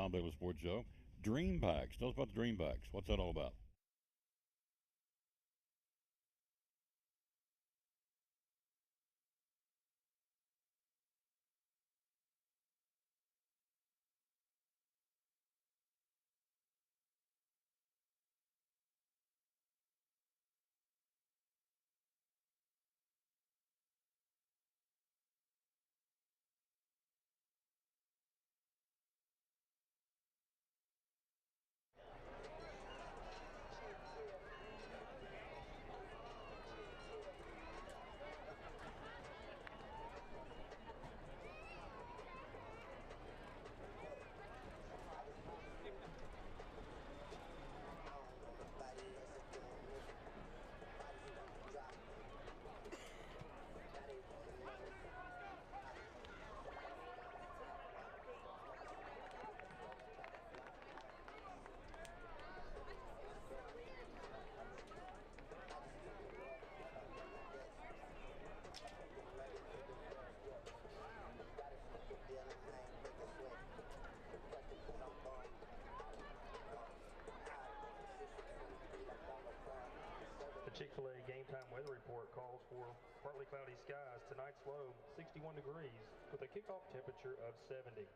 Tom Baylor Sports Show. Dream Packs. Tell us about the Dream Packs. What's that all about? The Chick-fil-A Game Time Weather Report calls for partly cloudy skies. Tonight's low, 61 degrees, with a kickoff temperature of 70.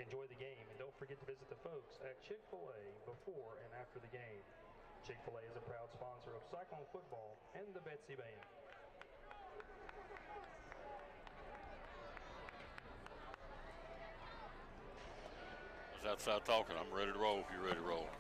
Enjoy the game, and don't forget to visit the folks at Chick-fil-A before and after the game. Chick-fil-A is a proud sponsor of Cyclone football and the Betsy Band. It's outside talking. I'm ready to roll if you're ready to roll.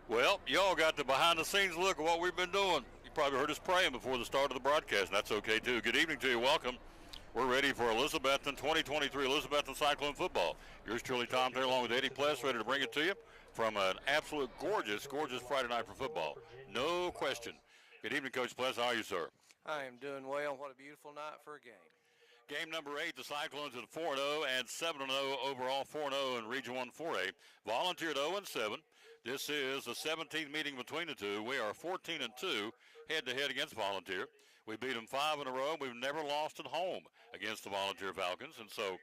Well, y'all got the behind-the-scenes look at what we've been doing. You probably heard us praying before the start of the broadcast, and that's okay, too. Good evening to you. Welcome. We're ready for Elizabethton 2023 Elizabethton Cyclone football. Yours truly, Tom Taylor, along with Eddie Pless, ready to bring it to you from an absolute gorgeous, gorgeous Friday night for football. No question. Good evening, Coach Pless. How are you, sir? I am doing well. What a beautiful night for a game. Game number 8, the Cyclones at 4-0 and 7-0 overall, 4-0 in Region 1 4A. Volunteer at 0-7. This is the 17th meeting between the two. We are 14-2 head-to-head against Volunteer. We beat them 5 in a row. We've never lost at home against the Volunteer Falcons. And so,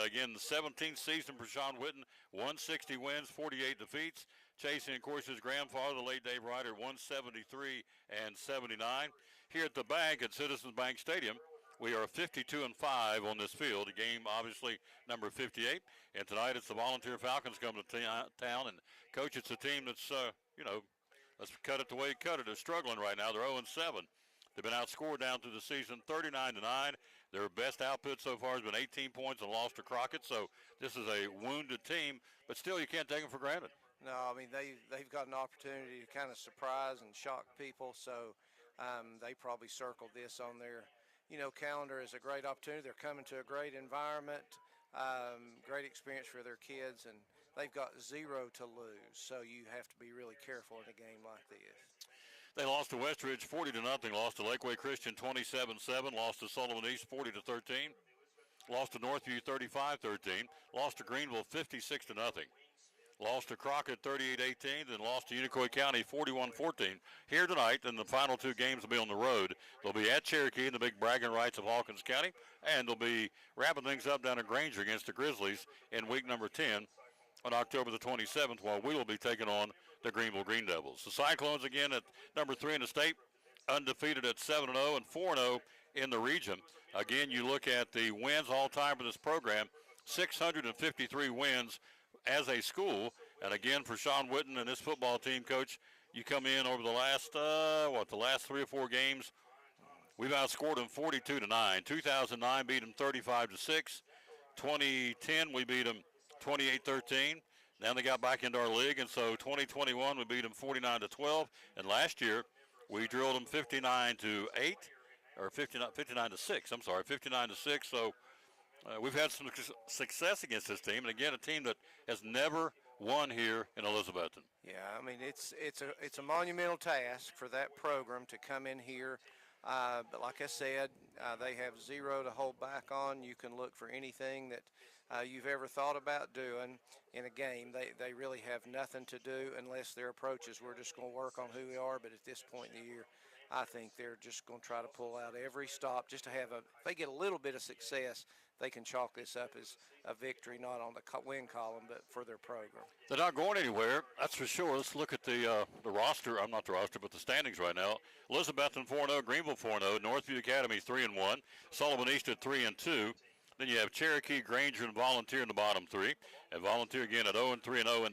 again, the 17th season for Sean Witten, 160 wins, 48 defeats. Chasing, of course, his grandfather, the late Dave Ryder, 173 and 79. Here at the bank at Citizens Bank Stadium, we are 52-5 on this field. A game, obviously, number 58. And tonight it's the Volunteer Falcons coming to town. And, Coach, it's a team that's, let's cut it the way you cut it. They're struggling right now. They're 0-7. They've been outscored down through the season 39-9. Their best output so far has been 18 points and lost to Crockett. So this is a wounded team. But still, you can't take them for granted. No, I mean, they've got an opportunity to kind of surprise and shock people. So they probably circled this on their calendar is a great opportunity. They're coming to a great environment, great experience for their kids, and they've got 0 to lose. So you have to be really careful in a game like this. They lost to Westridge 40-0, lost to Lakeway Christian 27-7, lost to Sullivan East 40-13. lost to Northview 35-13, lost to Greenville 56-0. Lost to Crockett 38-18, then lost to Unicoi County 41-14. Here tonight, and the final two games will be on the road. They'll be at Cherokee in the big bragging rights of Hawkins County, and they'll be wrapping things up down at Granger against the Grizzlies in week number 10 on October the 27th, while we will be taking on the Greenville Green Devils. The Cyclones again at number 3 in the state, undefeated at 7-0 and 4-0 in the region. Again, you look at the wins all time for this program, 653 wins as a school. And again, for Sean Witten and his football team, Coach, you come in over the last, the last 3 or 4 games, we've outscored them 42-9. 2009 beat them 35-6. 2010 we beat them 28-13. Then they got back into our league, and so 2021 we beat them 49-12. And last year we drilled them 59-8, or 59-6. I'm sorry, 59-6. So we've had some success against this team, and again, a team that has never won here in Elizabethton. Yeah, I mean it's a monumental task for that program to come in here, but like I said, they have zero to hold back on. You can look for anything that you've ever thought about doing in a game. They really have nothing to do unless their approach is we're just going to work on who we are. But at this point in the year, I think they're just going to try to pull out every stop just to have if they get a little bit of success, they can chalk this up as a victory, not on the win column, but for their program. They're not going anywhere, that's for sure. Let's look at the roster. I'm not the roster, but the standings right now. Elizabethton 4-0, Greenville 4-0, Northview Academy 3-1, Sullivan East at 3-2. Then you have Cherokee, Granger, and Volunteer in the bottom 3. And Volunteer again at 0-3 and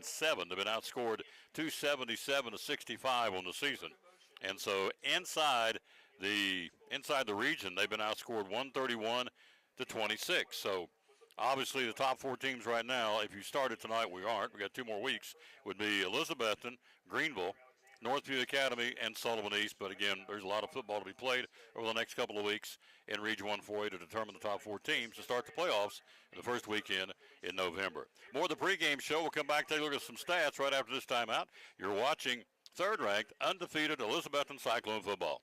0-7. They've been outscored 277-65 on the season. And so inside the region, they've been outscored 131-26. So obviously the top 4 teams right now, if you started tonight, we aren't. We got 2 more weeks, would be Elizabethton, Greenville, Northview Academy, and Sullivan East. But again, there's a lot of football to be played over the next couple of weeks in Region 1-4A to determine the top 4 teams to start the playoffs in the first weekend in November. More of the pregame show. We'll come back, take a look at some stats right after this timeout. You're watching third-ranked, undefeated Elizabethton Cyclone football.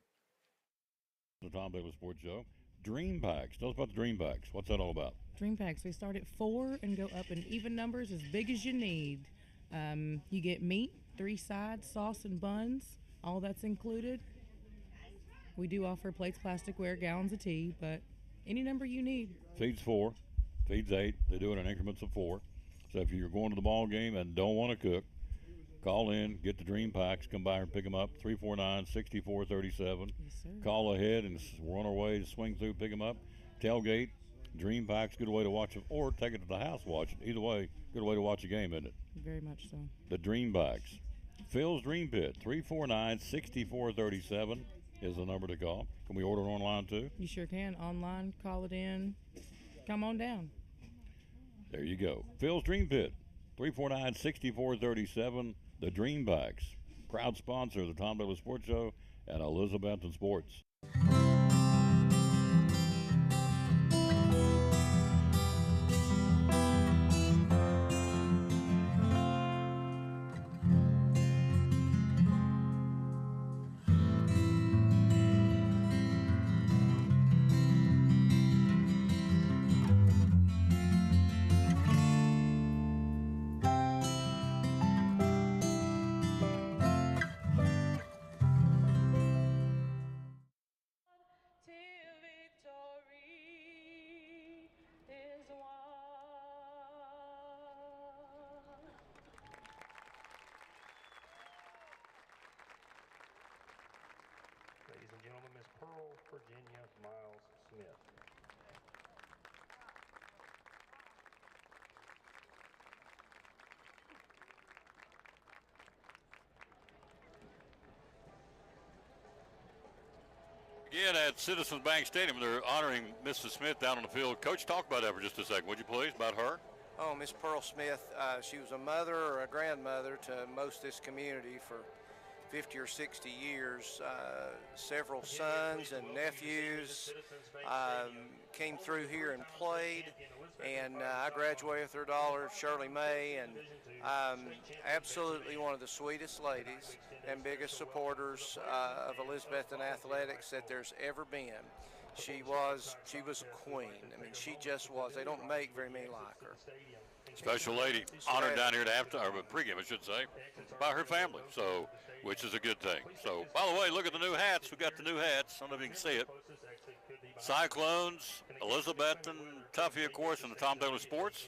The Tom Davis Sports Show. Dream Packs. Tell us about the Dream Packs. What's that all about? Dream Packs. We start at 4 and go up in even numbers as big as you need. You get meat, 3 sides, sauce, and buns. All that's included. We do offer plates, plasticware, gallons of tea, but any number you need. Feeds 4, feeds 8. They do it in increments of 4. So if you're going to the ball game and don't want to cook, call in, get the Dream Packs, come by and pick them up, 349-6437. Yes, sir. Call ahead, and we're on our way to swing through, pick them up. Tailgate, Dream Packs, good way to watch it, or take it to the house, watch it. Either way, good way to watch a game, isn't it? Very much so. The Dream Packs. Phil's Dream Pit, 349-6437 is the number to call. Can we order online too? You sure can. Online, call it in. Come on down. There you go. Phil's Dream Pit, 349-6437. The Dream Packs, proud sponsor of the Tom Davis Sports Show and Elizabethton Sports. Ladies and gentlemen, Miss Pearl Virginia Miles Smith. Again, at Citizens Bank Stadium, they're honoring Mrs. Smith down on the field. Coach, talk about that for just a second, would you please, about her? Oh, Miss Pearl Smith, she was a mother or a grandmother to most of this community for 50 or 60 years. Several sons and nephews came through here and played, and I graduated with her daughter, Shirley May, and absolutely one of the sweetest ladies and biggest supporters of Elizabethton athletics that there's ever been. She was a queen. I mean, she just was. They don't make very many like her. Special lady honored down here at halftime, or pregame, I should say, by her family. So, which is a good thing. So, by the way, look at the new hats. We got the new hats. I don't know if you can see it. Cyclones, Elizabeth, and Tuffy, of course, in the Tom Taylor Sports.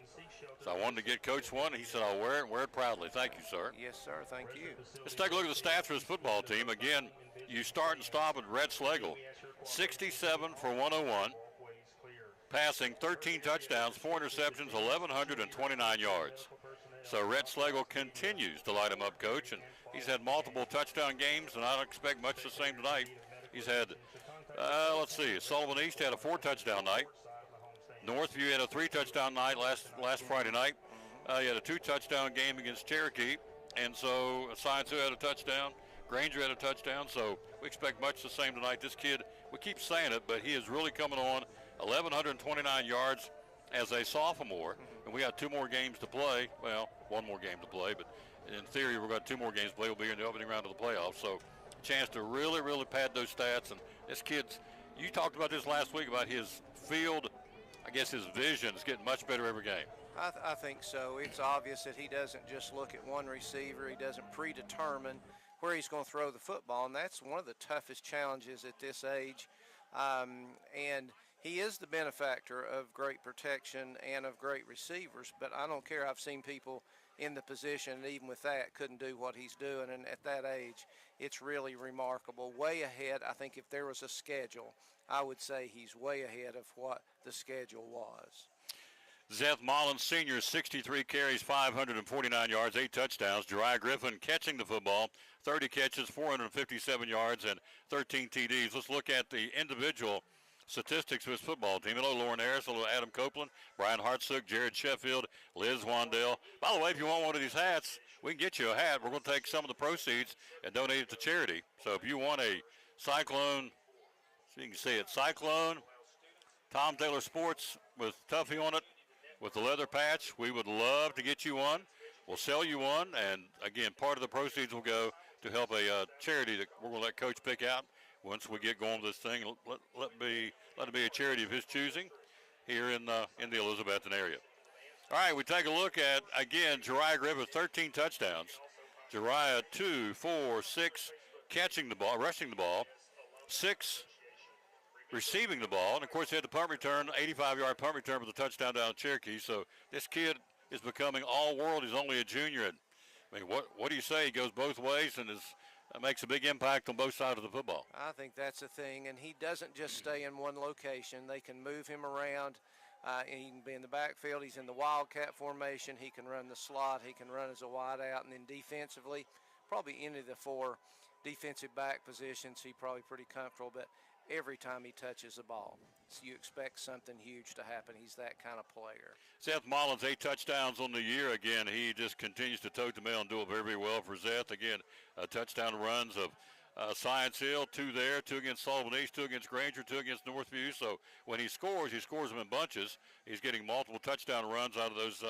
So I wanted to get Coach one, and he said I'll wear it and wear it proudly. Thank you, sir. Yes, sir. Thank you. Let's take a look at the stats for this football team. Again, you start and stop at Red Slagle. 67 for 101. Passing 13 touchdowns, 4 interceptions, 1,129 yards. So Red Slagle continues to light him up, Coach, and he's had multiple touchdown games, and I don't expect much the same tonight. He's had, let's see, Sullivan East had a 4-touchdown night. Northview had a 3-touchdown night last Friday night. He had a 2-touchdown game against Cherokee, and so Science Hill had a touchdown. Granger had a touchdown, so we expect much the same tonight. This kid, we keep saying it, but he is really coming on. 1,129 yards as a sophomore, and we got 2 more games to play. Well, 1 more game to play, but in theory, we've got 2 more games to play. We'll be in the opening round of the playoffs, so a chance to really, really pad those stats. And this kid's, you talked about this last week about his field, I guess his vision is getting much better every game. I think so. It's obvious that he doesn't just look at one receiver. He doesn't predetermine where he's going to throw the football, and that's one of the toughest challenges at this age. And he is the benefactor of great protection and of great receivers, but I don't care. I've seen people in the position, and even with that, couldn't do what he's doing. And at that age, it's really remarkable. Way ahead. I think if there was a schedule, I would say he's way ahead of what the schedule was. Zeth Mullins, senior, 63 carries, 549 yards, 8 touchdowns. Jeriah Griffin catching the football, 30 catches, 457 yards, and 13 TDs. Let's look at the individual statistics for his football team. Hello, Lauren Harris. Hello, Adam Copeland, Brian Hartsook, Jared Sheffield, Liz Wandell. By the way, if you want one of these hats, we can get you a hat. We're going to take some of the proceeds and donate it to charity. So if you want a Cyclone, so you can see it, Cyclone, Tom Taylor Sports with Tuffy on it, with the leather patch, we would love to get you one. We'll sell you one, and again, part of the proceeds will go to help a charity that we're going to let Coach pick out once we get going with this thing. Let it be a charity of his choosing here in the Elizabethton area. All right, we take a look at, again, Jeriah Griffith, 13 touchdowns. Jeriah 2, 4, 6 catching the ball, rushing the ball, 6 receiving the ball, and of course he had the punt return, 85-yard punt return with a touchdown down at Cherokee. So this kid is becoming all-world. He's only a junior. And, I mean, what do you say? He goes both ways and makes a big impact on both sides of the football. I think that's the thing, and he doesn't just stay in one location. They can move him around. He can be in the backfield. He's in the wildcat formation. He can run the slot. He can run as a wide out, and then defensively, probably any of the 4 defensive back positions, he's probably pretty comfortable. But every time he touches the ball, so you expect something huge to happen. He's that kind of player. Zeth Mullins, 8 touchdowns on the year. Again, he just continues to tote the mail and do it very, very well for Zeth. Again, touchdown runs of Science Hill, 2 there, 2 against Sullivan East, 2 against Granger, 2 against Northview. So when he scores them in bunches. He's getting multiple touchdown runs out of those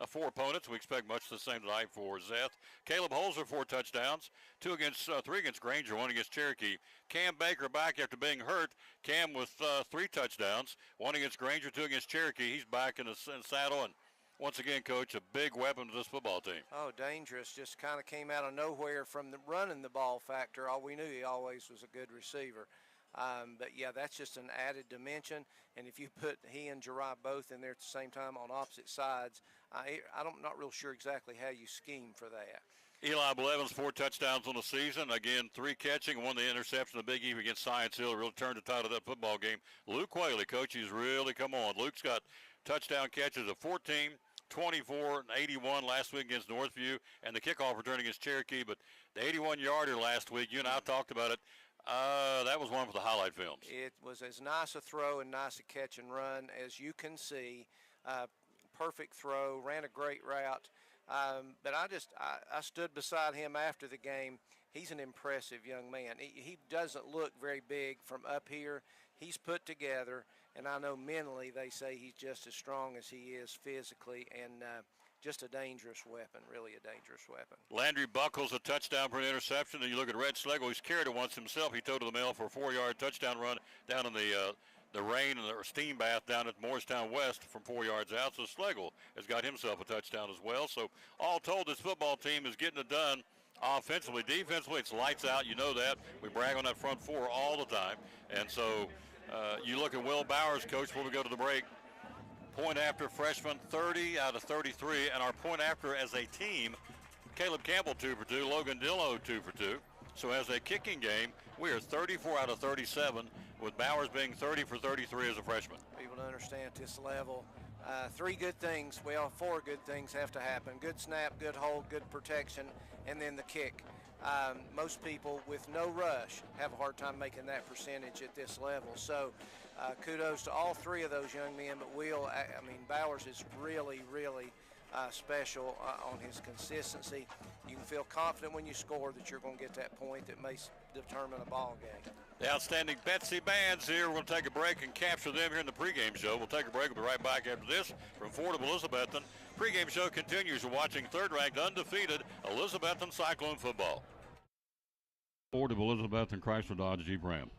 4 opponents. We expect much the same tonight for Zeth. Caleb Holzer, 4 touchdowns, 3 against Granger, 1 against Cherokee. Cam Baker back after being hurt. Cam with 3 touchdowns, 1 against Granger, 2 against Cherokee. He's back in the saddle, and once again, Coach, a big weapon to this football team. Oh, dangerous. Just kind of came out of nowhere from the running the ball factor. We knew he always was a good receiver. But, yeah, that's just an added dimension. And if you put he and Jeriah both in there at the same time on opposite sides, I'm not real sure exactly how you scheme for that. Eli Blevins, 4 touchdowns on the season. Again, 3 catching, 1 the interception. The Big Eve against Science Hill really turned the tide of that football game. Luke Whaley, Coach, he's really come on. Luke's got touchdown catches of 14, 24, and 81 last week against Northview, and the kickoff return against Cherokee. But the 81-yarder last week, you and I talked about it. That was one for the highlight films. It was as nice a throw and nice a catch and run as you can see. Perfect throw, ran a great route. But I stood beside him after the game. He's an impressive young man. He doesn't look very big from up here. He's put together, and I know mentally they say he's just as strong as he is physically, and just a dangerous weapon, really a dangerous weapon. Landry Buckles a touchdown for an interception. And you look at Red Schlegel, he's carried it once himself. He towed to the mail for a 4-yard touchdown run down in the rain and the steam bath down at Morristown West from 4 yards out. So Schlegel has got himself a touchdown as well. So all told, this football team is getting it done offensively. Defensively, it's lights out. You know that. We brag on that front four all the time. And so you look at Will Bowers, coach, before we go to the break. Point after freshman, 30 out of 33. And our point after as a team, Caleb Campbell 2 for 2, Logan Dillo 2 for 2. So as a kicking game, we are 34 out of 37, with Bowers being 30 for 33 as a freshman. People to understand at this level, 3 good things, well, 4 good things have to happen. Good snap, good hold, good protection, and then the kick. Most people with no rush have a hard time making that percentage at this level. So kudos to all 3 of those young men, but Bowers is really, really special on his consistency. You can feel confident when you score that you're going to get that point that may determine a ball game. The outstanding Betsy Bands here. We're going to take a break and capture them here in the pregame show. We'll take a break. We'll be right back after this from Fort of Elizabethton. Pregame show continues. You're watching third-ranked, undefeated Elizabethton Cyclone football. Fort of Elizabethton Chrysler Dodge Jeep Ram.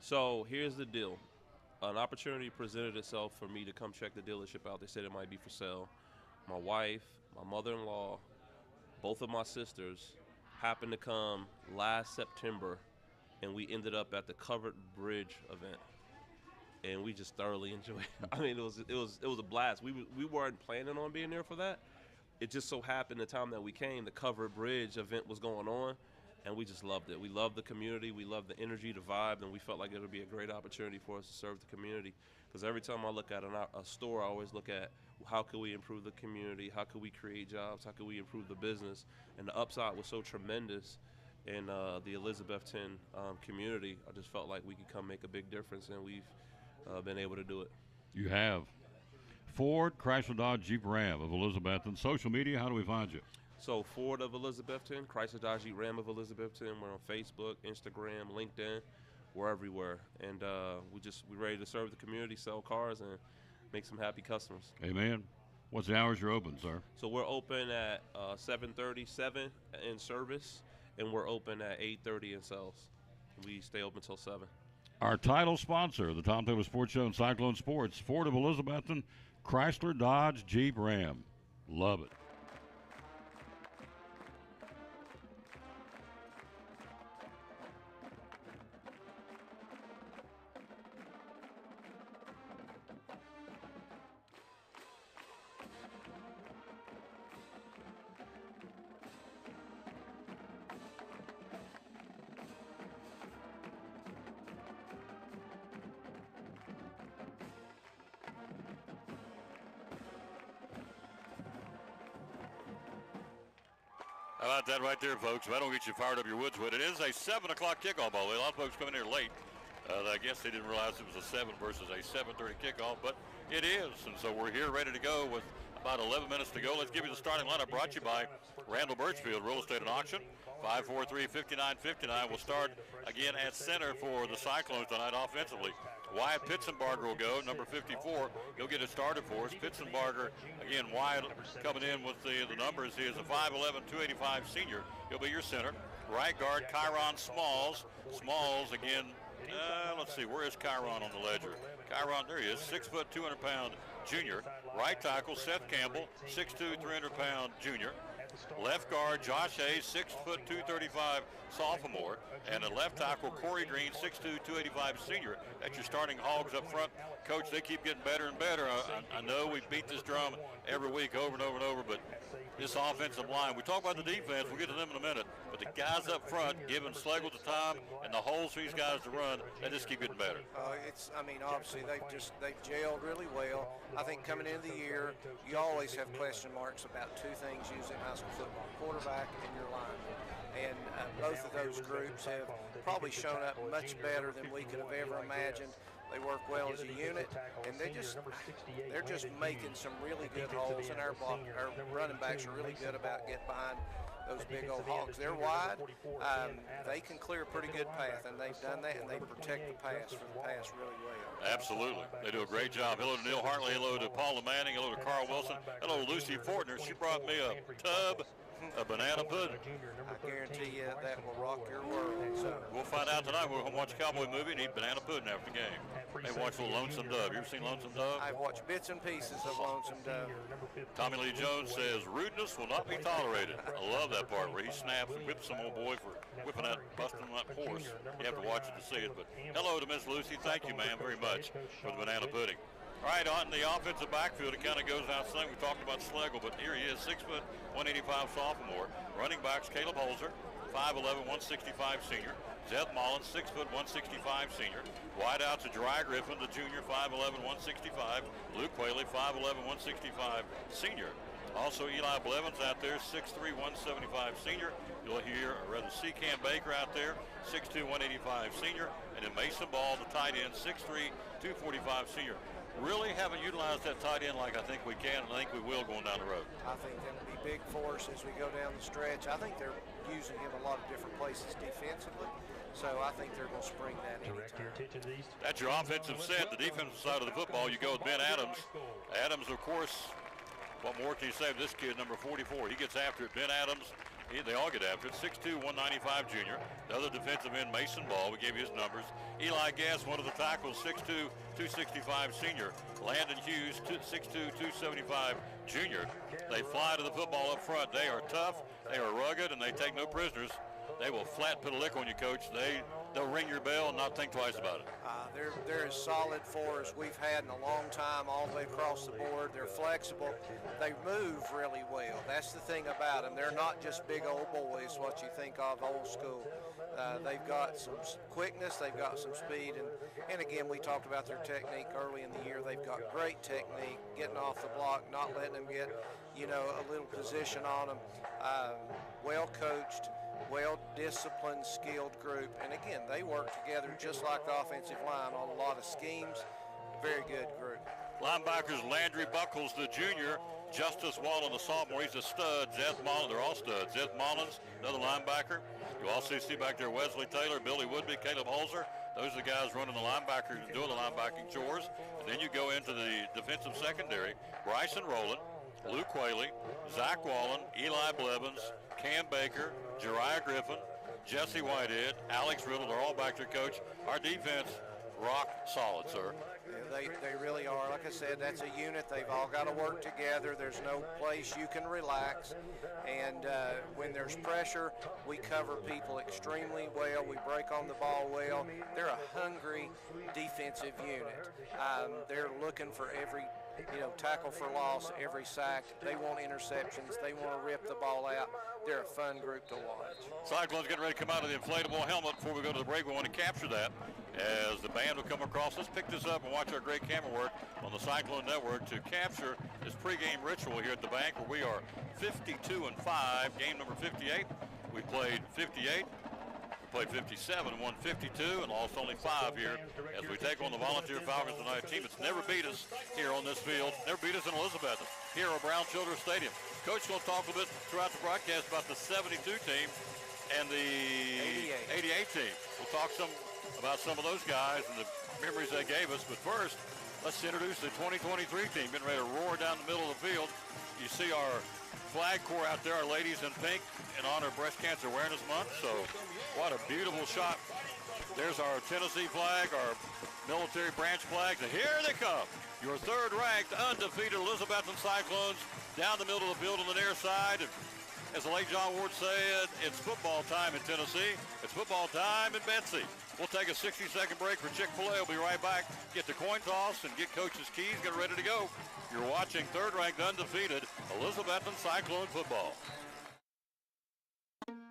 So here's the deal. An opportunity presented itself for me to come check the dealership out. They said it might be for sale. My wife, my mother-in-law, both of my sisters happened to come last September, and we ended up at the Covered Bridge event, and we just thoroughly enjoyed it. I mean, it was a blast. We weren't planning on being there for that. It just so happened the time that we came, the Covered Bridge event was going on, and we just loved it. We loved the community, we loved the energy, the vibe, and we felt like it would be a great opportunity for us to serve the community. Because every time I look at a store, I always look at how could we improve the community, how could we create jobs, how could we improve the business, and the upside was so tremendous in the Elizabethton community. I just felt like we could come make a big difference, and we've been able to do it. You have. Ford, Chrysler Dodge Jeep Ram of Elizabethton. Social media, how do we find you? So Ford of Elizabethton, Chrysler Dodge Jeep Ram of Elizabethton. We're on Facebook, Instagram, LinkedIn. We're everywhere, and we're ready to serve the community, sell cars, and make some happy customers. Amen. What's the hours you're open, sir? So we're open at 7:37 in service, and we're open at 8:30 in sales. We stay open till 7. Our title sponsor, the Tom Taylor Sports Show and Cyclone Sports, Ford of Elizabethton, Chrysler Dodge Jeep Ram. Love it. How about that right there, folks? If I don't get you fired up your woods with it, is a 7 o'clock kickoff, by the way. A lot of folks coming here late. I guess they didn't realize it was a 7 versus a 7:30 kickoff, but it is. And so we're here ready to go with about 11 minutes to go. Let's give you the starting lineup brought to you by Randall Birchfield Real Estate and Auction. 543-5959. We'll start again at center for the Cyclones tonight offensively. Wyatt Pitzenbarger will go, number 54. He'll get it started for us. Pitzenbarger, again, Wyatt coming in with the numbers. He is a 5'11", 285 senior. He'll be your center. Right guard, Kyron Smalls. Smalls, again, let's see, where is Kyron on the ledger? Kyron, there he is, 6 foot, 200-pound junior. Right tackle, Seth Campbell, 6'2", 300-pound junior. Left guard, Josh Hayes, 6 foot, 235 sophomore. And at left tackle, Corey Green, 6'2", 285 senior. That's your starting Hogs up front. Coach, they keep getting better and better. I know we beat this drum every week over and over and over, but this offensive line, we talk about the defense, we'll get to them in a minute, but the guys up front, giving Schlegel the time and the holes for these guys to run, they just keep getting better. Obviously they've gelled really well. I think coming into the year, you always have question marks about 2 things used in high school football, quarterback and your lineman. And both of those groups have probably shown up much better than we could have ever imagined. They work well as a unit, and they're just making some really good holes, and our running backs are really good about getting behind those big old hogs. They're wide. They can clear a pretty good path, and they've done that, and they protect the pass really well. Absolutely. They do a great job. Hello to Neil Hartley. Hello to Paula Manning. Hello to Carl Wilson. Hello to Lucy Fortner. She brought me a tub of banana pudding. I guarantee you that will rock your world. So we'll find out tonight. We're going to watch a cowboy movie and eat banana pudding after the game. Maybe watch a little Lonesome Dove. You ever seen Lonesome Dove? I've watched bits and pieces of Lonesome Dove. Tommy Lee Jones says, rudeness will not be tolerated. I love that part where he snaps and whips some old boy for busting that horse. You have to watch it to see it. But hello to Miss Lucy. Thank you, ma'am, very much for the banana pudding. All right, on the offensive backfield, it kind of goes out saying we talked about Schlegel, but here he is, 6 foot, 185 sophomore. Running backs, Caleb Holzer, 5'11", 165 senior. Zeth Mullins, 6 foot, 165 senior. Wideouts, Jeriah Griffin, the junior, 5'11", 165. Luke Whaley, 5'11", 165 senior. Also, Eli Blevins out there, 6'3", 175 senior. You'll hear, or rather, see Cam Baker out there, 6'2", 185 senior. And then Mason Ball, the tight end, 6'3", 245 senior. Really haven't utilized that tight end like I think we can, and I think we will going down the road. I think that'll be big for us as we go down the stretch. I think they're using him a lot of different places defensively, so I think they're going to spring that anytime. That's your offensive set. The defensive side of the football, you go with Ben Adams. Adams, of course, what more can you say of this kid, number 44? He gets after it. Ben Adams, they all get after it. 6'2", 195 junior. The other defensive end, Mason Ball. We gave you his numbers. Eli Gass, one of the tackles, 6'2", 265 senior. Landon Hughes, 6'2", 275 junior. They fly to the football up front. They are tough, they are rugged, and they take no prisoners. They will flat put a lick on you, Coach. They'll ring your bell and not think twice about it. They're as solid for as we've had in a long time, all the way across the board. They're flexible. They move really well. That's the thing about them. They're not just big old boys, what you think of old school. They've got some quickness. They've got some speed. And again, we talked about their technique early in the year. They've got great technique, getting off the block, not letting them get, a little position on them. Well coached, well-disciplined, skilled group. And again, they work together just like the offensive line on a lot of schemes. Very good group. Linebackers, Landry Buckles, the junior. Justice Wallen, the sophomore. He's a stud. Zeth Mullins, they're all studs. Zeth Mullins, another linebacker. You also see back there Wesley Taylor, Billy Woodby, Caleb Holzer. Those are the guys running the linebackers and doing the linebacking chores. And then you go into the defensive secondary. Bryson Rowland, Luke Whaley, Zach Wallen, Eli Blevins, Cam Baker, Jeriah Griffin, Jesse Whitehead, Alex Riddle, they're all back there, Coach. Our defense, rock solid, sir. Yeah, they really are. Like I said, that's a unit. They've all got to work together. There's no place you can relax. And when there's pressure, we cover people extremely well. We break on the ball well. They're a hungry defensive unit. They're looking for every tackle for loss, every sack. They want interceptions. They want to rip the ball out. They're a fun group to watch. Cyclones getting ready to come out of the inflatable helmet. Before we go to the break, we want to capture that as the band will come across. Let's pick this up and watch our great camera work on the Cyclone Network to capture this pregame ritual here at the bank where we are 52-5, game number 58. We played 58. Played 57 and won 52 and lost only 5 here as we take on the Volunteer Falcons tonight. A team that's never beat us here on this field, never beat us in Elizabeth, here at Brown Children's Stadium. Coach is going to talk a little bit throughout the broadcast about the 72 team and the 88 team. We'll talk about some of those guys and the memories they gave us. But first, let's introduce the 2023 team getting ready to roar down the middle of the field. You see our flag corps out there, our ladies in pink, in honor of Breast Cancer Awareness Month. So what a beautiful shot. There's our Tennessee flag, our military branch flags, and here they come. Your third-ranked, undefeated Elizabethton Cyclones down the middle of the field on the near side. As the late John Ward said, it's football time in Tennessee. It's football time in Betsy. We'll take a 60-second break for Chick-fil-A. We'll be right back. Get the coin toss and get Coach's keys. Get ready to go. You're watching third-ranked, undefeated Elizabethton Cyclone football.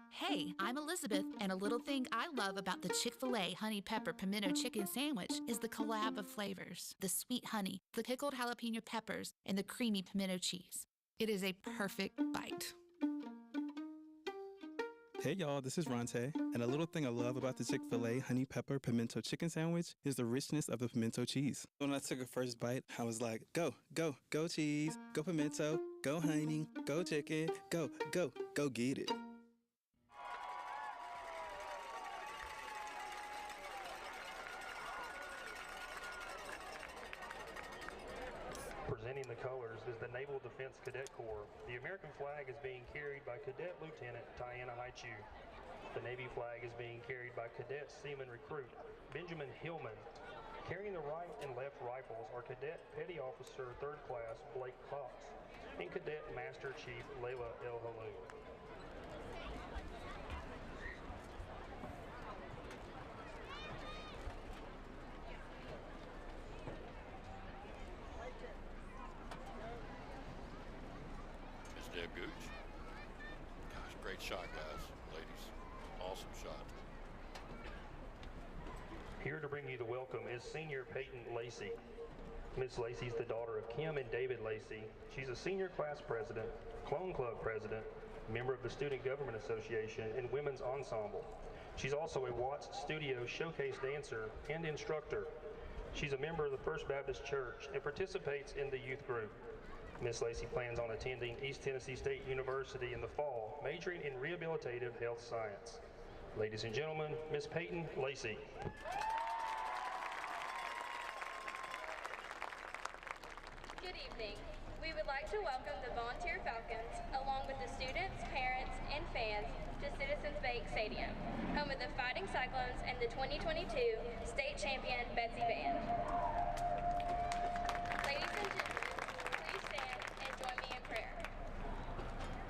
Hey, I'm Elizabeth, and a little thing I love about the Chick-fil-A Honey Pepper Pimento Chicken Sandwich is the collab of flavors, the sweet honey, the pickled jalapeno peppers, and the creamy pimento cheese. It is a perfect bite. Hey y'all, this is Ronte, and a little thing I love about the Chick-fil-A honey pepper pimento chicken sandwich is the richness of the pimento cheese. When I took a first bite, I was like, go, go, go cheese, go pimento, go honey, go chicken, go, go, go get it. Presenting the colors is the Naval Defense Cadet Corps. The American flag is being carried by Cadet Lieutenant Tiana Haichu. The Navy flag is being carried by Cadet Seaman Recruit Benjamin Hillman. Carrying the right and left rifles are Cadet Petty Officer 3rd Class Blake Cox and Cadet Master Chief Layla El Haloon. Deb Gooch. Gosh, great shot, guys, ladies. Awesome shot. Here to bring you the welcome is Senior Peyton Lacey. Miss Lacey is the daughter of Kim and David Lacey. She's a senior class president, Clone Club president, member of the Student Government Association, and Women's Ensemble. She's also a Watts Studio showcase dancer and instructor. She's a member of the First Baptist Church and participates in the youth group. Miss Lacey plans on attending East Tennessee State University in the fall, majoring in rehabilitative health science. Ladies and gentlemen, Miss Peyton Lacey. Good evening. We would like to welcome the Volunteer Falcons, along with the students, parents, and fans, to Citizens Bank Stadium, home of the Fighting Cyclones and the 2022 state champion Betsy Band. Ladies and gentlemen, please stand and join me in prayer.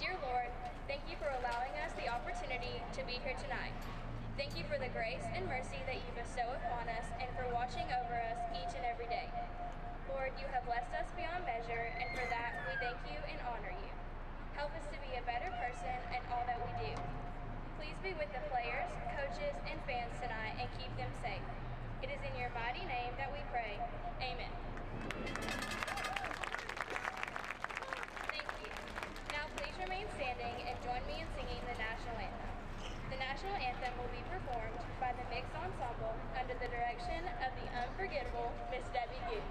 Dear Lord, thank you for allowing us the opportunity to be here tonight. Thank you for the grace and mercy that you bestow upon us and for watching over us each and every day. Lord, you have blessed us beyond measure, and for that we thank you and honor you. Help us to be a better person in all that we do. Please be with the players, coaches, and fans tonight and keep them safe. It is in your mighty name that we pray. Amen. Thank you. Now please remain standing and join me in singing the national anthem. The national anthem will be performed by the Mixed Ensemble under the direction of the unforgettable Miss Debbie Gooch.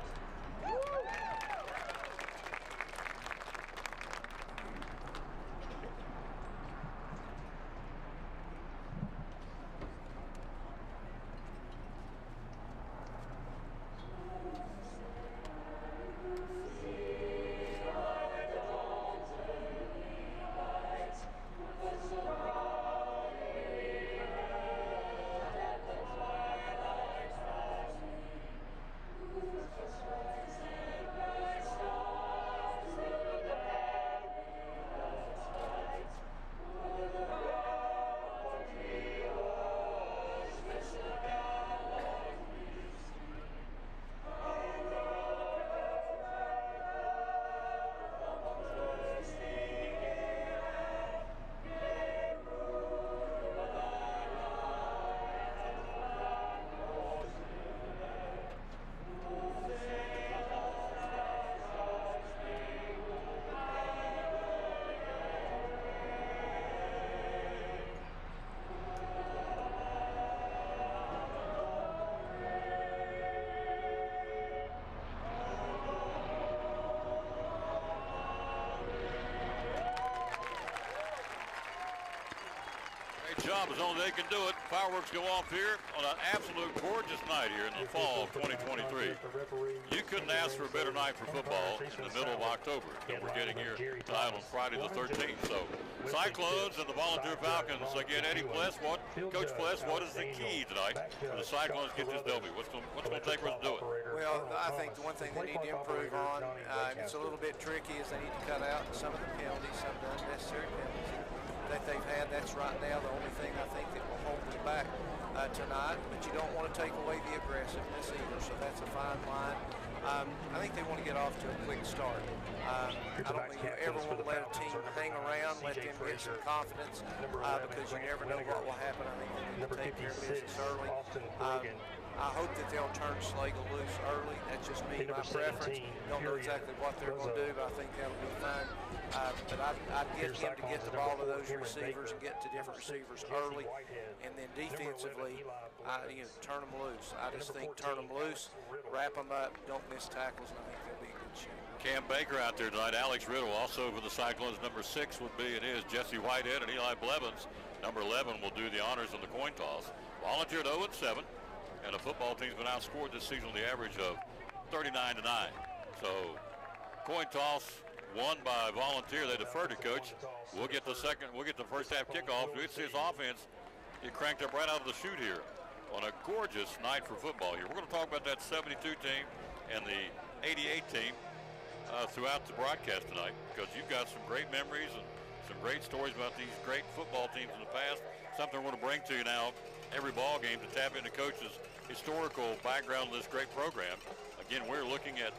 Job as only they can do it. Fireworks go off here on an absolute gorgeous night here in the fall of 2023. You couldn't ask for a better night for football in the middle of October than we're getting here tonight on Friday the 13th. So Cyclones and the Volunteer Falcons again. Eddie Pless, Coach Pless, what is the key tonight for the Cyclones to get this W? What's going to take for us to do it? Well, I think the one thing they need to improve on, and it's a little bit tricky, is they need to cut out some of the penalties, some of the unnecessary penalties that they've had. That's right now the only thing I think that will hold them back tonight, but you don't want to take away the aggressiveness either, so that's a fine line. I think they want to get off to a quick start. I don't think you ever want to let a team hang around, let them get some confidence, because you never know what will happen. I think they need to take care of business early. I hope that they'll turn Slagle loose early. That's just me, my preference. Don't know exactly what they're going to do, but I think that'll be fun. But I'd get him to get the ball to those receivers and get to different receivers early. And then defensively, turn them loose. I just think turn them loose, wrap them up, don't miss tackles, and I think they'll be in good shape. Cam Baker out there tonight. Alex Riddle also for the Cyclones. Number 6 would be, it is Jesse Whitehead, and Eli Blevins. Number 11 will do the honors on the coin toss. Volunteer at 0-7, and the football team's been outscored this season on the average of 39-9. So coin toss won by Volunteer. They deferred to Coach. We'll get the first half kickoff. We'll see his offense get cranked up right out of the chute here on a gorgeous night for football here. We're going to talk about that 72 team and the 88 team throughout the broadcast tonight, because you've got some great memories and some great stories about these great football teams in the past. Something we're going to bring to you now every ball game to tap into Coach's historical background of this great program. Again, we're looking at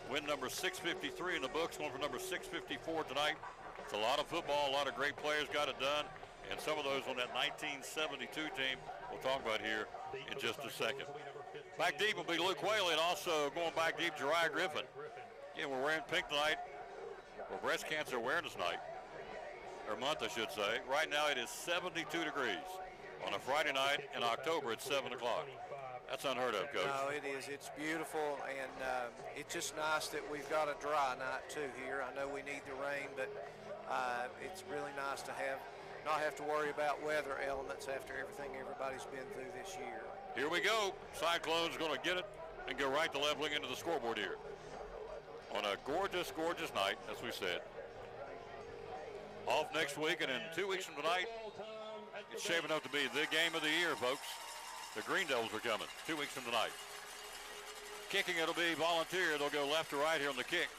win number 653 in the books, going for number 654 tonight. It's a lot of football, a lot of great players got it done, and some of those on that 1972 team we'll talk about here in just a second. Back deep will be Luke Whaley, and also going back deep, Jeriah Griffin. Again, we're wearing pink tonight for Breast Cancer Awareness Night, or month I should say. Right now it is 72 degrees on a Friday night in October at 7 o'clock. That's unheard of, Coach. No, it is. It's beautiful, and it's just nice that we've got a dry night too here. I know we need the rain, but it's really nice to not have to worry about weather elements after everything everybody's been through this year. Here we go. Cyclones going to get it and go right to leveling into the scoreboard here on a gorgeous, gorgeous night, as we said. Off next week, and in 2 weeks from tonight, it's shaping up to be the game of the year, folks. The Green Devils are coming 2 weeks from tonight. Kicking, it'll be Volunteer. They'll go left to right here on the kick.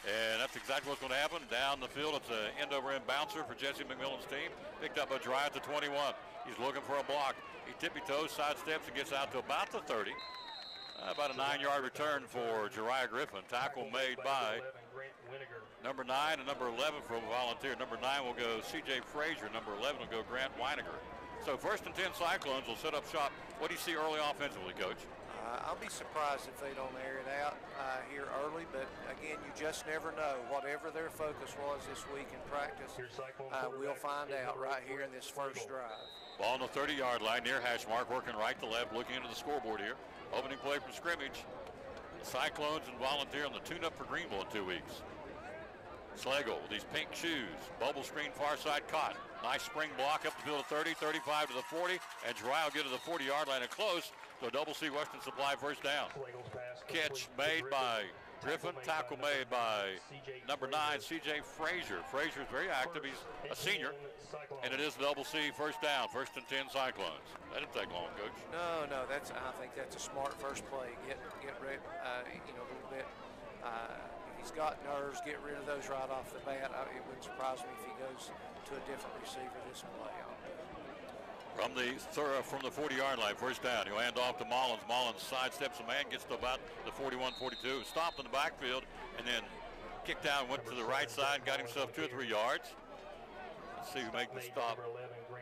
And that's exactly what's going to happen. Down the field, it's an end-over-end bouncer for Jesse McMillan's team. Picked up a drive at the 21. He's looking for a block. He tippy-toes, sidesteps, and gets out to about the 30. About a 9-yard return for Jeriah Griffin. Tackle made by number 9 and number 11 for Volunteer. Number 9 will go C.J. Frazier. Number 11 will go Grant Weiniger. So 1st and 10 Cyclones will set up shop. What do you see early offensively, Coach? I'll be surprised if they don't air it out here early, but again, you just never know. Whatever their focus was this week in practice, we'll find out right here in this first drive. Ball on the 30-yard line near hash mark, working right to left, looking into the scoreboard here. Opening play from scrimmage. The Cyclones and Volunteer on the tune-up for Greenville in 2 weeks. Slagle with these pink shoes. Bubble screen far side caught. Nice spring block up the field of 30, 35 to the 40, and Jeriah will get to the 40-yard line and close. So Double C Western Supply first down. Catch made by Griffin. Tackle made by number 9, C.J. Frazier. Frazier's very active. He's a senior. And it is Double C first down. 1st and 10 Cyclones. That didn't take long, Coach. No. I think that's a smart first play. Get rid, a little bit. If he's got nerves, get rid of those right off the bat. It wouldn't surprise me if he goes to a different receiver this play. From the 40-yard line, first down. He'll hand off to Mullins. Mullins sidesteps a man, gets to about the 41-42. Stopped in the backfield, and then kicked out and went to the right side and got himself 2 or 3 yards. Let's see who makes the stop.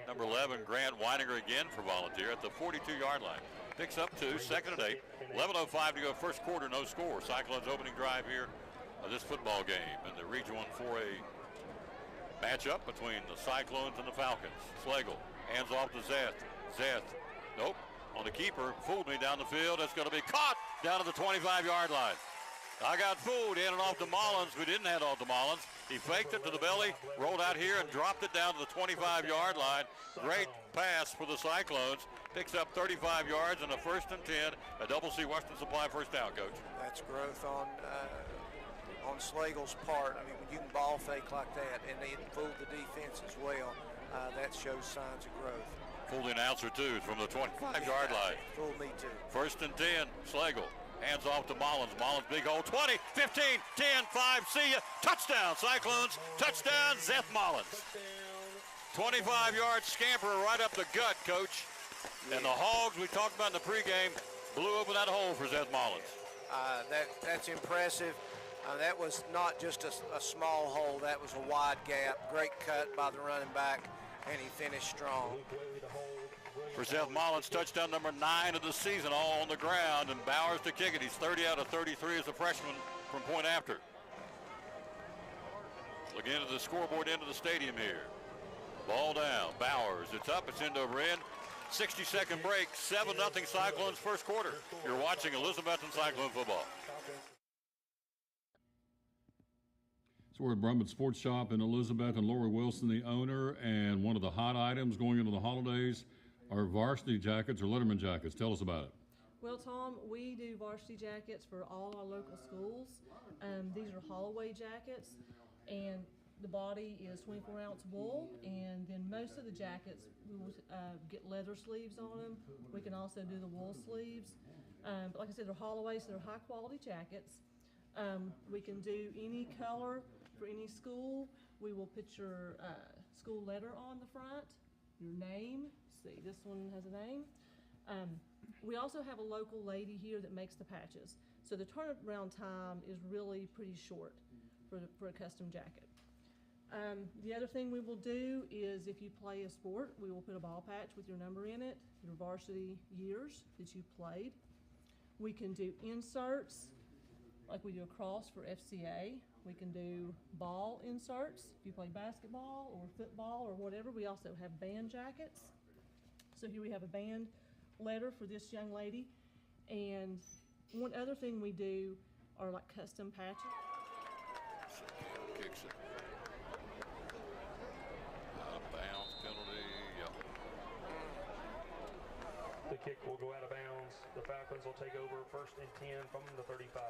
Number 11, Grant Weiniger again for Volunteer at the 42-yard line. Picks up 2, 2nd and 8. 11:05 to go first quarter, no score. Cyclones opening drive here of this football game in the Region 1 4A matchup between the Cyclones and the Falcons. Slagle hands off to Zeth. Zeth, nope, on the keeper, fooled me down the field. It's going to be caught down to the 25-yard line. I got fooled, handed off to Mullins. We didn't hand off to Mullins. He faked it to the belly, rolled out here, and dropped it down to the 25-yard line. Great pass for the Cyclones. Picks up 35 yards and a 1st and 10. A Double C Western Supply first down, Coach. That's growth on Slagle's part. I mean, when you can ball fake like that and they fooled the defense as well, that shows signs of growth. Fooled the announcer, too, from the 25-yard line. Fooled me, too. 1st and 10, Slagle. Hands off to Mullins. Mullins, big hole, 20, 15, 10, 5, see ya. Touchdown, Cyclones. Touchdown, Zeth Mullins. 25-yard scamper right up the gut, Coach. Yeah. And the Hogs we talked about in the pregame blew open that hole for Zeth Mullins. That's impressive. That was not just a small hole. That was a wide gap. Great cut by the running back, and he finished strong. for Seth Mullins. Touchdown number 9 of the season, all on the ground, and Bowers to kick it. He's 30 out of 33 as a freshman from point after. Looking into the scoreboard end of the stadium here. Ball down, Bowers, it's up, it's end over end. 60-second break, 7-0 Cyclones first quarter. You're watching Elizabethton Cyclone football. So we're at Brummett Sports Shop in Elizabeth, and Lori Wilson, the owner, and one of the hot items going into the holidays are varsity jackets or Letterman jackets. Tell us about it. Well, Tom, we do varsity jackets for all our local schools. These are Holloway jackets, and the body is 24-ounce wool, and then most of the jackets we will get leather sleeves on them. We can also do the wool sleeves. But like I said, they're Holloway, so they're high-quality jackets. We can do any color for any school. We will put your school letter on the front, your name. See, this one has a name. We also have a local lady here that makes the patches. So the turnaround time is really pretty short for a custom jacket. The other thing we will do is if you play a sport, we will put a ball patch with your number in it, your varsity years that you played. We can do inserts, like we do a cross for FCA. We can do ball inserts if you play basketball or football or whatever. We also have band jackets. So here we have a band letter for this young lady. And one other thing we do are like custom patches. Kicks it. Out of bounds penalty. Yep. The kick will go out of bounds. The Falcons will take over 1st and 10 from the 35.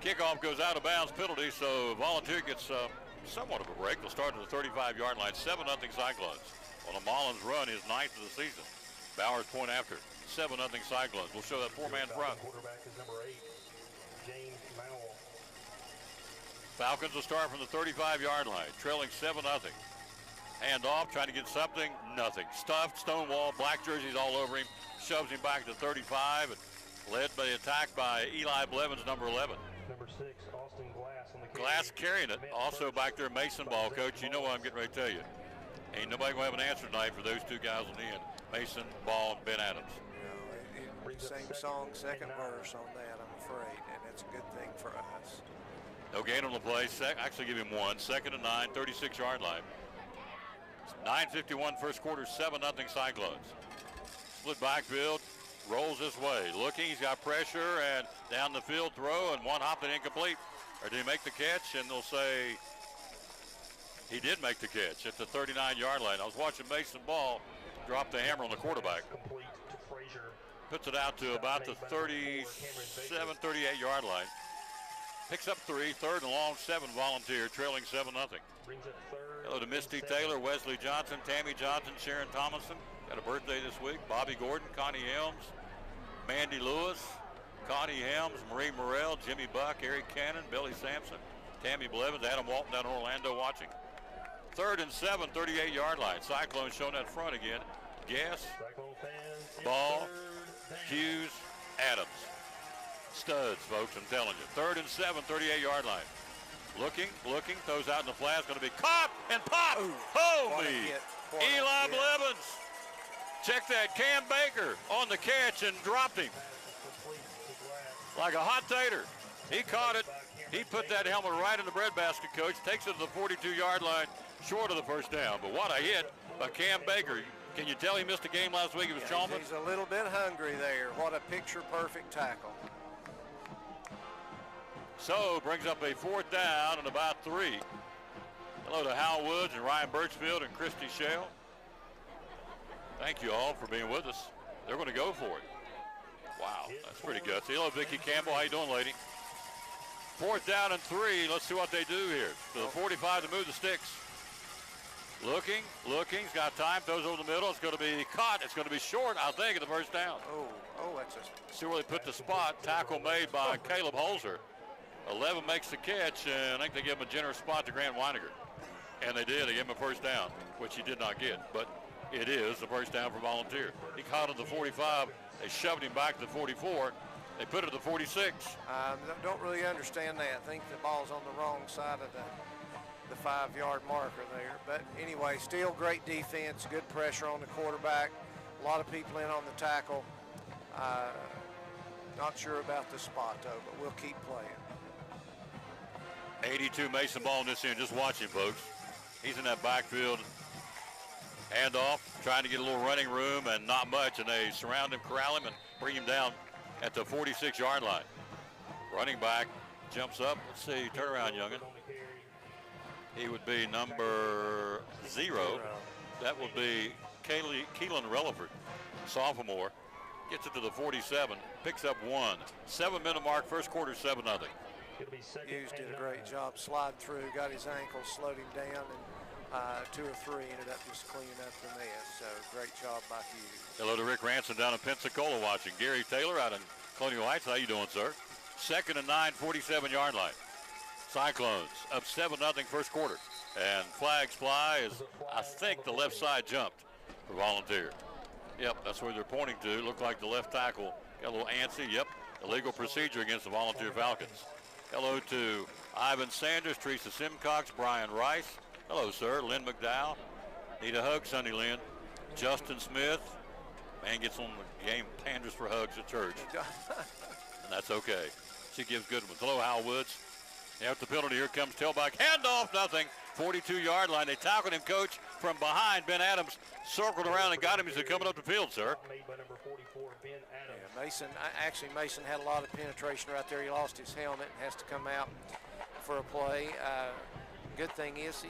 Kickoff goes out of bounds penalty, so Volunteer gets somewhat of a break. They'll start at the 35-yard line. 7-0 Cyclones. On a Mullins run, his 9th of the season. Bowers point after. 7-0 Cyclones. We'll show that 4-man front. Quarterback is number 8, James Mowell. Falcons will start from the 35-yard line, trailing 7-0. Hand off, trying to get something, nothing. Stuffed, Stonewall, black jerseys all over him. Shoves him back to 35, and led by the attack by Eli Blevins, number 11. Number 6, Austin Glass on the carry. Glass carrying it. Also back there, Mason Ball. Coach, you know what I'm getting ready to tell you. Ain't nobody going to have an answer tonight for those two guys on the end. Mason Ball and Ben Adams. Same song, second verse on that, I'm afraid, and it's a good thing for us. No gain on the play. Actually give him 1. 2nd and 9, 36-yard line. 9:51 first quarter, 7-0 Cyclones. Split backfield. Rolls this way, looking, he's got pressure, and down the field throw, and one hop and incomplete. Or did he make the catch? And they'll say he did make the catch at the 39-yard line. I was watching Mason Ball drop the hammer on the quarterback. Complete to Frazier. Puts it out to about the 37, 38-yard line. Picks up 3, 3rd and long, 7 Volunteer, trailing 7-0. Brings it 3rd. Hello to Misty Taylor, Wesley Johnson, Tammy Johnson, Sharon Thomason. Got a birthday this week. Bobby Gordon, Connie Helms, Mandy Lewis, Connie Helms, Marie Morrell, Jimmy Buck, Eric Cannon, Billy Sampson, Tammy Blevins, Adam Walton down in Orlando watching. 3rd and 7, 38-yard line. Cyclones showing that front again. Guess, Ball, Hughes, Adams. Studs, folks, I'm telling you. 3rd and 7, 38-yard line. Looking, throws out in the flat. It's going to be caught and popped. Holy! Eli Blevins. Check that. Cam Baker on the catch and dropped him like a hot tater. He caught it. He put that helmet right in the breadbasket, Coach. Takes it to the 42-yard line, short of the first down. But what a hit by Cam Baker. Can you tell he missed a game last week? He was chomping. He's a little bit hungry there. What a picture-perfect tackle. So brings up a 4th down and about 3. Hello to Hal Woods and Ryan Birchfield and Christy Shell. Thank you all for being with us. They're going to go for it. Wow, that's pretty gutsy. Hello, Vicki Campbell. How you doing, lady? 4th down and 3. Let's see what they do here. To the 45 to move the sticks. Looking. He's got time. Throws over the middle. It's going to be caught. It's going to be short, I think, at the first down. Oh, that's a... See where they put the spot. Tackle made by Caleb Holzer. 11 makes the catch, and I think they give him a generous spot to Grant Weiniger. And they did. They gave him a first down, which he did not get. But it is the first down for Volunteer. He caught at the 45 They shoved him back to the 44. They put it to the 46. Don't really understand that. I think the ball's on the wrong side of the 5-yard marker there. But anyway, still great defense, good pressure on the quarterback. A lot of people in on the tackle. Not sure about the spot, though, but we'll keep playing. 82 Mason ball in this end. Just watch him, folks. He's in that backfield. Handoff, trying to get a little running room, and not much. And they surround him, corral him, and bring him down at the 46-yard line. Running back jumps up. Let's see, turn around, youngin. He would be number 0. That would be Keelan Relaford, sophomore. Gets it to the 47, picks up 1. 7-minute mark, first quarter, 7-0. Hughes did a great job, slide through, got his ankle, slowed him down, and 2 or 3 ended up just cleaning up the mess. So great job by Hughes. Hello to Rick Ransom down in Pensacola watching. Gary Taylor out in Colonial Heights. How you doing, sir? 2nd and 9, 47-yard line. Cyclones up 7-0 first quarter. And flags fly as I think the left side jumped for Volunteer. Yep, that's where they're pointing to. Looked like the left tackle got a little antsy. Yep, illegal procedure against the Volunteer Falcons. Hello to Ivan Sanders, Teresa Simcox, Brian Rice. Hello, sir. Lynn McDowell. Need a hug, Sonny Lynn. Justin Smith. Man gets on the game, panders for hugs at church. And that's okay. She gives good ones. Hello, Hal Woods. After the penalty, here comes tailback. Handoff, nothing. 42-yard line. They tackled him, coach, from behind. Ben Adams circled around and got him as he's coming up the field, sir. Yeah, Mason had a lot of penetration right there. He lost his helmet and has to come out for a play. Good thing is,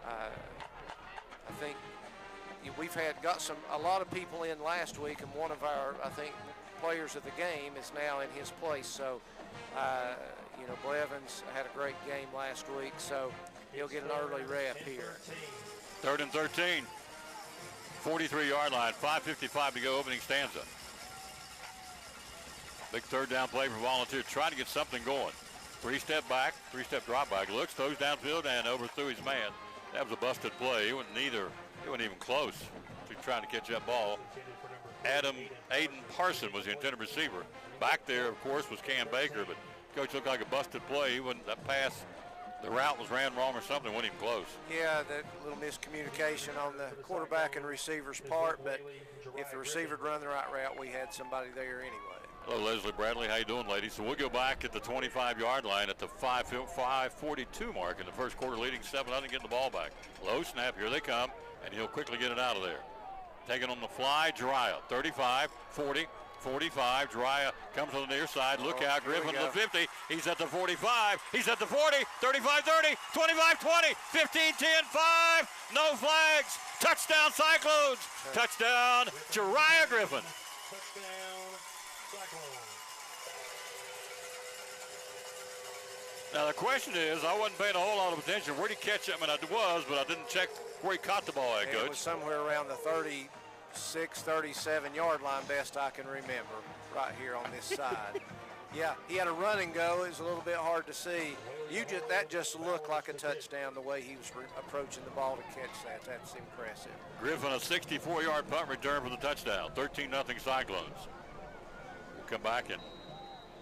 I think we've got a lot of people in last week, and one of our, I think, players of the game is now in his place. So, Blevins had a great game last week, so he'll get an early rep here. 3rd and 13. 43-yard line, 5:55 to go, opening stanza. Big 3rd down play for Volunteer, trying to get something going. 3-step back, 3-step drop back, looks, throws downfield, and overthrew his man. That was a busted play. He wasn't even close to trying to catch that ball. Aiden Parson was the intended receiver. Back there, of course, was Cam Baker, but coach looked like a busted play. That pass, the route was ran wrong or something, wasn't even close. Yeah, that little miscommunication on the quarterback and receiver's part, but if the receiver had run the right route, we had somebody there anyway. Hello, Leslie Bradley. How you doing, ladies? So we'll go back at the 25-yard line at the 5:42 mark in the first quarter, leading 7-0, getting the ball back. Low snap, here they come, and he'll quickly get it out of there. Taking on the fly, Drya, 35, 40, 45. Drya comes on the near side. Look out, Griffin to the 50. He's at the 45. He's at the 40, 35, 30, 25, 20, 15, 10, 5. No flags. Touchdown, Cyclones. Touchdown, Drya Griffin. Touchdown, Cyclones. Now the question is, I wasn't paying a whole lot of attention. Where did he catch it? I mean, I was, but I didn't check where he caught the ball at, Coach. It was somewhere around the 36, 37-yard line, best I can remember, right here on this side. Yeah, he had a run and go. It was a little bit hard to see. That just looked like a touchdown the way he was approaching the ball to catch that. That's impressive. Griffin, a 64-yard punt return for the touchdown. 13-0 Cyclones. We'll come back and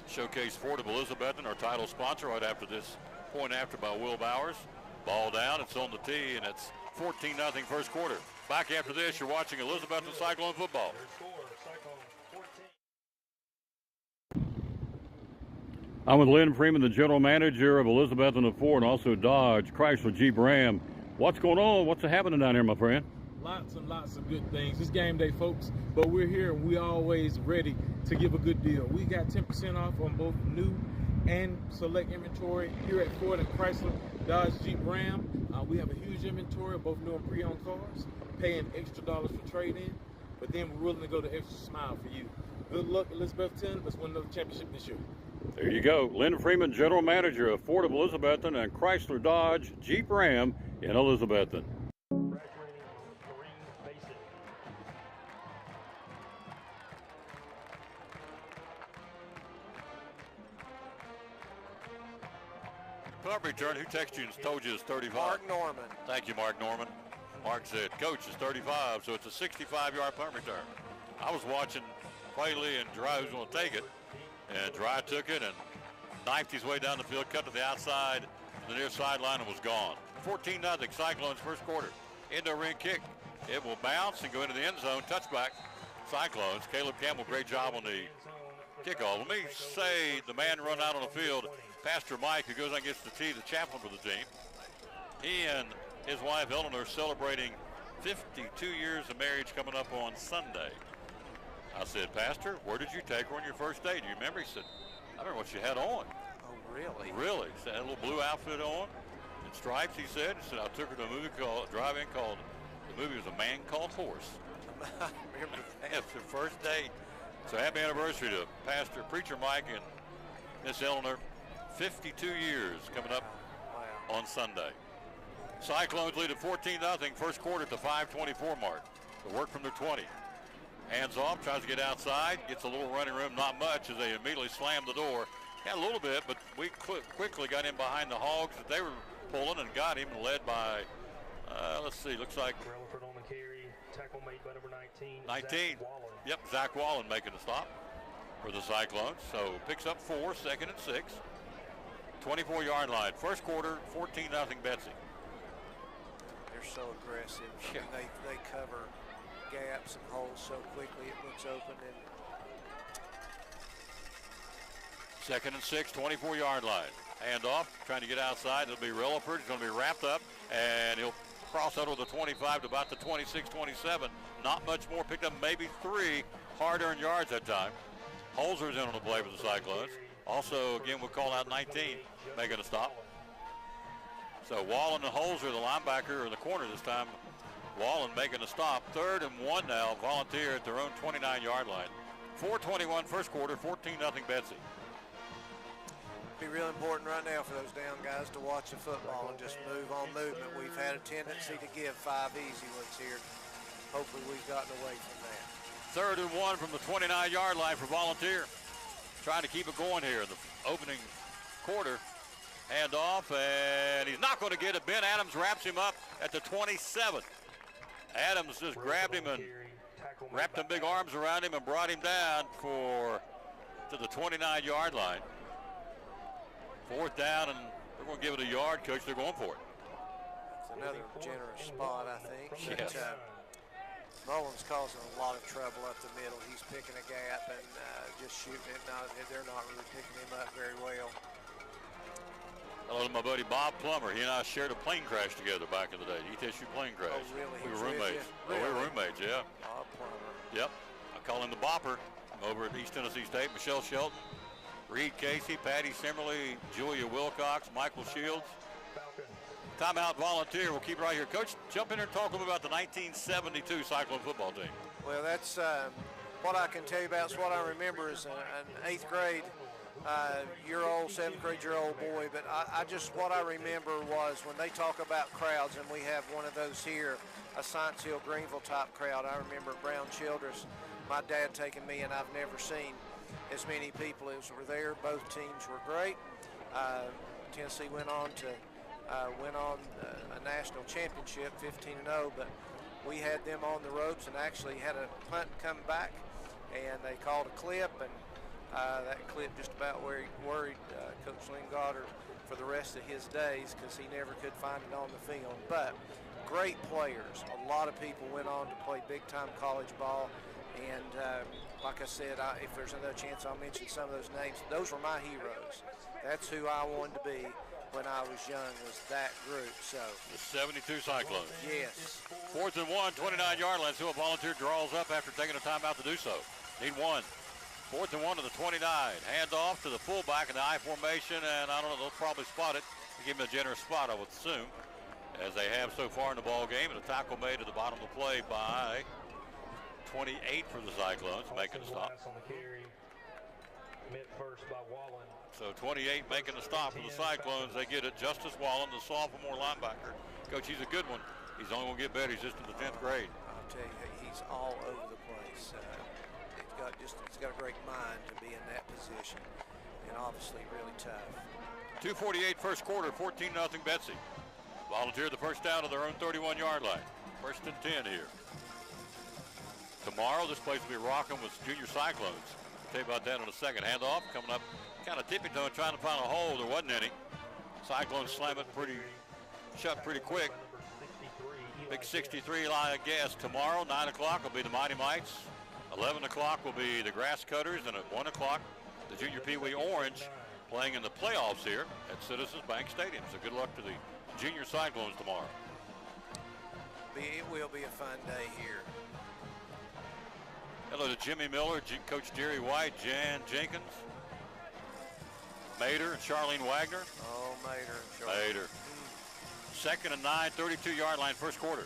showcase Ford of Elizabethton, our title sponsor, right after this point after by Will Bowers. Ball down, it's on the tee, and it's 14-0 first quarter. Back after this, you're watching Elizabethton Cyclone football. I'm with Lynn Freeman, the general manager of Elizabethton of Ford, and also Dodge, Chrysler, Jeep, Ram. What's going on? What's happening down here, my friend? Lots and lots of good things. It's game day, folks, but we're here and we're always ready to give a good deal. We got 10% off on both new and select inventory here at Ford and Chrysler, Dodge, Jeep, Ram. We have a huge inventory of both new and pre-owned cars, paying extra dollars for trade-in, but then we're willing to go the extra mile for you. Good luck, Elizabethton. Let's win another championship this year. There you go. Lynn Freeman, general manager of Ford of Elizabethton and Chrysler, Dodge, Jeep, Ram in Elizabethton. Punt return. Who texted you and told you it's 35? Mark Norman. Thank you, Mark Norman. Mark said, Coach, it's 35, so it's a 65-yard punt return. I was watching Whaley, and Dry who's going to take it. And Dry took it and knifed his way down the field, cut to the outside, the near sideline, and was gone. 14-0 Cyclones first quarter. Into ring kick. It will bounce and go into the end zone. Touchback Cyclones. Caleb Campbell, great job on the kickoff. Let me say the man run out on the field, Pastor Mike, who goes out and gets the tee, the chaplain for the team. He and his wife Eleanor celebrating 52 years of marriage coming up on Sunday. I said, Pastor, where did you take her on your first date? Do you remember? He said, I remember what she had on. Oh, really? Really. She had a little blue outfit on and stripes, he said. He said, I took her to a movie called, drive-in called, the movie was A Man Called Horse. I remember that. That's their first date. So happy anniversary to Pastor Preacher Mike and Miss Eleanor. 52 years coming up on Sunday. Cyclones lead at 14-0, first quarter at the 5:24 mark. The work from their 20. Hands off, tries to get outside, gets a little running room, not much, as they immediately slam the door. Had a little bit, but we quickly got in behind the Hogs that they were pulling and got him, led by, let's see, looks like Relaford on the carry, tackle made by number 19. 19. Yep, Zach Wallen making the stop for the Cyclones. So picks up 4, second and 6. 24-yard line. First quarter, 14-0 Betsy. They're so aggressive. I mean, they cover gaps and holes so quickly it looks open. And second and 6, 24-yard line. Hand off, trying to get outside. It'll be Relaford. He's going to be wrapped up, and he'll cross over the 25 to about the 26, 27. Not much more. Picked up maybe 3 hard-earned yards that time. Holzer's in on the play for the Cyclones. Also, again, we'll call out 19, making a stop. So Wallen and Holzer, the linebacker or the corner this time. Wallen making a stop. 3rd and 1 now. Volunteer at their own 29-yard line. 4:21 first quarter, 14-0 Betsy. Be real important right now for those down guys to watch the football and just move on movement. We've had a tendency to give 5 easy ones here. Hopefully we've gotten away from that. 3rd and 1 from the 29-yard line for Volunteer. Trying to keep it going here in the opening quarter. Hand off, and he's not going to get it. Ben Adams wraps him up at the 27. Adams just grabbed him and wrapped them big arms around him and brought him down to the 29-yard line. 4th down, and they're going to give it a yard, Coach. They're going for it. It's another generous spot, I think. Yes. Mullins causing a lot of trouble up the middle. He's picking a gap and just shooting it. They're not really picking him up very well. Hello to my buddy Bob Plummer. He and I shared a plane crash together back in the day. ETSU plane crash. Oh, really? We were roommates. Really? Oh, we were roommates, yeah. Bob Plummer. Yep. I call him the Bopper. I'm over at East Tennessee State. Michelle Shelton, Reed Casey, Patty Simmerly, Julia Wilcox, Michael Shields. Timeout Volunteer. We'll keep it right here. Coach, jump in here and talk a little about the 1972 Cyclone football team. Well, that's what I can tell you about. It's what I remember as an 8th grade year-old, 7th grade year-old boy. But what I remember was when they talk about crowds, and we have one of those here, a Science Hill Greenville type crowd. I remember Brown Childress, my dad taking me, and I've never seen as many people as were there. Both teams were great. Tennessee went on a national championship, 15-0, but we had them on the ropes and actually had a punt come back, and they called a clip, and that clip just about worried Coach Lynn Goddard for the rest of his days because he never could find it on the field. But great players. A lot of people went on to play big-time college ball, and like I said, if there's another chance, I'll mention some of those names. Those were my heroes. That's who I wanted to be when I was young, was that group. So the 72 Cyclones. Yes. 4th and 1, 29-yard line. So a Volunteer draws up after taking a timeout to do so. Need 1. 4th and 1 to the 29. Hand off to the fullback in the I formation, and I don't know, they'll probably spot it. Give him a generous spot, I would assume, as they have so far in the ball game. And a tackle made at the bottom of the play by 28 for the Cyclones, making a stop. First by Wallen. So 28 making the stop for the Cyclones. They get it. Justice Wallen, the sophomore linebacker. Coach, he's a good one. He's only going to get better. He's just in the 10th grade. I'll tell you, he's all over the place. He's got a great mind to be in that position, and obviously really tough. 2:48 first quarter, 14-0 Betsy. Volunteer the first down to their own 31-yard line. 1st and 10 here. tomorrow. This place will be rocking with Junior Cyclones. I'll tell you about that in a second. Handoff coming up, kind of tippy-toeing, trying to find a hole. There wasn't any. Cyclones slam it shut pretty quick. Big 63 line of gas tomorrow. 9 o'clock will be the Mighty Mites. 11 o'clock will be the Grass Cutters, and at 1 o'clock, the Junior Pee Wee Orange playing in the playoffs here at Citizens Bank Stadium. So good luck to the Junior Cyclones tomorrow. It will be a fun day here. Hello to Jimmy Miller, Coach Jerry White, Jan Jenkins, Mater, and Charlene Wagner. Oh, Mater and Charlene. Mater. Second and 9, 32-yard line, first quarter.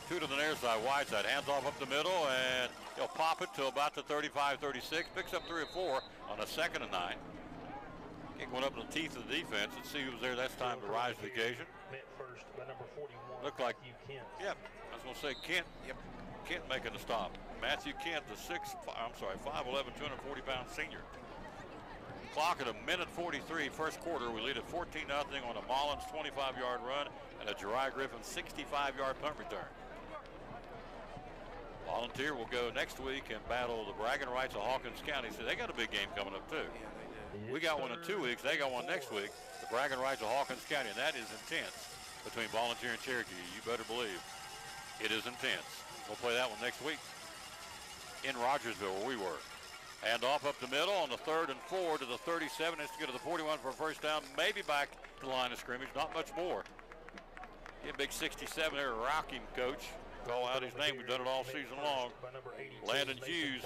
2 to the near side, wide side, hands off up the middle, and he'll pop it to about the 35-36. Picks up 3 or 4 on a second and 9. Kick went up in the teeth of the defense. Let's see who was there. That's time to rise to the occasion. Looked like, yep, I was going to say Kent. Yep. Kent making the stop. Matthew Kent, the 5'11", 240-pound senior. Clock at 1:43, first quarter. We lead at 14-0 on a Mullins 25-yard run and a Jeriah Griffin 65-yard punt return. Volunteer will go next week and battle the bragging rights of Hawkins County. So they got a big game coming up too. Yeah, they do. We got one in 2 weeks. They got one next week. The bragging rights of Hawkins County, and that is intense between Volunteer and Cherokee. You better believe it is intense. We'll play that one next week in Rogersville where we were. Hand off up the middle on the 3rd and 4 to the 37. Has to get to the 41 for a first down. Maybe back to the line of scrimmage. Not much more. Get big 67 there. Rock him, coach. Call out his name. We've done it all season long. Landon Hughes,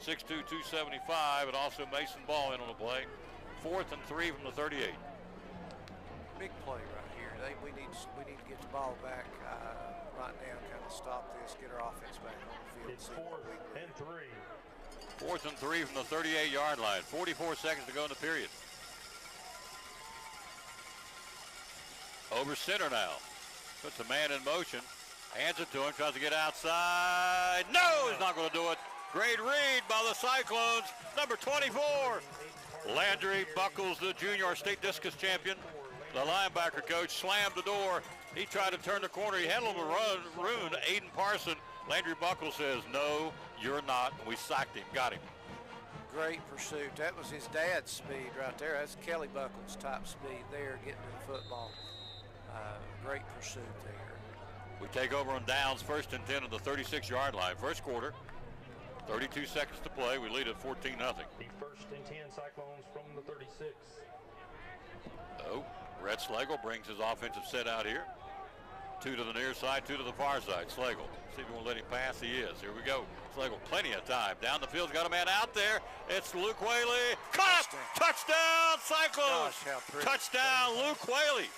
6'2", 275, and also Mason Ball in on the play. 4th and 3 from the 38. Big play right here. We need to get the ball back right now. Kind of stop this. Get our offense back on the field. It's 4th and 3. 4th and 3 from the 38-yard line. 44 seconds to go in the period. Over center now. Puts a man in motion. Hands it to him. Tries to get outside. No, he's not going to do it. Great read by the Cyclones. Number 24. Landry Buckles, the junior state discus champion. The linebacker coach slammed the door. He tried to turn the corner. He had a little room. Aiden Parson. Landry Buckles says, no, you're not. We sacked him. Got him. Great pursuit. That was his dad's speed right there. That's Kelly Buckles' type speed there, getting to the football. Great pursuit there. We take over on downs, 1st and 10 at the 36-yard line. First quarter, 32 seconds to play. We lead at 14-0. The 1st and 10 Cyclones from the 36. Oh, Rhett Slagle brings his offensive set out here. 2 to the near side, 2 to the far side. Slagle, see if you want to let him pass. He is. Here we go. Slagle, plenty of time. Down the field's got a man out there. It's Luke Whaley. Caught! Touchdown, Cyclones! Gosh, touchdown, Luke Whaley.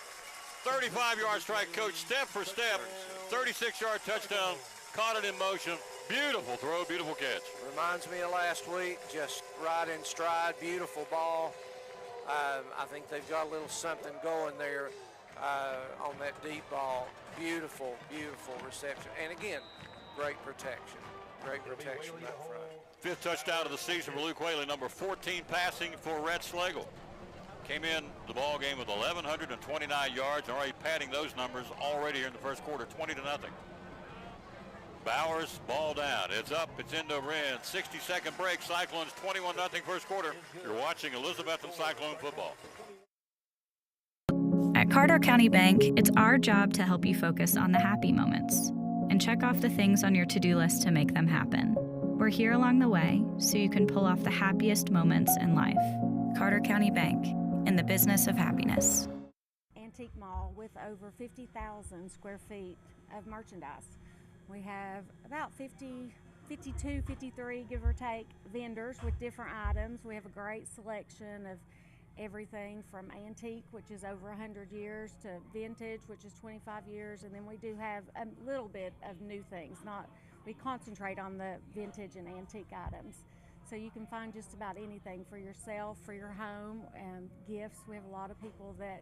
35-yard strike, coach, step for step. 36-yard touchdown. Caught it in motion. Beautiful throw, beautiful catch. Reminds me of last week. Just right in stride. Beautiful ball. I think they've got a little something going there on that deep ball. Beautiful, beautiful reception. And again, great protection. Great protection up front. 5th touchdown of the season for Luke Whaley, number 14 passing for Rhett Slagle. Came in the ball game with 1,129 yards, already padding those numbers already here in the first quarter, 20-0. Bowers, ball down. It's up. It's into Wren. 60-second break. Cyclones 21-0 first quarter. You're watching Elizabethton Cyclone football. At Carter County Bank, it's our job to help you focus on the happy moments and check off the things on your to-do list to make them happen. We're here along the way so you can pull off the happiest moments in life. Carter County Bank, in the business of happiness. Antique mall with over 50,000 square feet of merchandise. We have about 52, 53, give or take, vendors with different items. We have a great selection of everything from antique, which is over 100 years, to vintage, which is 25 years, and then we do have a little bit of new things. We concentrate on the vintage and antique items. So you can find just about anything for yourself, for your home, and gifts. We have a lot of people that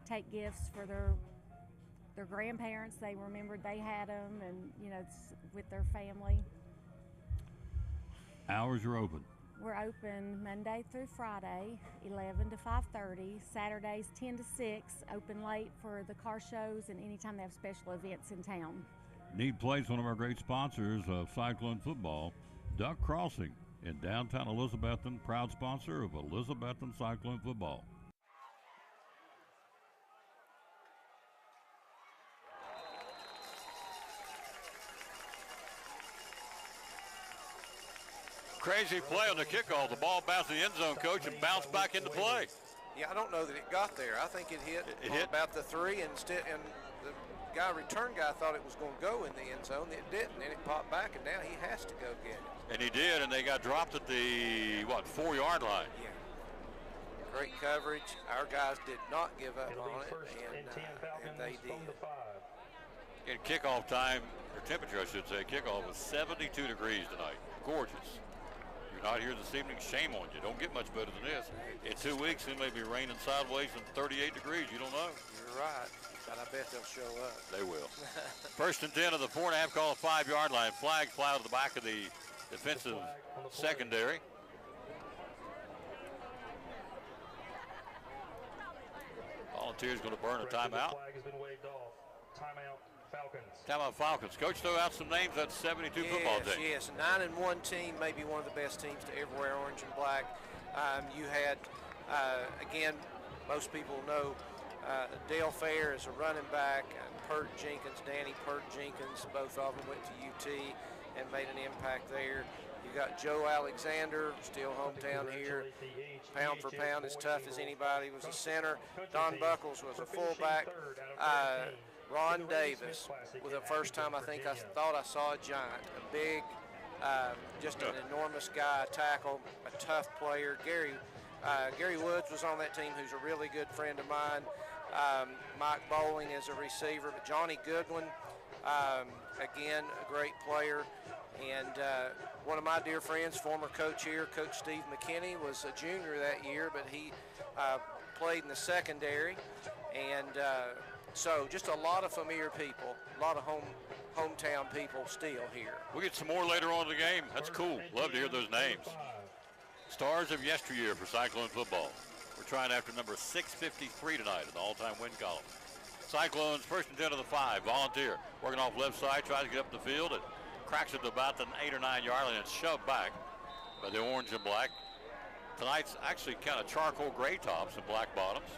take gifts for their grandparents. They remembered they had them, and it's with their family. Hours are open. We're open Monday through Friday, 11 to 5:30. Saturdays 10 to 6. Open late for the car shows and anytime they have special events in town. Need Place, one of our great sponsors of Cyclone football. Duck Crossing in downtown Elizabethton, proud sponsor of Elizabethton Cyclone football. Crazy play on the kickoff. The ball bounced in the end zone, coach, and bounced back into play. Yeah, I don't know that it got there. I think it hit about the 3, and the return guy thought it was going to go in the end zone. It didn't, and it popped back, and now he has to go get it. And he did, and they got dropped at the, 4-yard line. Yeah. Great coverage. Our guys did not give up on it, and they did. In kickoff time, or temperature, I should say, kickoff was 72 degrees tonight. Gorgeous. You're not here this evening, shame on you. Don't get much better than this. In 2 weeks, it may be raining sideways and 38 degrees. You don't know. You're right, but I bet they'll show up. They will. First and 10 of the 4.5, call, 5-yard line. Flag fly to the back of the defensive secondary. Volunteers going to burn a timeout. Flag has been waved off. Timeout, Falcons. Timeout, Falcons. Coach, throw out some names. That's 72 football team. Yes, 9-1 team, maybe one of the best teams to ever wear orange and black. You had, again, most people know Dale Fair is a running back, and Danny Pert Jenkins, both of them went to UT and made an impact there. You got Joe Alexander, still hometown here, pound for pound, as tough as anybody, was a center. Don Buckles was a fullback. Ron Davis was the first time I thought I saw a giant, a big, just an enormous guy, tackle, a tough player. Gary Woods was on that team, who's a really good friend of mine. Mike Bowling is a receiver, but Johnny Goodwin, again, a great player. And one of my dear friends, former coach here, Coach Steve McKinney, was a junior that year, but he played in the secondary. And so just a lot of familiar people, a lot of hometown people still here. We'll get some more later on in the game. That's cool. Love to hear those names. Stars of yesteryear for Cyclone football. We're trying after number 653 tonight in the all-time win column. Cyclones first and 10 of the 5. Volunteer working off left side, tries to get up the field. It cracks it to about the 8 or 9 yard line and shoved back by the orange and black. Tonight's actually kind of charcoal gray tops and black bottoms.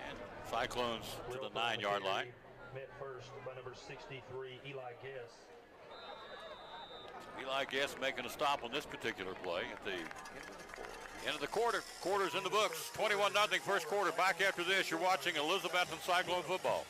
And Cyclones to the 9 yard line. Met first by number 63, Eli Guess. Eli Guess making a stop on this particular play at the end of the quarter. Quarter's in the books. 21-0 first quarter. Back after this, you're watching Elizabethton Cyclone football.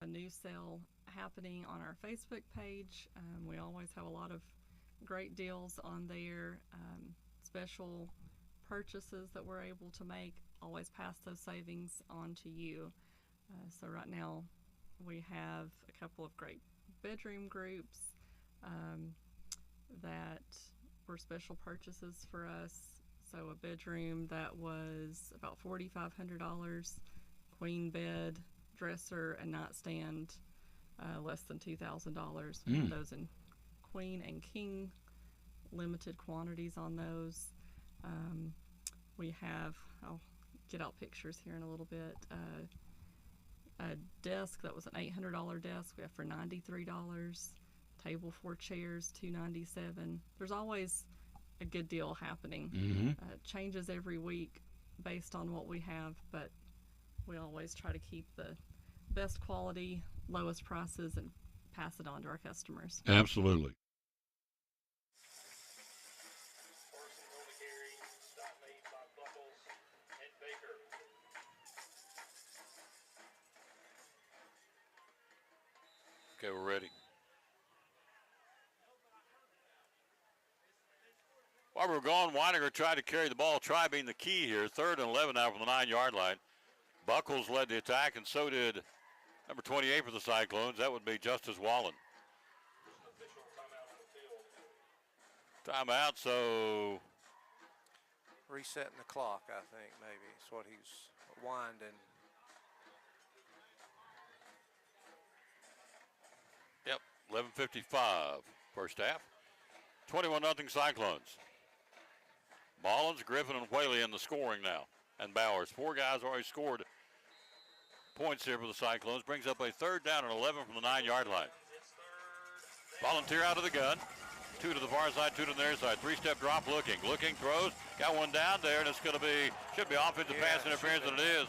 New sale happening on our Facebook page. We always have a lot of great deals on there, special purchases that we're able to make. Always pass those savings on to you. So right now we have a couple of great bedroom groups that were special purchases for us. So a bedroom that was about $4,500, queen bed, dresser and nightstand, less than $2,000. Those in queen and king, limited quantities on those. We have, I'll get out pictures here in a little bit, a desk that was an $800 desk we have for $93, table 4 chairs $297. There's always a good deal happening. It changes every week based on what we have, but we always try to keep the best quality, lowest prices, and pass it on to our customers. Absolutely. Okay, we're ready. While we're gone, Weininger tried to carry the ball, try being the key here. 3rd and 11 now from the 9 yard line. Buckles led the attack, and so did number 28 for the Cyclones. That would be Justice Wallen. Timeout, so resetting the clock, I think, maybe. It's what he's winding. Yep, 11:55 first half. 21-0 Cyclones. Mullins, Griffin, and Whaley in the scoring now. And Bowers. 4 guys already scored points here for the Cyclones. Brings up a 3rd down and 11 from the 9-yard line. Volunteer out of the gun. 2 to the far side, 2 to the near side. 3-step drop, looking, throws. Got one down there, and it's going to be, should be offensive pass interference, and it is.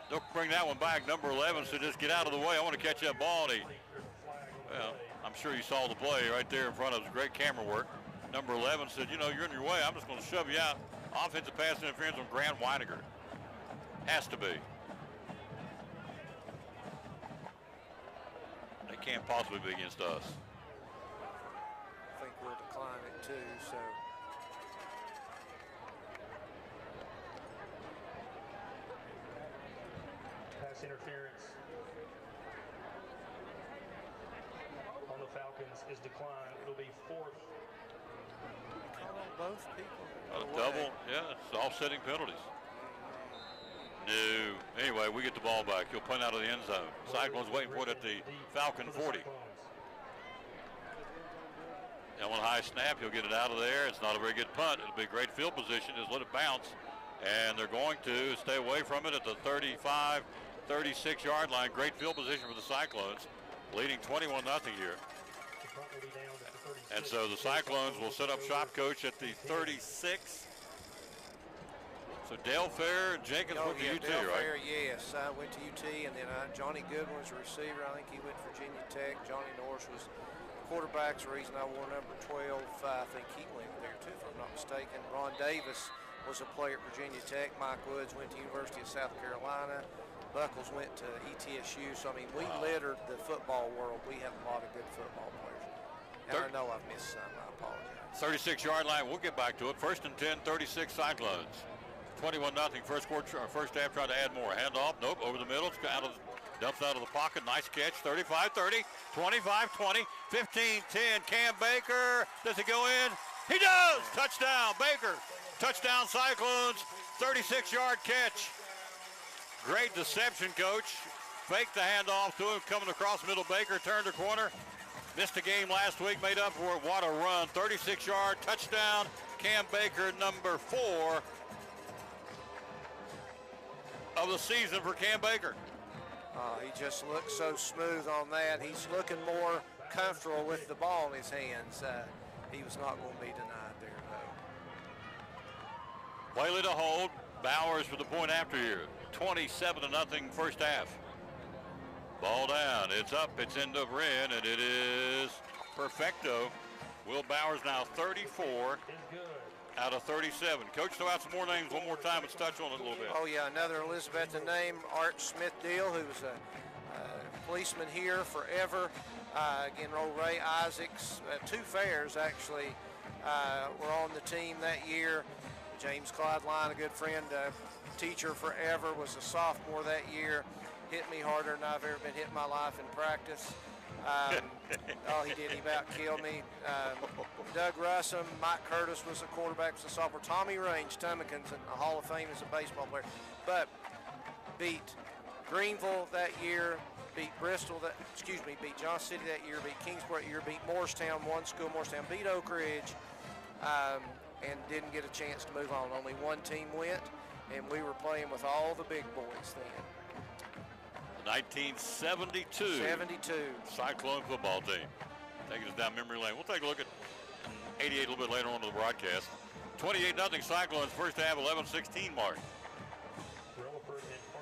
They'll bring that one back. Number 11 said, just get out of the way. I want to catch that ball. And he, well, I'm sure you saw the play right there in front of us. Great camera work. Number 11 said, you know, you're in your way. I'm just going to shove you out. Offensive pass interference on Grant Weiniger. Has to be. They can't possibly be against us. I think we'll decline it too, so. Pass interference on the Falcons is declined. It'll be 4th. Call on both people. A double, yeah, it's offsetting penalties. No. Anyway, we get the ball back. He'll punt out of the end zone. Cyclones waiting for it at the Falcon 40. And on a high snap, he'll get it out of there. It's not a very good punt. It'll be a great field position. Just let it bounce. And they're going to stay away from it at the 35, 36-yard line. Great field position for the Cyclones, leading 21-0 here. And so the Cyclones will set up shop, coach, at the 36. So Dale Fair and Jenkins went to UT, Dale right? Fair, yes. I went to UT, and then Johnny Goodwin was a receiver. I think he went to Virginia Tech. Johnny Norris was quarterback's the reason I wore number 12. I think he went there too, if I'm not mistaken. Ron Davis was a player at Virginia Tech. Mike Woods went to University of South Carolina. Buckles went to ETSU. So, I mean, we littered the football world. We have a lot of good football players. And I know I've missed some. I apologize. 36-yard line. We'll get back to it. 1st and 10, 36 Cyclones. 21-0. First half tried to add more. Handoff. Nope. Over the middle. It's dumps out of the pocket. Nice catch. 35-30, 25-20, 15-10. Cam Baker. Does it go in? He does. Touchdown. Baker. Touchdown Cyclones. 36-yard catch. Great deception, coach. Faked the handoff to him. Coming across middle. Baker turned the corner. Missed a game last week. Made up for it. What a run. 36-yard touchdown. Cam Baker, number 4 of the season for Cam Baker. He just looks so smooth on that. He's looking more comfortable with the ball in his hands. He was not going to be denied there, though. Whaley to hold. Bowers for the point after here. 27-0 first half. Ball down. It's up. It's end over end, and it is perfecto. Will Bowers now 34 out of 37. Coach, throw out some more names one more time. Let's touch on it a little bit. Oh, yeah, another Elizabethan name, Art Smith-Deal, who was a policeman here forever. Again, Roll Ray Isaacs, 2 fairs actually were on the team that year. James Clyde Line, a good friend, teacher forever, was a sophomore that year. Hit me harder than I've ever been hit in my life in practice. Oh, he did. He about killed me. Doug Russum, Mike Curtis was a quarterback, was a sophomore. Tommy Range, Tummikins, in the Hall of Fame as a baseball player. But beat Greenville that year, beat Bristol, beat Johnson City that year, beat Kingsport that year, beat Morristown, one school, Morristown, beat Oak Ridge, and didn't get a chance to move on. Only one team went, and we were playing with all the big boys then. 1972 Cyclone football team. Taking us down memory lane. We'll take a look at 88 a little bit later on to the broadcast. 28-0 Cyclones first half, 11-16 mark.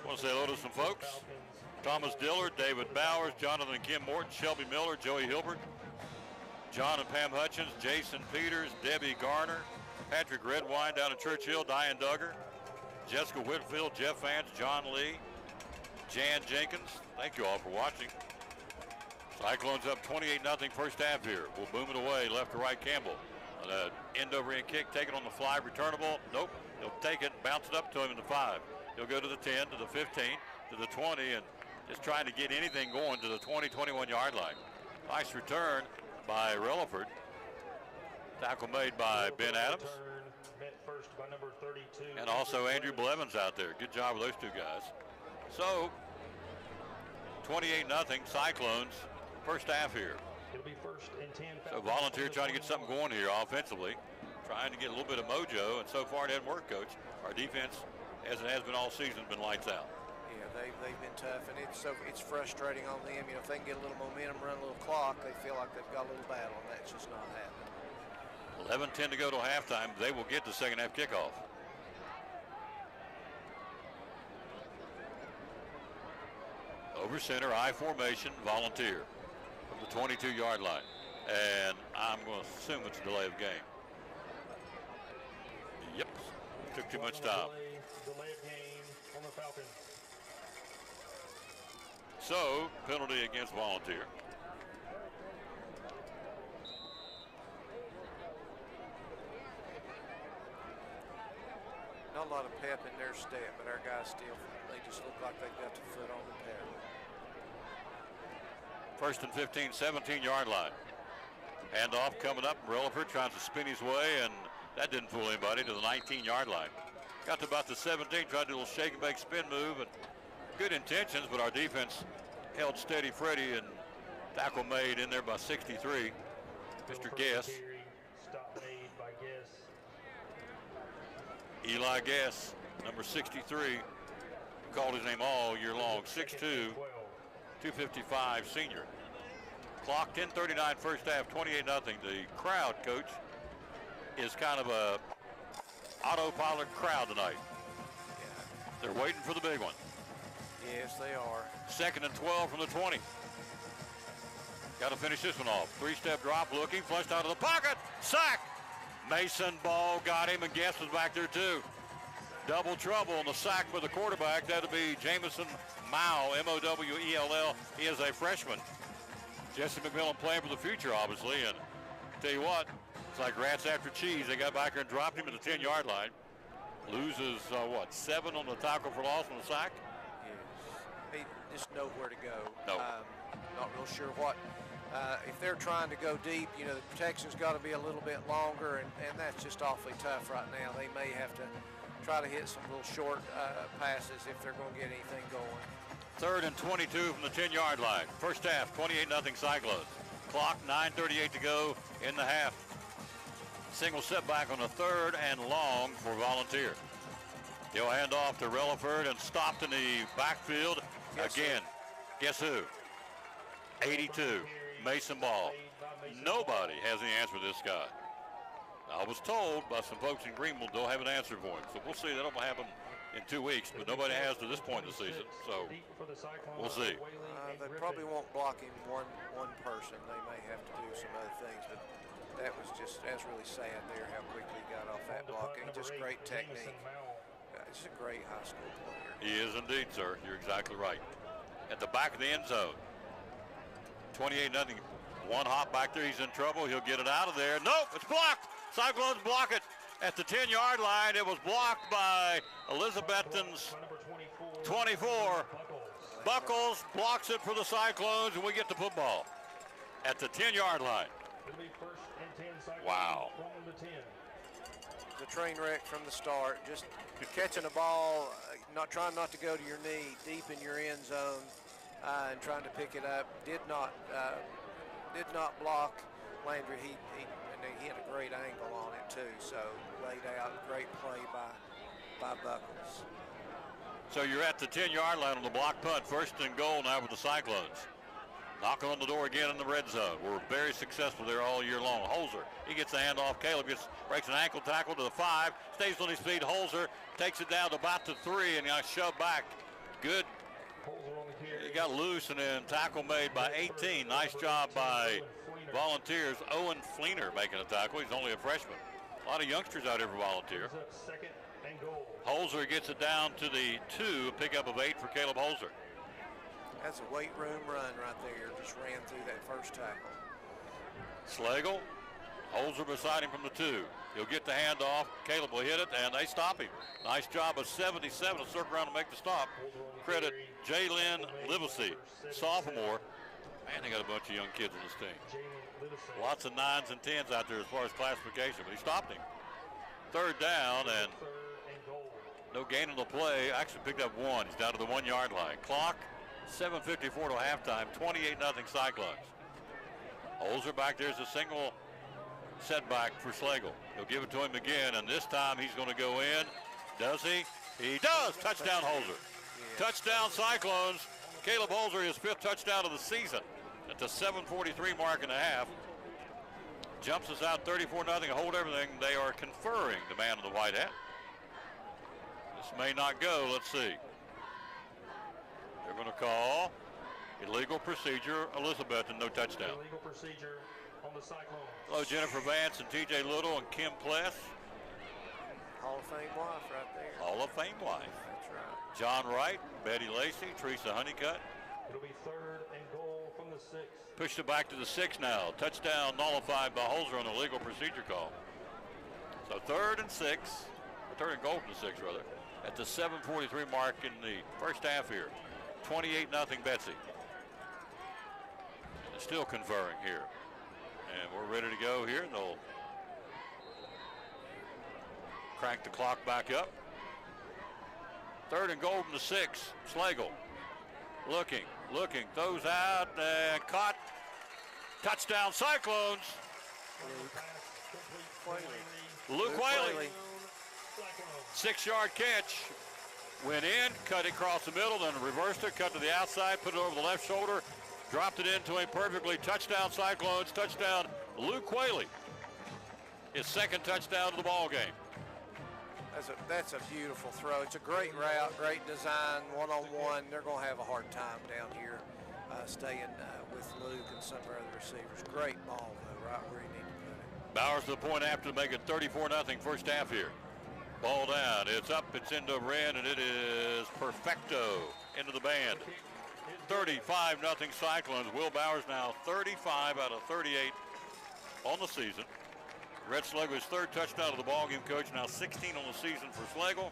Want to say hello to some folks. Thomas Dillard, David Bowers, Jonathan and Kim Morton, Shelby Miller, Joey Hilbert, John and Pam Hutchins, Jason Peters, Debbie Garner, Patrick Redwine down in Churchill, Diane Duggar, Jessica Whitfield, Jeff Vance, John Lee, Jan Jenkins. Thank you all for watching. Cyclones up 28-0 first half here. We'll boom it away left to right. Campbell. An end over end kick taken on the fly, returnable. Nope. He'll take it, bounce it up to him in the 5. He'll go to the 10, to the 15, to the 20, and just trying to get anything going to the 20, 21-yard line. Nice return by Relaford. Tackle made by Ben Adams. And also Andrew Blevins out there. Good job with those two guys. So, 28-0 Cyclones, first half here. So Volunteer trying to get something going here offensively, trying to get a little bit of mojo, and so far it hasn't worked, Coach. Our defense, as it has been all season, been lights out. Yeah, they've been tough, and it's frustrating on them. You know, if they can get a little momentum, run a little clock, they feel like they've got a little battle, and that's just not happening. 11-10 to go till halftime. They will get the second half kickoff. Over center, I formation, Volunteer from the 22-yard line. And I'm going to assume it's a delay of game. Yep, took too much time. Delay of game on the Falcons. So, penalty against Volunteer. Not a lot of pep in their step, but our guys still, they just look like they've got the foot on the pedal. First and 15, 17-yard line. Handoff coming up. Relaford tries to spin his way, and that didn't fool anybody, to the 19-yard line. Got to about the 17, tried to do a little shake and bake spin move, and good intentions, but our defense held steady. Freddie, and tackle made in there by 63. Mr. Guess. Stop made by Guess. Eli Guess, number 63. Called his name all year long. 6'2", 255 senior. Clock 10:39 first half, 28-0. The crowd, Coach, is kind of a autopilot crowd tonight. They're waiting for the big one. Yes, they are. Second and 12 from the 20. Got to finish this one off. Three-step drop, looking, flushed out of the pocket. Sack! Mason Ball got him, and Guess was back there too. Double trouble on the sack for the quarterback. That'll be Jamison Mowell, M-O-W-E-L-L. He is a freshman. Jesse McMillan playing for the future, obviously, and tell you what, it's like rats after cheese. They got back there and dropped him at the 10-yard line. Loses, 7 on the tackle for loss on the sack? Yes. He just nowhere to go. No. Not real sure what. If they're trying to go deep, you know, the protection's got to be a little bit longer, and that's just awfully tough right now. They may have to try to hit some little short passes if they're going to get anything going. Third and 22 from the 10-yard line. First half, 28-0 Cyclones. Clock, 9:38 to go in the half. Single setback on the third and long for Volunteer. He'll hand off to Relaford and stopped in the backfield. Again, guess who? 82, Mason Ball. Nobody has any answer for this guy. I was told by some folks in Greenville they'll have an answer for him. So we'll see. That'll happen in 2 weeks, but nobody has to this point in the season. So we'll see. They probably won't block him one person. They may have to do some other things, but that was really sad there how quickly he got off that block. And just great technique. He's a great high school player. He is indeed, sir. You're exactly right. At the back of the end zone. 28-0. One hop back there. He's in trouble. He'll get it out of there. Nope, it's blocked. Cyclones block it at the 10-yard line. It was blocked by Elizabethton's 24. Buckles blocks it for the Cyclones, and we get the football at the 10-yard line. Wow. The train wreck from the start. Just catching a ball, trying not to go to your knee, deep in your end zone, and trying to pick it up. Did not block Landry. He had a great angle on it too. So laid out, great play by Buckles. So you're at the 10-yard line on the block punt, first and goal now with the Cyclones. Knocking on the door again in the red zone. We're very successful there all year long. Holzer, he gets the handoff. Caleb breaks an ankle tackle to the 5, stays on his feet. Holzer takes it down to about the 3 and got shoved back. Good. He got loose and then tackle made by 18. Nice job by Volunteers. Owen Fleener making a tackle. He's only a freshman. A lot of youngsters out here for Volunteer. Holzer gets it down to the 2, a pickup of 8 for Caleb Holzer. That's a weight room run right there. Just ran through that first tackle. Slagle, Holzer beside him from the 2. He'll get the handoff. Caleb will hit it, and they stop him. Nice job of 77 to circle around and make the stop. Credit Jalen Livesey, sophomore. Man, they got a bunch of young kids on this team. Lots of 9s and 10s out there as far as classification, but he stopped him. Third down, and no gain on the play. Actually picked up 1. He's down to the 1-yard line. Clock, 7:54 till halftime, 28-0 Cyclones. Holzer back there's a single setback for Slagle. He'll give it to him again, and this time he's going to go in. Does he? He does. Touchdown Holzer. Touchdown Cyclones. Caleb Holzer, his 5th touchdown of the season at the 7:43 mark and a half. Jumps us out 34-0. Hold everything. They are conferring the man in the white hat. This may not go. Let's see. They're going to call illegal procedure, Elizabeth, and no touchdown. Illegal procedure on the Cyclones. Hello, Jennifer Vance and TJ Little and Kim Pless. Hall of Fame wife right there. Hall of Fame wife. That's right. John Wright, Betty Lacey, Teresa Honeycutt. It'll be 3rd and goal from the 6. Pushed it back to the 6 now. Touchdown nullified by Holzer on the legal procedure call. So 3rd and 6, or 3rd and goal from the 6 rather, at the 7:43 mark in the first half here. 28-0 Betsy. They're still conferring here. And we're ready to go here. They'll crank the clock back up. 3rd and goal from the 6. Slagle looking, throws out and caught. Touchdown Cyclones. Luke Whaley. 6-yard catch. Went in, cut it across the middle, then reversed it, cut to the outside, put it over the left shoulder, dropped it into him perfectly. Touchdown Cyclones, touchdown Luke Whaley. His 2nd touchdown of the ball game. That's a beautiful throw. It's a great route, great design, one-on-one. They're going to have a hard time down here staying with Luke and some of our other receivers. Great ball, though, right where he needed to put it. Bowers to the point after to make it 34-0 first half here. Ball down, it's up, it's into Wren, and it is perfecto into the band. 35-0 Cyclones. Will Bowers now 35 out of 38 on the season. Red Slagle, his 3rd touchdown of the ballgame, coach, now 16 on the season for Slagle.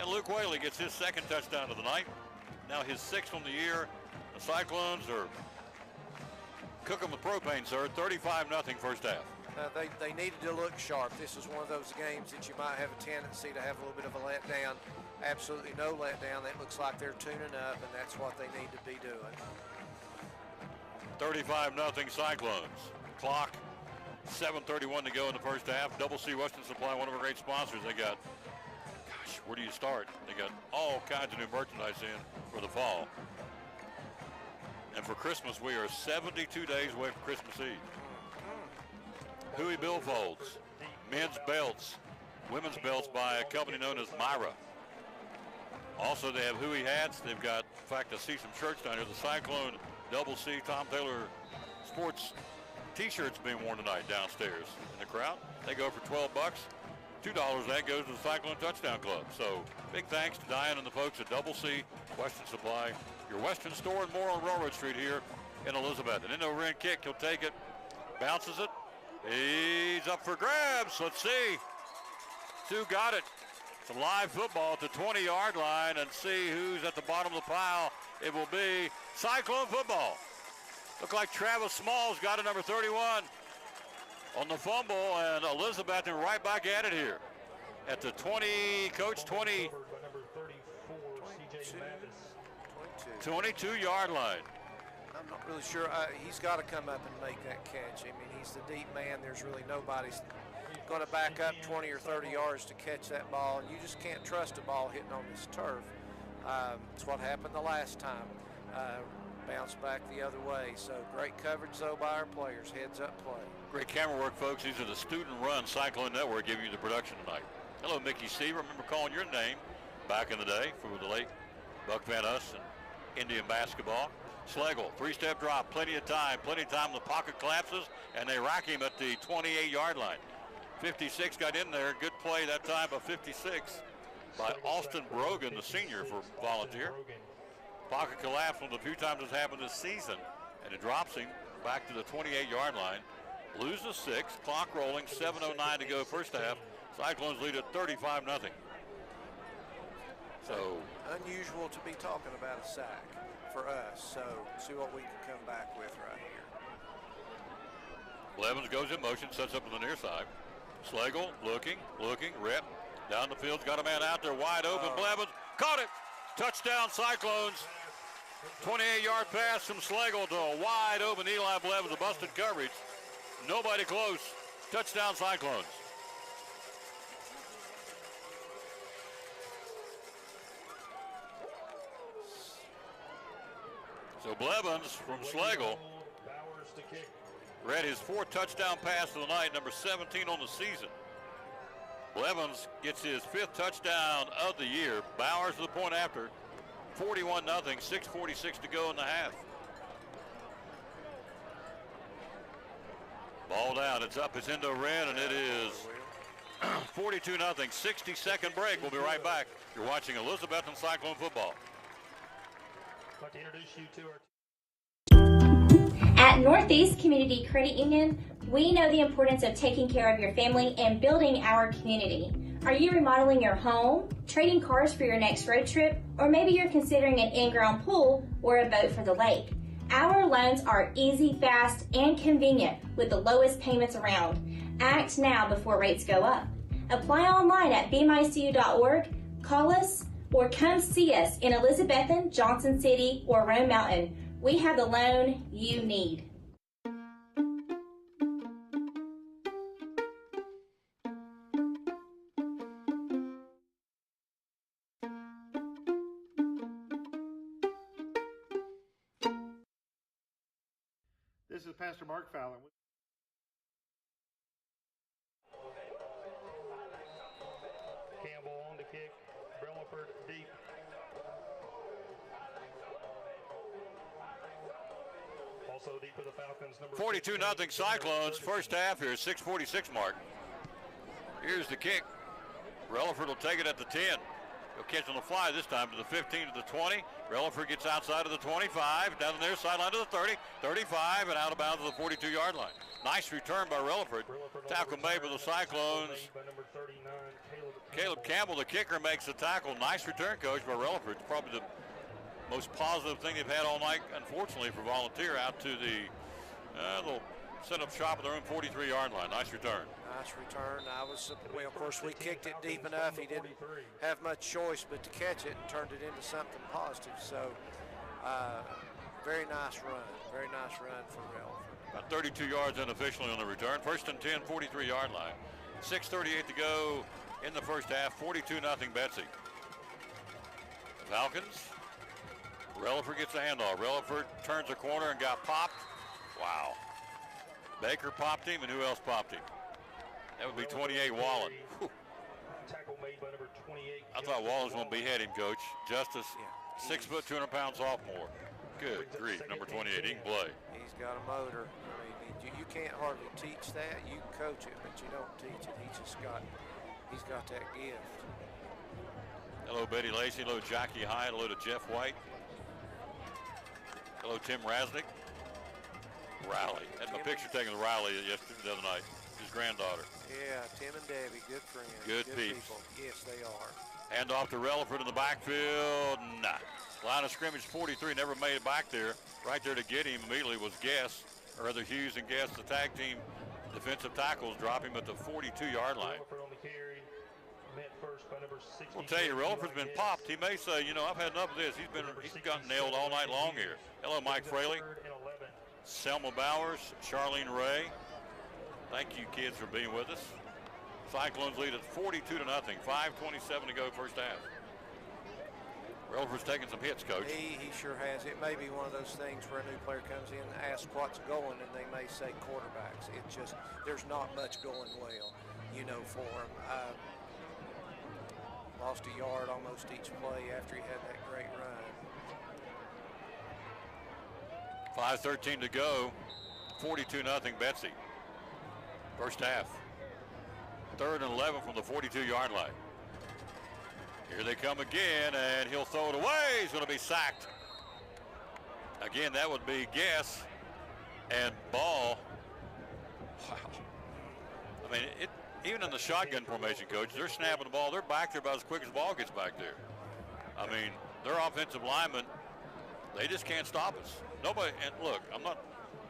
And Luke Whaley gets his 2nd touchdown of the night. Now his 6th on the year. The Cyclones are cooking with propane, sir. 35-0 first half. They needed to look sharp. This is one of those games that you might have a tendency to have a little bit of a letdown. Absolutely no letdown. It looks like they're tuning up, and that's what they need to be doing. 35-0 Cyclones. Clock, 7:31 to go in the first half. Double C Western Supply, one of our great sponsors. They got, gosh, where do you start? They got all kinds of new merchandise in for the fall. And for Christmas, we are 72 days away from Christmas Eve. Huey billfolds, men's belts, women's belts by a company known as Myra. Also, they have Huey hats. They've got, in fact, I see some shirts down here. The Cyclone Double C Tom Taylor Sports T-shirts being worn tonight downstairs in the crowd. They go for $12. $2 of that goes to the Cyclone Touchdown Club. So big thanks to Diane and the folks at Double C Western Supply, your Western store and more on Railroad Street here in Elizabeth. And into a Wren kick, he'll take it, bounces it. He's up for grabs. Let's see. Sue got it. It's a live football at the 20-yard line, and see who's at the bottom of the pile. It will be Cyclone football. Look like Travis Smalls got it, number 31, on the fumble, and Elizabeth right back at it here at the 20, coach, 22-yard line. I'm not really sure. He's got to come up and make that catch. I mean, he's the deep man. There's really nobody's going to back up 20 or 30 yards to catch that ball, and you just can't trust a ball hitting on this turf. It's what happened the last time. Bounce back the other way. So great coverage, though, by our players. Heads up play. Great camera work, folks. These are the student-run Cyclone Network giving you the production tonight. Hello, Mickey C. Remember calling your name back in the day for the late Buck Van Us and Indian basketball. Slagle, 3-step drop, plenty of time. The pocket collapses, and they rack him at the 28-yard line. 56 got in there. Good play that time by 56 by Austin Brogan, the senior for Volunteer. Pocket collapse, one of the few times it's happened this season, and it drops him back to the 28-yard line. Blues a 6, clock rolling, 7:09 to go first half. Cyclones lead at 35-0. So unusual to be talking about a sack for us. So see what we can come back with right here. Blevins goes in motion, sets up on the near side. Slagle looking, rip. Down the field's got a man out there wide open. Blevins caught it. Touchdown Cyclones. 28-yard pass from Slagle to a wide open Eli Blevins, a busted coverage. Nobody close. Touchdown Cyclones. So Blevins from Slagle read his 4th touchdown pass of the night, number 17 on the season. Blevins gets his 5th touchdown of the year. Bowers to the point after. 41-0, 6:46 to go in the half. Ball down, it's up, it's into Wren, and it is 42-0, 60-second break. We'll be right back. You're watching Elizabethton Cyclone football. I'd like to introduce you to our At Northeast Community Credit Union, we know the importance of taking care of your family and building our community. Are you remodeling your home, trading cars for your next road trip, or maybe you're considering an in-ground pool or a boat for the lake? Our loans are easy, fast, and convenient with the lowest payments around. Act now before rates go up. Apply online at bmycu.org, call us, or come see us in Elizabethton, Johnson City, or Rome Mountain. We have the loan you need. This is Pastor Mark Fallon. Campbell on the kick. Relaford deep. Also deep for the Falcons. 42-0 Cyclones. First half here, 6:46 mark. Here's the kick. Relaford will take it at the 10. He'll catch on the fly this time to the 15 to the 20. Relaford gets outside of the 25, down the near sideline to the 30, 35, and out of bounds to the 42-yard line. Nice return by Relaford. Tackle made by the Cyclones. Caleb Campbell, the kicker, makes the tackle. Nice return, coach, by Relaford. It's probably the most positive thing they've had all night, unfortunately, for Volunteer out to the little set-up shop at their own 43-yard line. Nice return. Nice return. Well, of course, we kicked it deep enough. He didn't have much choice but to catch it and turned it into something positive. So, very nice run. Very nice run for Relaford. About 32 yards unofficially on the return. First and 10, 43-yard line. 6:38 to go in the first half. 42-0 Betsy. Falcons. Relaford gets a handoff. Relaford turns a corner and got popped. Wow. Baker popped him, and who else popped him? That would be 28 Wallen. Tackle made by number 28. I thought Wallen was going to behead him, coach. Justice, 6 foot, 200 pound sophomore. Good grief, number 28. He can play. He's got a motor. I mean, you can't hardly teach that. You can coach it, but you don't teach it. He's got that gift. Hello, Betty Lacey. Hello, Jackie Hyde. Hello to Jeff White. Hello, Tim Rasnick. Riley. Had my picture taken with Riley yesterday, the other night. His granddaughter. Yeah, Tim and Debbie, good friends. Good peeps. People. Yes, they are. Hand off to Relaford in the backfield. Nah. Line of scrimmage 43, never made it back there. Right there to get him immediately was Guess, or rather Hughes and Guess, the tag team defensive tackles, drop him at the 42-yard line. We'll tell you, Relaford's been popped. He may say, you know, I've had enough of this. He's gotten nailed all night long here. Hello, Mike Fraley. Selma Bowers, Charlene Ray. Thank you, kids, for being with us. Cyclones lead at 42-0. 5:27 to go first half. Relaford's taking some hits, coach. He sure has. It may be one of those things where a new player comes in and asks what's going, and they may say quarterbacks. It just, there's not much going well, you know, for him. Lost a yard almost each play after he had that great run. 5:13 to go. 42-0 Betsy. First half. 3rd and 11 from the 42-yard line. Here they come again, and he'll throw it away. He's going to be sacked. Again, that would be Guess, and Ball Wow. I mean, even in the shotgun formation, Coach, they're snapping the ball. They're back there about as quick as the ball gets back there. I mean, their offensive linemen, they just can't stop us. Nobody, and look, I'm not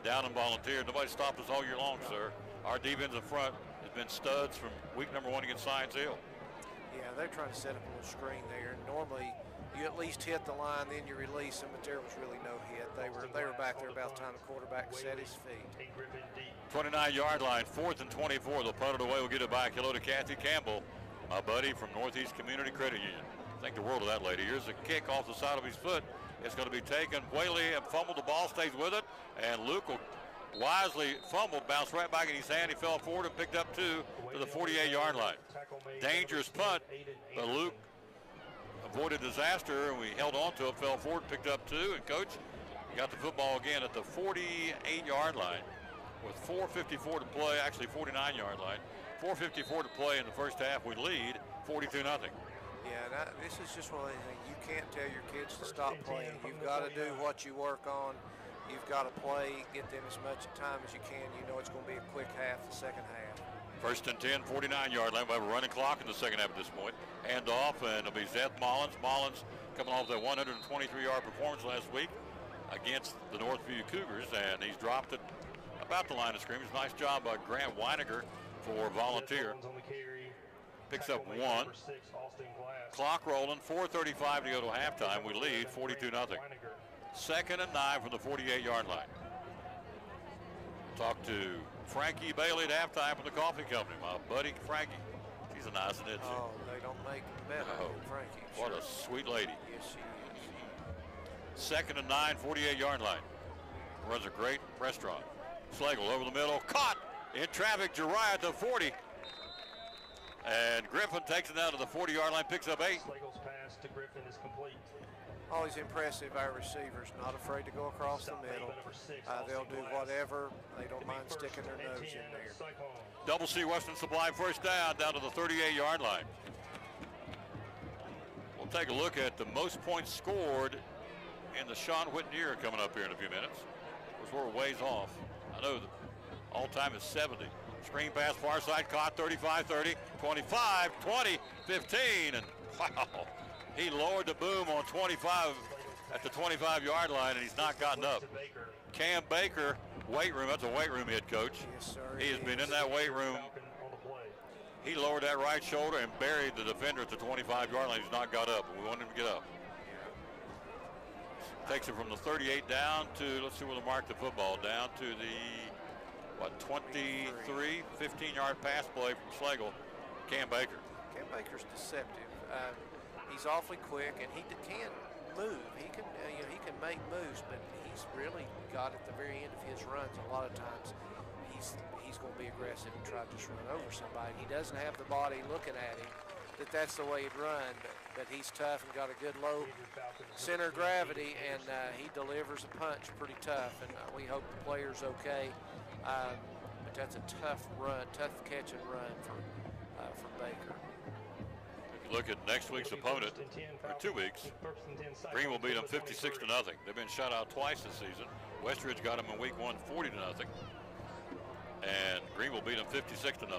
down on Volunteer. Nobody stopped us all year long, sir. Our defensive front has been studs from week number 1 against Science Hill. Yeah, they're trying to set up a little screen there. Normally, you at least hit the line, then you release them, but there was really no hit. They were back there about the time the quarterback set his feet. 29-yard line, 4th and 24. They'll punt it away. We'll get it back. Hello to Kathy Campbell, my buddy from Northeast Community Credit Union. Think the world of that lady. Here's a kick off the side of his foot. It's going to be taken. Whaley fumbled. The ball stays with it, and Luke will wisely fumbled, bounced right back in his hand. He fell forward and picked up 2 to the 48-yard line. Dangerous punt, but Luke avoided disaster, and we held on to it, fell forward, picked up 2, and Coach got the football again at the 48-yard line with 4:54 to play, actually 49-yard line. 4:54 to play in the first half. We lead 42-0. Yeah, this is just one of the things. You can't tell your kids to stop playing. You've got to do what you work on. You've got to play, get them as much time as you can. You know it's going to be a quick half, the second half. 1st and 10, 49-yard line. We have a running clock in the second half at this point. Hand off, and it'll be Seth Mullins. Mullins coming off that 123-yard performance last week against the Northview Cougars, and he's dropped it about the line of scrimmage. Nice job by Grant Weiniger for Volunteer. Picks up 1. Clock rolling, 4:35 to go to halftime. We lead 42-0. 2nd and 9 from the 48-yard line. Talk to Frankie Bailey at halftime from the coffee company. My buddy Frankie. She's a nice one, isn't she? Oh, they don't make them better than Frankie. What a sweet lady. Yes, she is. 2nd and 9, 48-yard line. Runs a great restaurant. Slagle over the middle. Caught in traffic. Jariah at the 40. And Griffin takes it down to the 40-yard line, picks up 8. Slagle's pass to Griffin is complete. Always impressive, our receivers, not afraid to go across the middle. They'll do whatever. They don't mind sticking their nose in there. Double C Western Supply first down to the 38-yard line. We'll take a look at the most points scored in the Sean Whitney year coming up here in a few minutes. Of course, we're ways off. I know the all-time is 70. Screen pass far side, caught 35-30, 25, 20, 15, and wow. He lowered the boom on 25 at the 25-yard line, and he's not gotten up. Cam Baker, weight room. That's a weight room head coach. Yes, sir. He has been in that weight room. He lowered that right shoulder and buried the defender at the 25-yard line. He's not got up. We want him to get up. Takes it from the 38 down to, let's see where they mark the football, down to the, 23, 15-yard pass play from Slagle. Cam Baker. Cam Baker's deceptive. He's awfully quick, and he can move. He can, he can make moves, but he's really got at the very end of his runs. A lot of times, he's going to be aggressive and try to just run over somebody. He doesn't have the body looking at him that's the way he'd run, but he's tough and got a good low center of gravity, and he delivers a punch pretty tough. And we hope the player's okay. But that's a tough run, tough catch and run for Baker. Look at next week's opponent, or 2 weeks. Greenville beat them 56-0. They've been shut out twice this season. Westridge got them in week 1, 40-0. And Greenville beat them 56-0.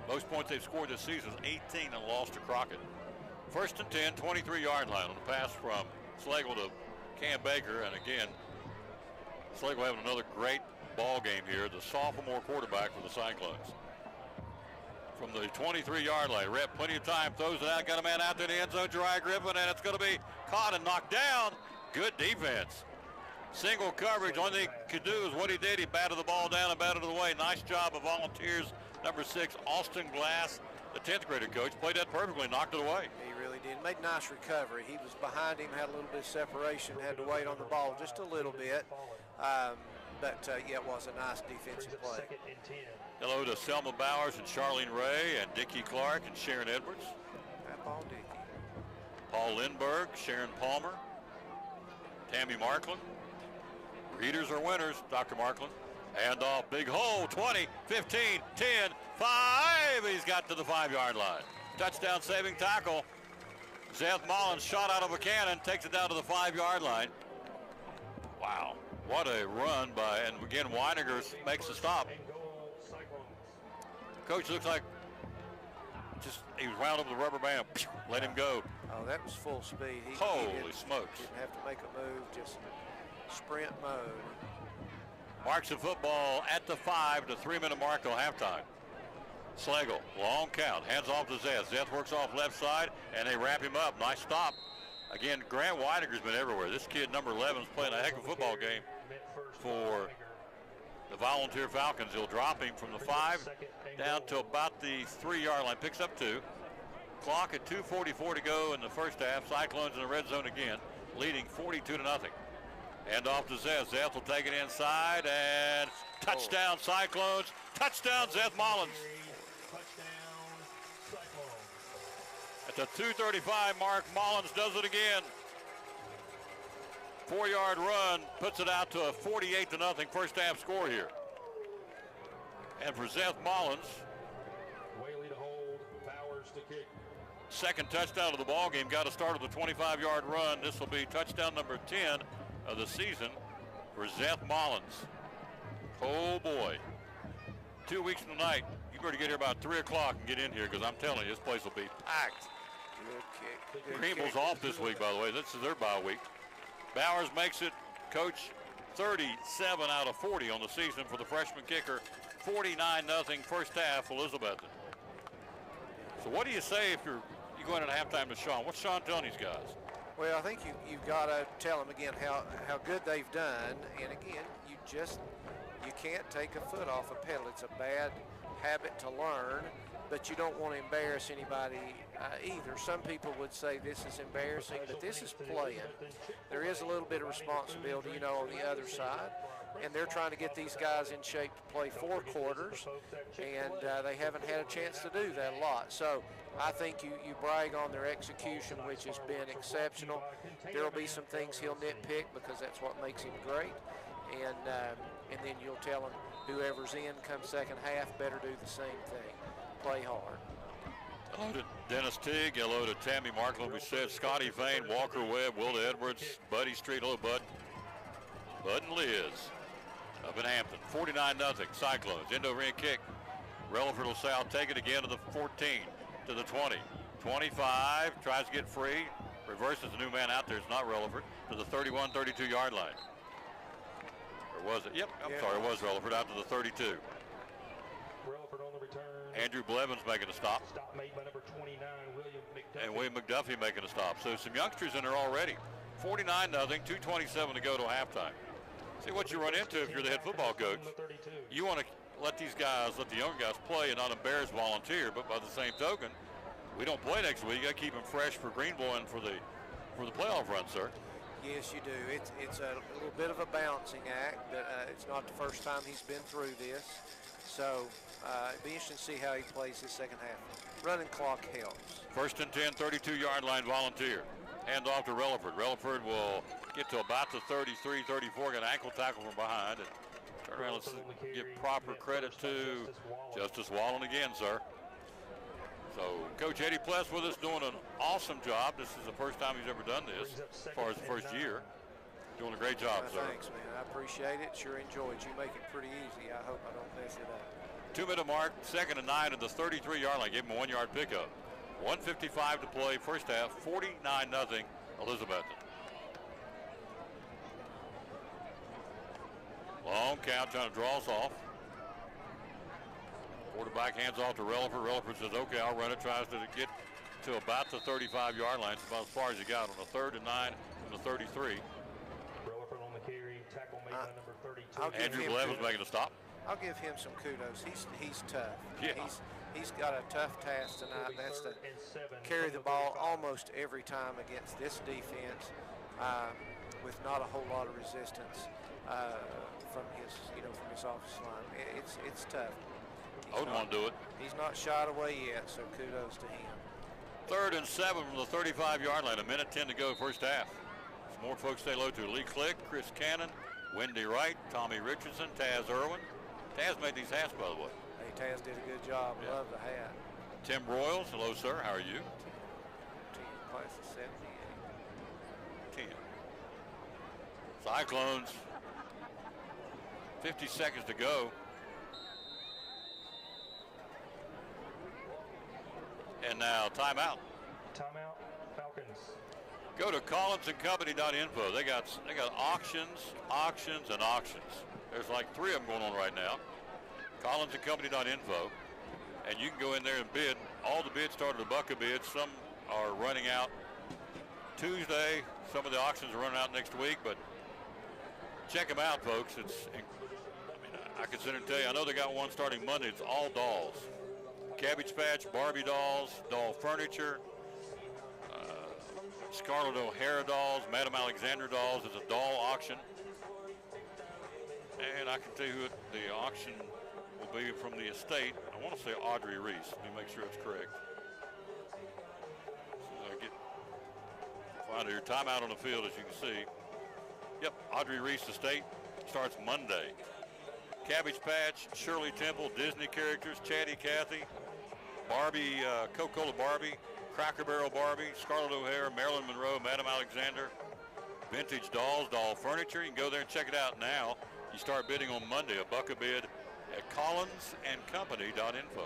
Most points they've scored this season is 18 and lost to Crockett. 1st and 10, 23-yard line on the pass from Slagle to Cam Baker. And again, Slagle having another great ball game here. The sophomore quarterback for the Cyclones. From the 23-yard line, Rep plenty of time, throws it out, got a man out there in the end zone, Jariah Griffin, and it's going to be caught and knocked down. Good defense. Single coverage. Only thing he could do is what he did. He batted the ball down and batted it away. Nice job of Volunteers. Number 6, Austin Glass, the 10th grader coach, played that perfectly, knocked it away. He really did. Made nice recovery. He was behind him, had a little bit of separation, had to wait on the ball just a little bit. Yeah, it was a nice defensive play. Hello to Selma Bowers and Charlene Ray and Dickie Clark and Sharon Edwards. That ball, Dickie. Paul Lindbergh, Sharon Palmer, Tammy Markland. Readers are winners, Dr. Markland. Hand off, big hole, 20, 15, 10, 5. He's got to the 5-yard line. Touchdown saving tackle. Seth Mullins shot out of a cannon, takes it down to the 5-yard line. Wow, what a run by, and again, Weiniger makes a stop. Coach looks like he was wound up with a rubber band. Let him go. Oh, that was full speed. Holy smokes. Didn't have to make a move, just sprint mode. Marks of football at the 5 to 3 minute mark till halftime. Slagle, long count, hands off to Zeth. Zeth works off left side, and they wrap him up. Nice stop. Again, Grant Weidiger's been everywhere. This kid, number 11, is playing a heck of a football game for the Volunteer Falcons. He'll drop him from the 5 down to about the 3-yard line. Picks up 2. Clock at 2:44 to go in the first half. Cyclones in the red zone again, leading 42 to nothing. Hand off to Zeth. Zeth will take it inside, and touchdown Cyclones. Touchdown Zeth Mullins. At the 2:35 mark, Mullins does it again. 4-yard run puts it out to a 48 to nothing first half score here. And for Zeth Mullins, Whaley to hold, Bowers to kick. second touchdown of the ball game. Got to start with a 25-yard run. This will be touchdown number 10 of the season for Zeth Mullins. Oh boy. 2 weeks from tonight, you better get here about 3 o'clock and get in here, because I'm telling you, this place will be packed. Good kick. Greenville's off this week, by the way. This is their bye week. Bowers makes it, Coach, 37 out of 40 on the season for the freshman kicker. 49-0 first half, Elizabethton. So what do you say if you're going into halftime to Sean? What's Sean telling these guys? Well, I think you've got to tell them again how good they've done, and again, you can't take a foot off a pedal. It's a bad habit to learn, but you don't want to embarrass anybody either. Some people would say this is embarrassing, but this is playing. There is a little bit of responsibility, on the other side, and they're trying to get these guys in shape to play 4 quarters, and they haven't had a chance to do that a lot. So I think you brag on their execution, which has been exceptional. There will be some things he'll nitpick, because that's what makes him great, and then you'll tell him whoever's in come second half better do the same thing. Play hard. Hello to Dennis Teague. Hello to Tammy Markland. We said Scotty Vane, Walker Webb, Wilda Edwards, Buddy Street. Hello, Bud. Bud and Liz up in Hampton. 49-0 Cyclones. End over end kick. Relaford will south. Take it again to the 14, to the 20. 25. Tries to get free. Reverses the new man out there. It's not Relaford. To the 31, 32-yard line. Or was it? Yep. I'm sorry. It was Relaford out to the 32. Relaford on the return. Andrew Blevins making a stop. Stop made by number 29, William McDuffie. And William McDuffie making a stop. So some youngsters in there already. 49-0, 2:27 to go to halftime. See what you run into if you're the head football coach. You want to let these guys, let the young guys play and not embarrass Volunteer, but by the same token, we don't play next week. You got to keep them fresh for Greenville and for the playoff run, sir. Yes, you do. It's a little bit of a balancing act, but it's not the first time he's been through this. So it'd be interesting to see how he plays this second half. Running clock helps. First and 10, 32-yard line Volunteer. Hand off to Relaford. Relaford will get to about the 33, 34, get an ankle tackle from behind. And turn around, let's give proper credit to Justice Wallen again, sir. So Coach Eddie Pless with us, doing an awesome job. This is the first time he's ever done this as far as the first year. Doing a great job, sir. Thanks, man. I appreciate it. Sure enjoyed. You make it pretty easy. I hope I don't mess it up. 2-minute mark, second and 9 at the 33-yard line. Gave him a 1-yard pickup. 1:55 to play, first half, 49-0 Elizabethton. Long count, trying to draw us off. Quarterback hands off to Relaford. Relaford says, okay, I'll run it. Tries to get to about the 35-yard line. It's about as far as he got on a 3rd and 9 from the 33. Relaford on the carry, tackle made by number 32. Andrew Blevins making a stop. I'll give him some kudos. He's tough. Yeah. He's got a tough task tonight. That's to carry the ball almost every time against this defense with not a whole lot of resistance from his offensive line. It's tough. I wouldn't want to do it. He's not shot away yet, so kudos to him. 3rd and 7 from the 35-yard line. 1:10 to go, first half. Some more folks say hello to Lee Click, Chris Cannon, Wendy Wright, Tommy Richardson, Taz Irwin. Taz made these hats, by the way. Hey, Taz did a good job. Yeah. Love the hat. Tim Broyles, hello, sir. How are you? Class of 78. 10. Cyclones, 50 seconds to go. now. Timeout. Timeout, Falcons. Go to collinsandcompany.info. They got auctions, and auctions. There's like 3 of them going on right now. collinsandcompany.info. And you can go in there and bid. All the bids start at $1 a bid. Some are running out Tuesday. Some of the auctions are running out next week, but check them out, folks. I can sit and tell you, I know they got one starting Monday. It's all dolls. Cabbage Patch, Barbie dolls, doll furniture, Scarlett O'Hara dolls, Madame Alexander dolls. It's a doll auction. And I can tell you who the auction will be from the estate. I want to say Audrey Reese. Let me make sure it's correct. So I find your timeout on the field, as you can see. Yep, Audrey Reese estate starts Monday. Cabbage Patch, Shirley Temple, Disney characters, Chatty Cathy, Barbie, Coca-Cola Barbie, Cracker Barrel Barbie, Scarlett O'Hara, Marilyn Monroe, Madame Alexander, vintage dolls, doll furniture. You can go there and check it out now. You start bidding on Monday, $1 a bid at collinsandcompany.info.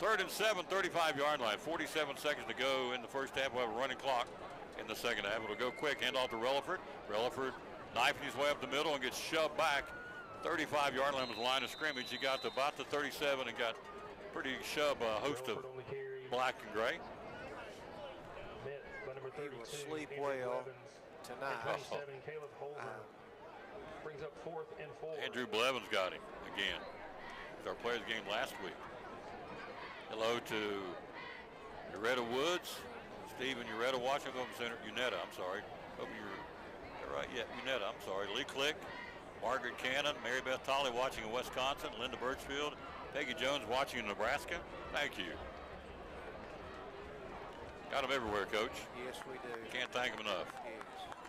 3rd and 7, 35-yard line, 47 seconds to go in the first half. We'll have a running clock in the second half. It'll go quick, hand off to Relaford. Relaford knifing his way up the middle and gets shoved back. 35-yard line was the line of scrimmage. He got to about the 37 and got pretty shove a host of black and gray. He will sleep well tonight. Brings up 4th and 4. Andrew Blevins got him again. It's our players game last week. Hello to Uretta Woods, Stephen Uretta, Washington Center, Unetta, I'm sorry. Hope you're right. Yeah, Unetta, I'm sorry. Lee Click, Margaret Cannon, Mary Beth Tolley watching in Wisconsin, Linda Birchfield, Peggy Jones watching in Nebraska. Thank you. Got them everywhere, Coach. Yes, we do. Can't thank them enough. Yes.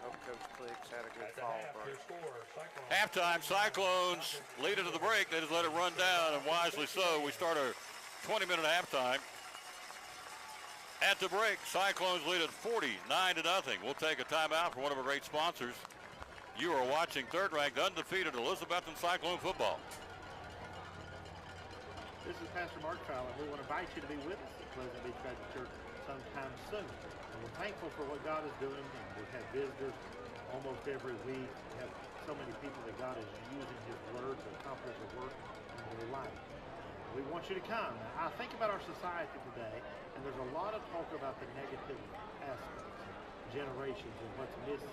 Hope Coach Clicks had a good fall first. Halftime, Cyclones lead it to the break. They just let it run down, and wisely so. We start our 20-minute halftime. At the break, Cyclones lead at 49-0. We'll take a timeout for one of our great sponsors. You are watching third-ranked, undefeated Elizabethton Cyclone football. This is Pastor Mark Fowler. We want to invite you to be with us at Pleasant Beach Baptist Church sometime soon. And we're thankful for what God is doing. And we've had visitors almost every week. We have so many people that God is using His Word to accomplish a work in their life. We want you to come. Now, I think about our society today, and there's a lot of talk about the negative aspects, generations, and what's missing,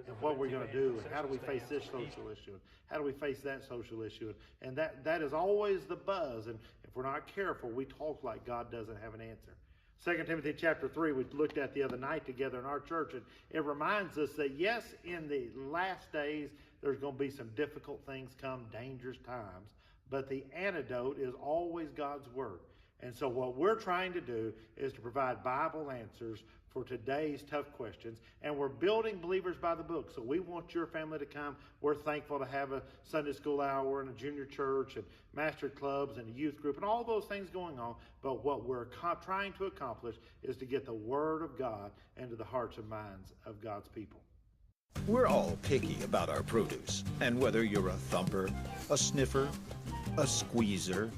and what we're going to do, and how do we face this social issue, and how do we face that social issue, and that is always the buzz. And if we're not careful, we talk like God doesn't have an answer. 2 Timothy chapter 3 we looked at the other night together in our church, and it reminds us that yes, in the last days there's going to be some difficult things come, dangerous times, but the antidote is always God's Word. And so what we're trying to do is to provide Bible answers for today's tough questions, and we're building Believers by the Book. So we want your family to come. We're thankful to have a Sunday school hour and a junior church and master clubs and a youth group and all those things going on. But what we're trying to accomplish is to get the Word of God into the hearts and minds of God's people. We're all picky about our produce, and whether you're a thumper, a sniffer, a squeezer,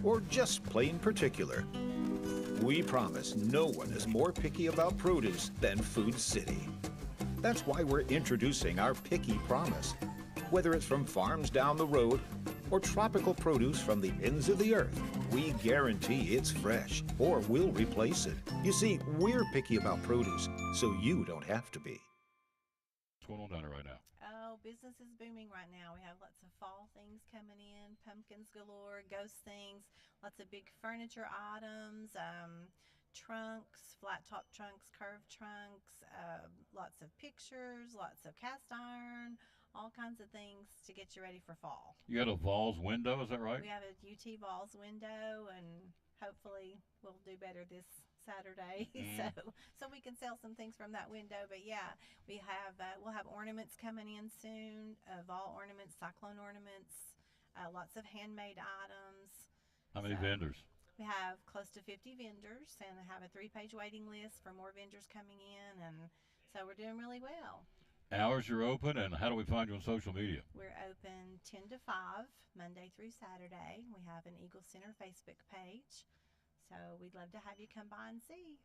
or just plain particular, we promise no one is more picky about produce than Food City. That's why we're introducing our Picky Promise. Whether it's from farms down the road or tropical produce from the ends of the earth, we guarantee it's fresh or we'll replace it. You see, we're picky about produce, so you don't have to be. What's going on down there right now? Oh, business is booming right now. We have lots of fall things coming in, pumpkins galore, ghost things, lots of big furniture items, trunks, flat top trunks, curved trunks, lots of pictures, lots of cast iron, all kinds of things to get you ready for fall. You got a Vols window, is that right? We have a UT Vols window, and hopefully we'll do better this Saturday, so we can sell some things from that window. But yeah, we have we'll have ornaments coming in soon, Vol ornaments, cyclone ornaments, lots of handmade items. How many vendors? We have close to 50 vendors, and I have a 3-page waiting list for more vendors coming in, and so we're doing really well. Hours you're open, and how do we find you on social media? We're open 10 to 5 Monday through Saturday. We have an Eagle Center Facebook page. So So we'd love to have you come by and see.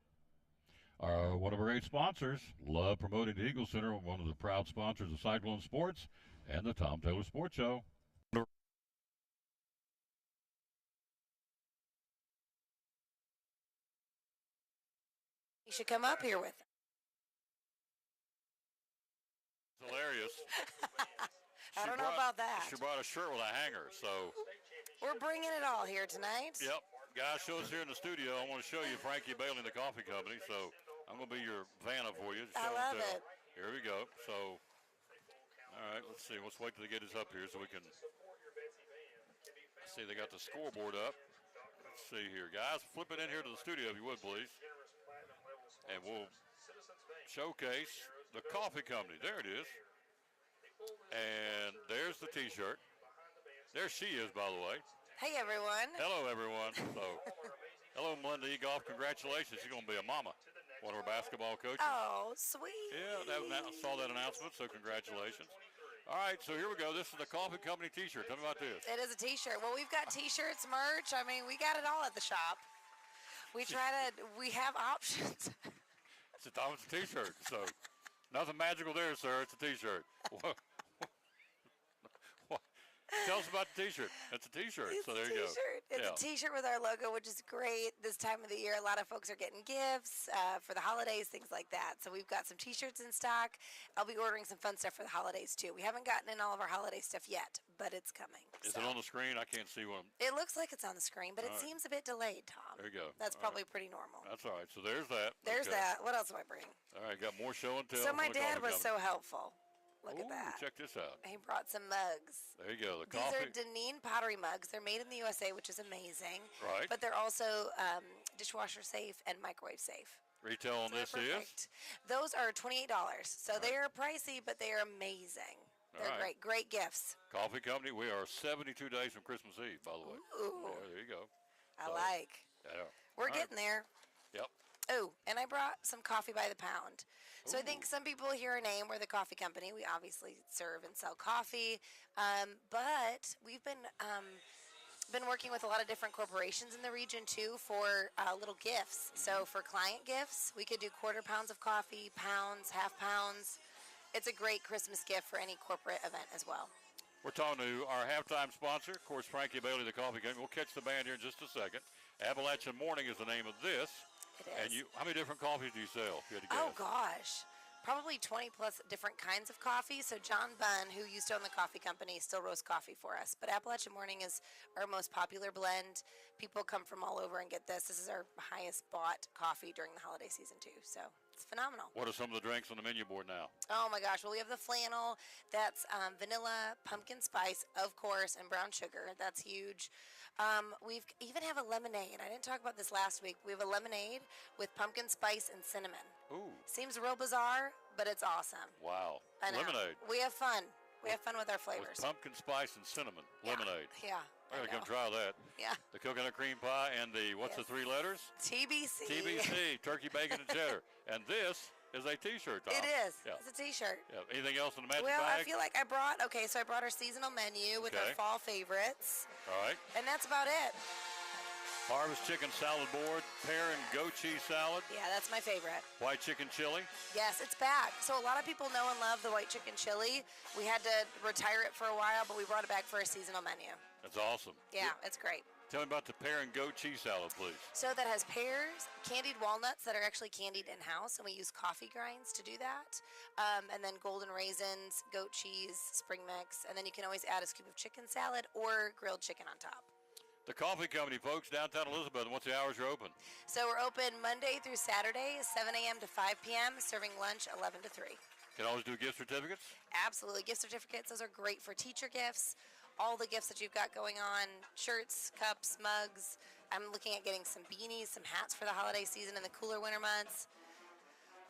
One of our great sponsors, love promoting the Eagle Center, one of the proud sponsors of Cyclone Sports and the Tom Taylor Sports Show. You should come up here with us. Hilarious. I don't know about that. She brought a shirt with a hanger, so. We're bringing it all here tonight. Yep. Guys, show us here in the studio. I want to show you Frankie Bailey and the coffee company, so I'm going to be your Vanna for you. I love it. Here we go. So, all right, let's see. Let's wait till they get us up here so we can see. They got the scoreboard up. Let's see here. Guys, flip it in here to the studio if you would, please. And we'll showcase the coffee company. There it is. And there's the T-shirt. There she is, by the way. Hey, everyone. Hello, everyone. So, hello, Melinda E. Golf. Congratulations. She's going to be a mama. One of our basketball coaches. Oh, sweet. Yeah, I saw that announcement, so congratulations. All right, so here we go. This is the coffee company T-shirt. Tell me about this. It is a T-shirt. Well, we've got T-shirts, merch. I mean, we got it all at the shop. We have options. It's a T-shirt, so nothing magical there, sir. It's a T-shirt. Tell us about the T-shirt. It's a T-shirt, so there you go. It's a T-shirt with our logo, which is great this time of the year. A lot of folks are getting gifts for the holidays, things like that. So we've got some T-shirts in stock. I'll be ordering some fun stuff for the holidays, too. We haven't gotten in all of our holiday stuff yet, but it's coming. Is it on the screen? I can't see one. It looks like it's on the screen, but it seems a bit delayed, Tom. There you go. That's probably pretty normal. That's all right. So there's that. There's that. What else do I bring? All right, got more show and tell. So my dad was so helpful. Look at that. Check this out. He brought some mugs. There you go. These are Deneen pottery mugs. They're made in the USA, which is amazing. Right. But they're also dishwasher safe and microwave safe. Retail on this is? Those are $28. So they are pricey, but they are amazing. They're great. Great gifts. Coffee company. We are 72 days from Christmas Eve, by the way. Ooh. Yeah, there you go. I like. Yeah. We're getting there. Yep. Oh, and I brought some coffee by the pound. So I think some people hear our name. We're the coffee company. We obviously serve and sell coffee, but we've been working with a lot of different corporations in the region too for little gifts. So for client gifts, we could do quarter pounds of coffee, pounds, half pounds. It's a great Christmas gift for any corporate event as well. We're talking to our halftime sponsor, of course, Frankie Bailey, the coffee company. We'll catch the band here in just a second. Appalachian Morning is the name of this. It is. And how many different coffees do you sell? If you had to guess? Oh, gosh. Probably 20 plus different kinds of coffee. So John Bunn, who used to own the coffee company, still roasts coffee for us. But Appalachian Morning is our most popular blend. People come from all over and get this. This is our highest bought coffee during the holiday season, too. So it's phenomenal. What are some of the drinks on the menu board now? Oh, my gosh. Well, we have the flannel. That's vanilla, pumpkin spice, of course, and brown sugar. That's huge. We even have a lemonade. I didn't talk about this last week. We have a lemonade with pumpkin spice and cinnamon. Ooh. Seems real bizarre, but it's awesome. Wow. I know. Lemonade. We have fun. We have fun with our flavors. With pumpkin spice and cinnamon lemonade. Yeah. I gotta come try that. Yeah. The coconut cream pie and the, what's the three letters? TBC. TBC, turkey, bacon, and cheddar. And this is a T-shirt, Tom. It is. Yeah. It's a T-shirt. Yeah. Anything else in the magic well, bag? I feel like I brought our seasonal menu with our fall favorites. All right. And that's about it. Harvest chicken salad board, pear and goat cheese salad. Yeah, that's my favorite. White chicken chili. Yes, it's back. So a lot of people know and love the white chicken chili. We had to retire it for a while, but we brought it back for a seasonal menu. That's awesome. Yeah, it's great. Tell me about the pear and goat cheese salad, please. So that has pears, candied walnuts that are actually candied in-house, and we use coffee grinds to do that. And then golden raisins, goat cheese, spring mix, and then you can always add a scoop of chicken salad or grilled chicken on top. The coffee company, folks, downtown Elizabeth. And what's the hours you're open? So we're open Monday through Saturday, 7 a.m. to 5 p.m., serving lunch 11 to 3. Can always do gift certificates? Absolutely. Gift certificates, those are great for teacher gifts. All the gifts that you've got going on, shirts, cups, mugs. I'm looking at getting some beanies, some hats for the holiday season in the cooler winter months.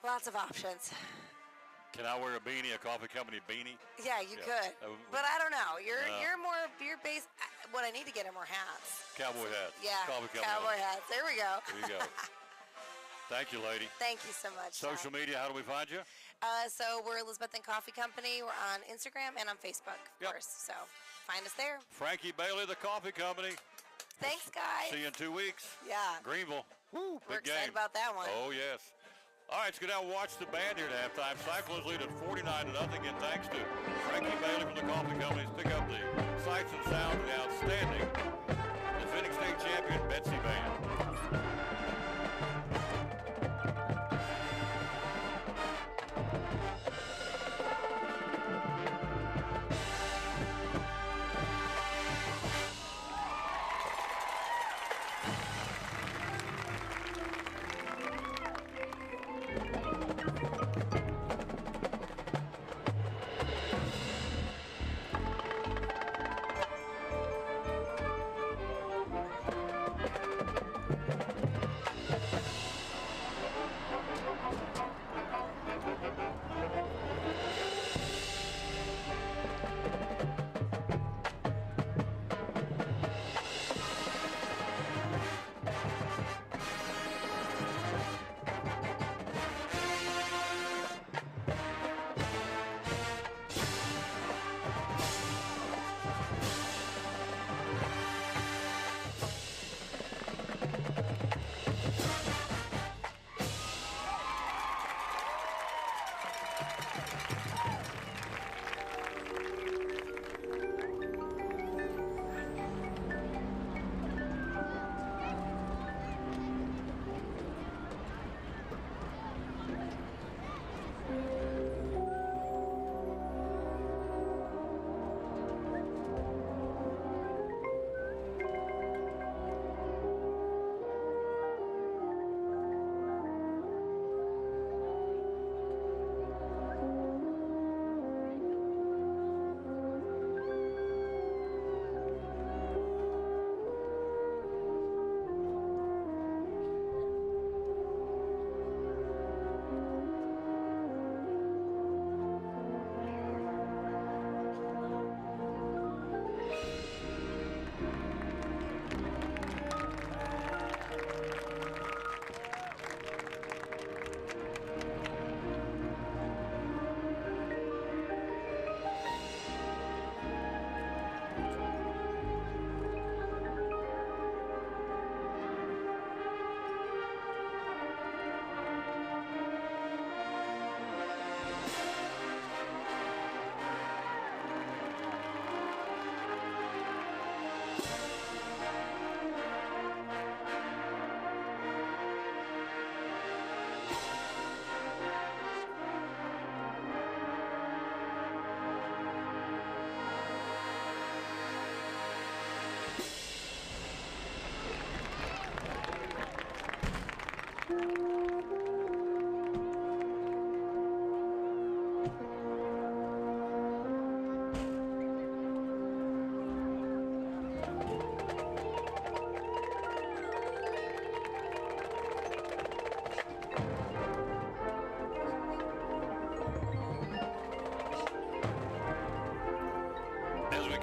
Lots of options. Can I wear a beanie, a coffee company beanie? Yeah, you could. But I don't know. You're based. What I need to get are more hats. Cowboy hats. Yeah, coffee company cowboy hats. There we go. There you go. Thank you, lady. Thank you so much. Social media, how do we find you? So we're Elizabeth and Coffee Company. We're on Instagram and on Facebook, of course. So find us there. Frankie Bailey, the coffee company. Thanks, guys. See you in 2 weeks. Yeah. Greenville. Woo, We're big excited game. about that one. Oh, yes. All right, let's go down and watch the band here at halftime. Cyclones lead at 49-0, and thanks to Frankie Bailey from the coffee companies, pick up the sights and sounds of the outstanding defending state champion Betsy Band.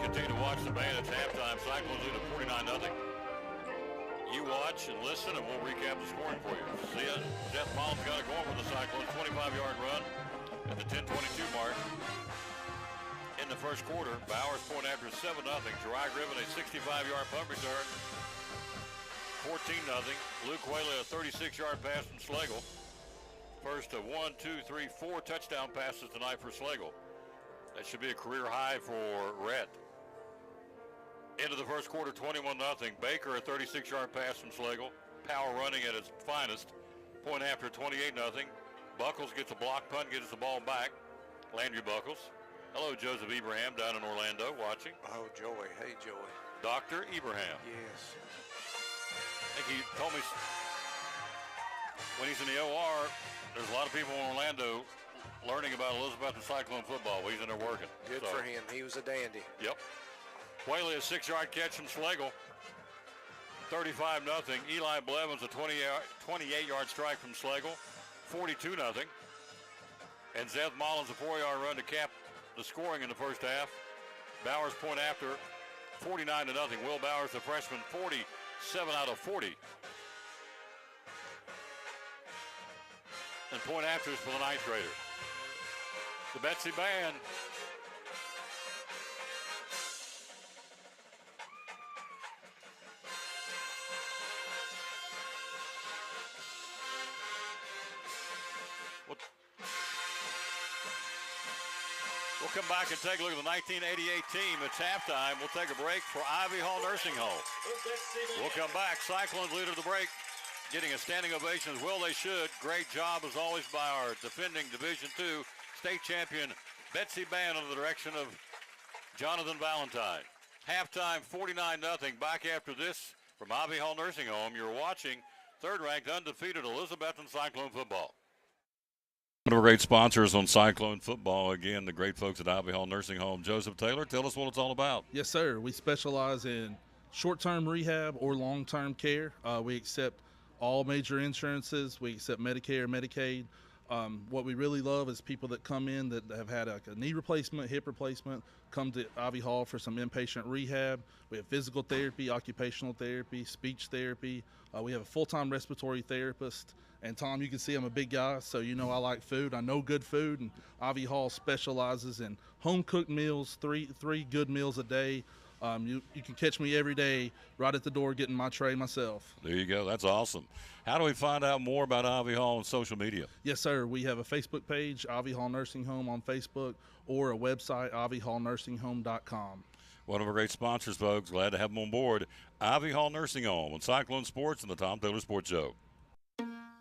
Continue to watch the band. It's halftime. Cyclones lead at 49-0. You watch and listen, and we'll recap the scoring for you. See ya. Jeff Mullins got it going for the Cyclones. 25-yard run at the 10:22 mark. In the first quarter, Bowers point after 7-0. Jari Griffin a 65-yard punt return. 14-0. Luke Whaley a 36-yard pass from Slagle. First of 1, 2, 3, 4 touchdown passes tonight for Slagle. That should be a career high for Rhett. Into the first quarter, 21-0. Baker, a 36-yard pass from Slagle. Power running at its finest. Point after 28-0. Buckles gets a block punt, gets the ball back. Landry Buckles. Hello, Joseph Ibrahim down in Orlando watching. Oh, Joey. Hey, Joey. Dr. Ibrahim. Yes. I think he told me when he's in the OR, there's a lot of people in Orlando learning about Elizabeth and Cyclone football. Well, he's in there working. Good for him. He was a dandy. Yep. Whaley, a 6-yard catch from Slagle. 35-0. Eli Blevins, a 28-yard strike from Slagle. 42-0. And Zeth Mullins, a 4-yard run to cap the scoring in the first half. Bowers point after 49-0. Will Bowers, the freshman, 47 out of 40. And point afters for the ninth grader. The Betsy Band. We'll come back and take a look at the 1988 team. It's halftime. We'll take a break for Ivy Hall Nursing Home. We'll come back. Cyclones lead of the break, getting a standing ovation as well they should. Great job as always by our defending Division II state champion Betsy Band under the direction of Jonathan Valentine. Halftime 49-0. Back after this from Ivy Hall Nursing Home. You're watching third-ranked undefeated Elizabethton Cyclone football. One of our great sponsors on Cyclone football, again, the great folks at Ivy Hall Nursing Home. Joseph Taylor, tell us what it's all about. Yes, sir. We specialize in short-term rehab or long-term care. We accept all major insurances. We accept Medicare, Medicaid. What we really love is people that come in that have had a knee replacement, hip replacement, come to Ivy Hall for some inpatient rehab. We have physical therapy, occupational therapy, speech therapy. We have a full-time respiratory therapist. And Tom, you can see I'm a big guy, so you know I like food. I know good food, and Ivy Hall specializes in home-cooked meals, three good meals a day. You can catch me every day right at the door getting my tray myself. There you go. That's awesome. How do we find out more about Ivy Hall on social media? Yes, sir. We have a Facebook page, Ivy Hall Nursing Home on Facebook, or a website, ivyhallnursingHome.com. One of our great sponsors, folks. Glad to have them on board. Ivy Hall Nursing Home on Cyclone Sports and the Tom Taylor Sports Show.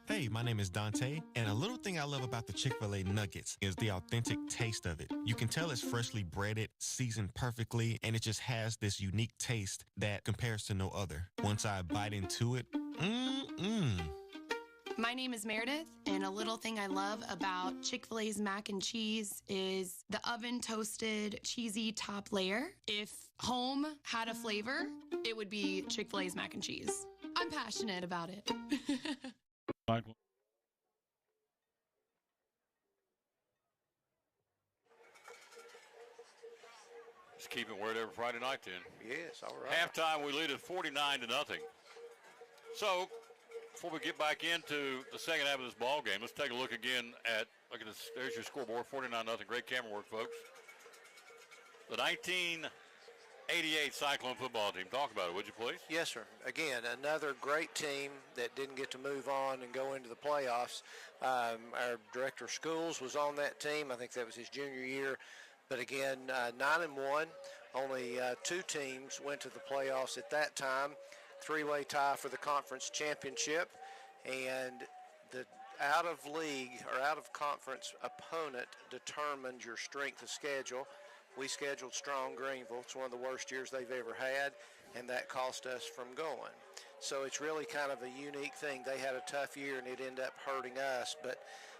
Hey, my name is Dante, and a little thing I love about the Chick-fil-A nuggets is the authentic taste of it. You can tell it's freshly breaded, seasoned perfectly, and it just has this unique taste that compares to no other. Once I bite into it, My name is Meredith, and a little thing I love about Chick-fil-A's mac and cheese is the oven-toasted, cheesy top layer. If home had a flavor, it would be Chick-fil-A's mac and cheese. I'm passionate about it. Just keep it wherever Friday night then. Yes, all right. Halftime, we lead at 49-0. So, before we get back into the second half of this ball game, let's take a look again at, look at this, there's your scoreboard, 49-0. Great camera work, folks. The 1988 Cyclone football team. Talk about it, would you please? Yes, sir. Again, another great team that didn't get to move on and go into the playoffs. Our director of schools was on that team. I think that was his junior year. But again, 9-1. Only two teams went to the playoffs at that time. Three-way tie for the conference championship. And the out-of-league or out-of-conference opponent determined your strength of schedule. We scheduled strong Greenville. It's one of the worst years they've ever had, and that cost us from going. So it's really kind of a unique thing. They had a tough year, and it ended up hurting us. But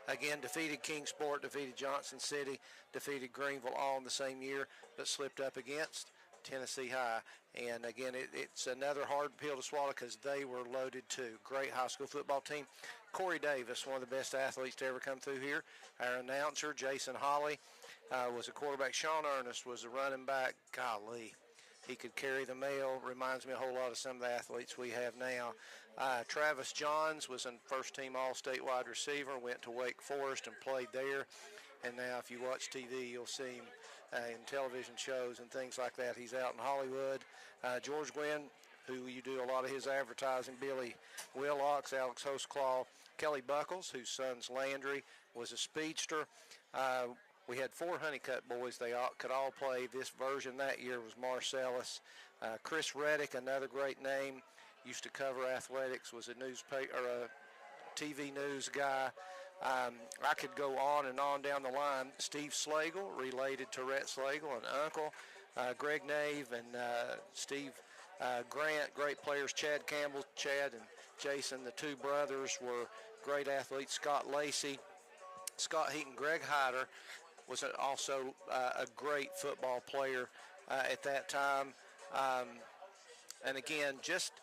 again, defeated Kingsport, defeated Johnson City, defeated Greenville all in the same year, but slipped up against Tennessee High. And again, it's another hard pill to swallow because they were loaded too. Great high school football team. Corey Davis, one of the best athletes to ever come through here. Our announcer, Jason Hawley, was a quarterback. Sean Ernest was a running back. Golly, he could carry the mail. Reminds me a whole lot of some of the athletes we have now. Travis Johns was a first-team All-State wide receiver, went to Wake Forest and played there. And now if you watch TV, you'll see him in television shows and things like that. He's out in Hollywood. George Gwynn, who you do a lot of his advertising, Billy Willocks, Alex Hostclaw, Kelly Buckles, whose son's Landry was a speedster. We had 4 Honeycutt boys. They could all play. This version that year was Marcellus. Chris Reddick, another great name, used to cover athletics, was a newspaper or a TV news guy. I could go on and on down the line. Steve Slagle, related to Rhett Slagle, an uncle. Greg Nave and Steve Grant, great players. Chad Campbell, Chad and Jason, the two brothers, were great athletes. Scott Lacey, Scott Heaton, Greg Hyder was also a great football player at that time. And again, just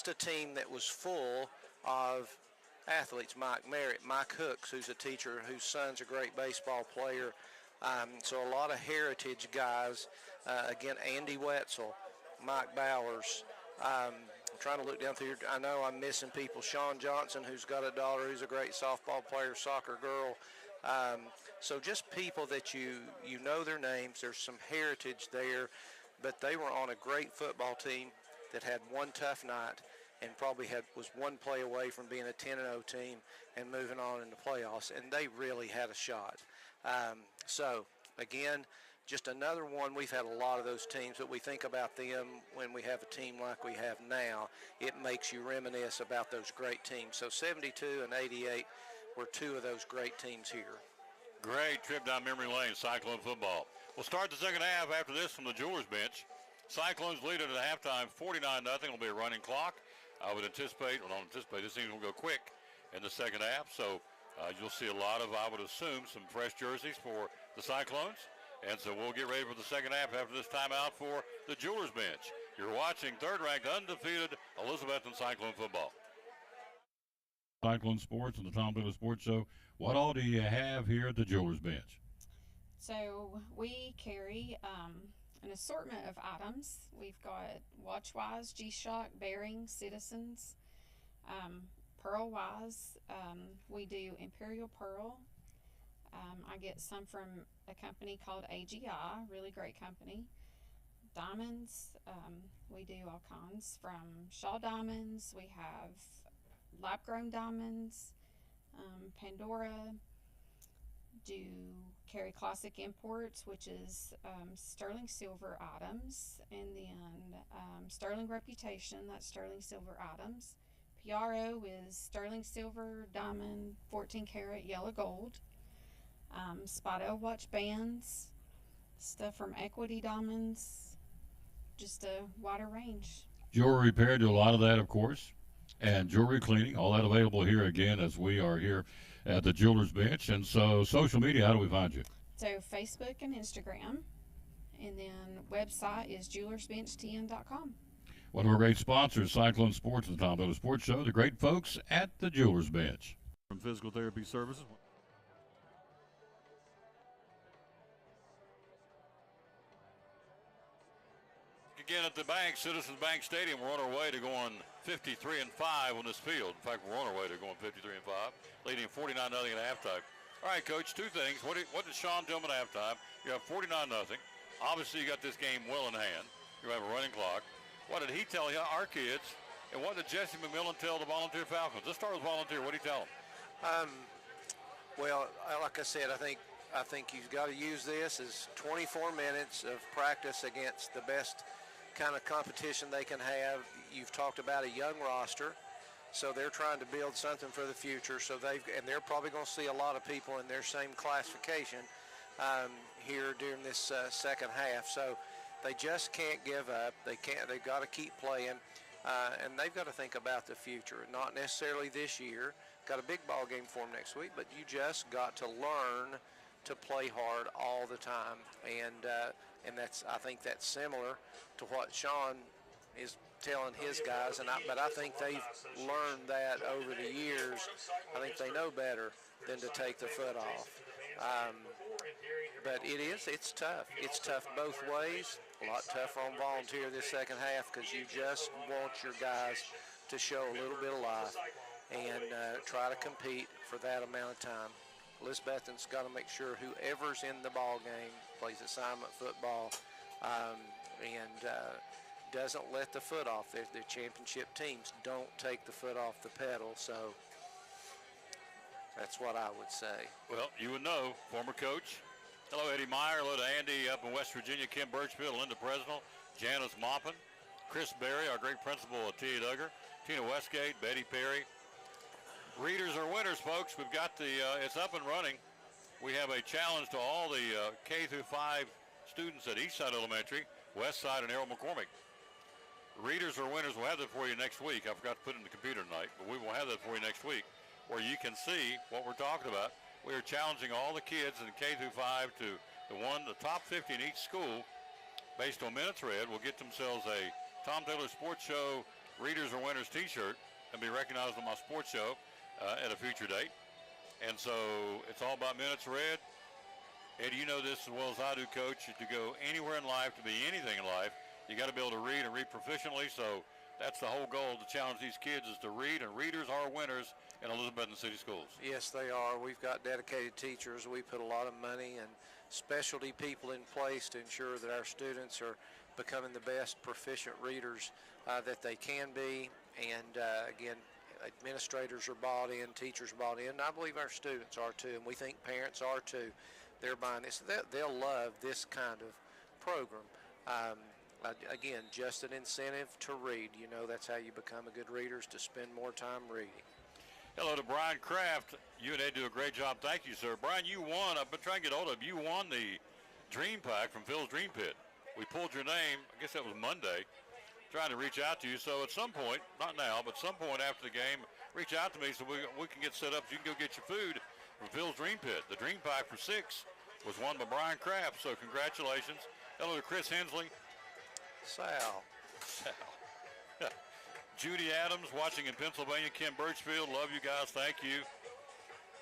a team that was full of athletes. Mike Merritt, Mike Hooks, who's a teacher, whose son's a great baseball player. So a lot of heritage guys. Again, Andy Wetzel, Mike Bowers. I'm trying to look down through here. I know I'm missing people. Sean Johnson, who's got a daughter who's a great softball player, soccer girl. So just people that you know their names. There's some heritage there, but they were on a great football team that had one tough night, and probably was one play away from being a 10-0 team and moving on in the playoffs, and they really had a shot. So, again, just another one. We've had a lot of those teams, but we think about them when we have a team like we have now. It makes you reminisce about those great teams. So 72 and 88 were two of those great teams here. Great trip down memory lane, Cyclone football. We'll start the second half after this from the Jewelers bench. Cyclones lead it at halftime, 49-0. It'll be a running clock. I would anticipate, this thing will go quick in the second half. So you'll see a lot of, I would assume, some fresh jerseys for the Cyclones. And so we'll get ready for the second half after this timeout for the Jewelers bench. You're watching third-ranked, undefeated Elizabethton Cyclone football. Cyclone Sports and the Tom Taylor Sports Show. What all do you have here at the Jewelers bench? So we carry an assortment of items. We've got Watchwise, G-Shock, Bearings, Citizens, Pearl-Wise. We do Imperial Pearl. I get some from a company called AGI, really great company. Diamonds, we do all kinds from Shaw Diamonds. We have lab-grown diamonds, Pandora. Do carry Classic Imports, which is sterling silver items, and then Sterling Reputation, that's sterling silver items. PRO is sterling silver, diamond, 14 karat yellow gold. Spotto watch bands, stuff from Equity Diamonds, just a wider range. Jewelry repair, do a lot of that, of course, and jewelry cleaning, all that available here again as we are here at the Jewelers bench. And so social media, how do we find you? So Facebook and Instagram, and then website is jewelersbenchtn.com. One of our great sponsors, Cyclone Sports and the Tom Taylor Sports Show, the great folks at the Jewelers bench. From Physical Therapy Services. Again at the bank, Citizens Bank Stadium, we're on our way to going 53-5 on this field. In fact, we're on our way to going 53-5, leading 49-0 at halftime. All right, Coach, two things. What did Sean tell me at halftime? You have 49-0. Obviously, you got this game well in hand. You have a running clock. What did he tell our kids? And what did Jesse McMillan tell the Volunteer Falcons? Let's start with Volunteer. What did he tell them? Well, like I said, I think you've got to use this as 24 minutes of practice against the best kind of competition they can have. You've talked about a young roster, so they're trying to build something for the future. So they're probably going to see a lot of people in their same classification here during this second half. So they just can't give up. They've got to keep playing, and they've got to think about the future. Not necessarily this year. Got a big ball game for them next week, but you just got to learn to play hard all the time, and I think that's similar to what Sean is telling his guys, but I think they've learned that over the years. I think they know better than to take the foot off. But it's tough. It's tough both ways. A lot tougher on Volunteer this second half because you just want your guys to show a little bit of life and try to compete for that amount of time. Elizabethton's got to make sure whoever's in the ball game plays assignment football and doesn't let the foot off. The championship teams don't take the foot off the pedal, so that's what I would say. Well, you would know, former coach. Hello, Eddie Meyer. Hello to Andy up in West Virginia, Kim Birchfield, Linda Presnell, Janice Maupin, Chris Berry, our great principal at T.A. Duggar, Tina Westgate, Betty Perry. Readers are winners, folks. We've got it's up and running. We have a challenge to all the K through 5 students at Eastside Elementary, Westside, and Errol McCormick. Readers are winners. We'll have that for you next week. I forgot to put it in the computer tonight, but we will have that for you next week, where you can see what we're talking about. We are challenging all the kids in K through 5 to the top 50 in each school, based on minutes read, will get themselves a Tom Taylor Sports Show Readers are Winners t-shirt and be recognized on my sports show at a future date. And so it's all about minutes read. Eddie, you know this as well as I do, Coach. To go anywhere in life, to be anything in life, you got to be able to read and read proficiently. So that's the whole goal to challenge these kids is to read, and readers are winners in Elizabethton City Schools. Yes, they are. We've got dedicated teachers. We put a lot of money and specialty people in place to ensure that our students are becoming the best proficient readers that they can be. And again, administrators are bought in, teachers are bought in, and I believe our students are too, and we think parents are too. They're buying this. They'll love this kind of program. Again, just an incentive to read. You know, that's how you become a good reader, is to spend more time reading. Hello to Brian Kraft. You and Ed do a great job. Thank you, sir. Brian, you won. I've been trying to get hold of you. You won the Dream Pack from Phil's Dream Pit. We pulled your name, I guess that was Monday, trying to reach out to you. So at some point, not now, but some point after the game, reach out to me so we can get set up so you can go get your food from Phil's Dream Pit. The Dream Pack for 6 was won by Brian Kraft, so congratulations. Hello to Chris Hensley. Sal. Judy Adams watching in Pennsylvania. Kim Birchfield, love you guys, thank you.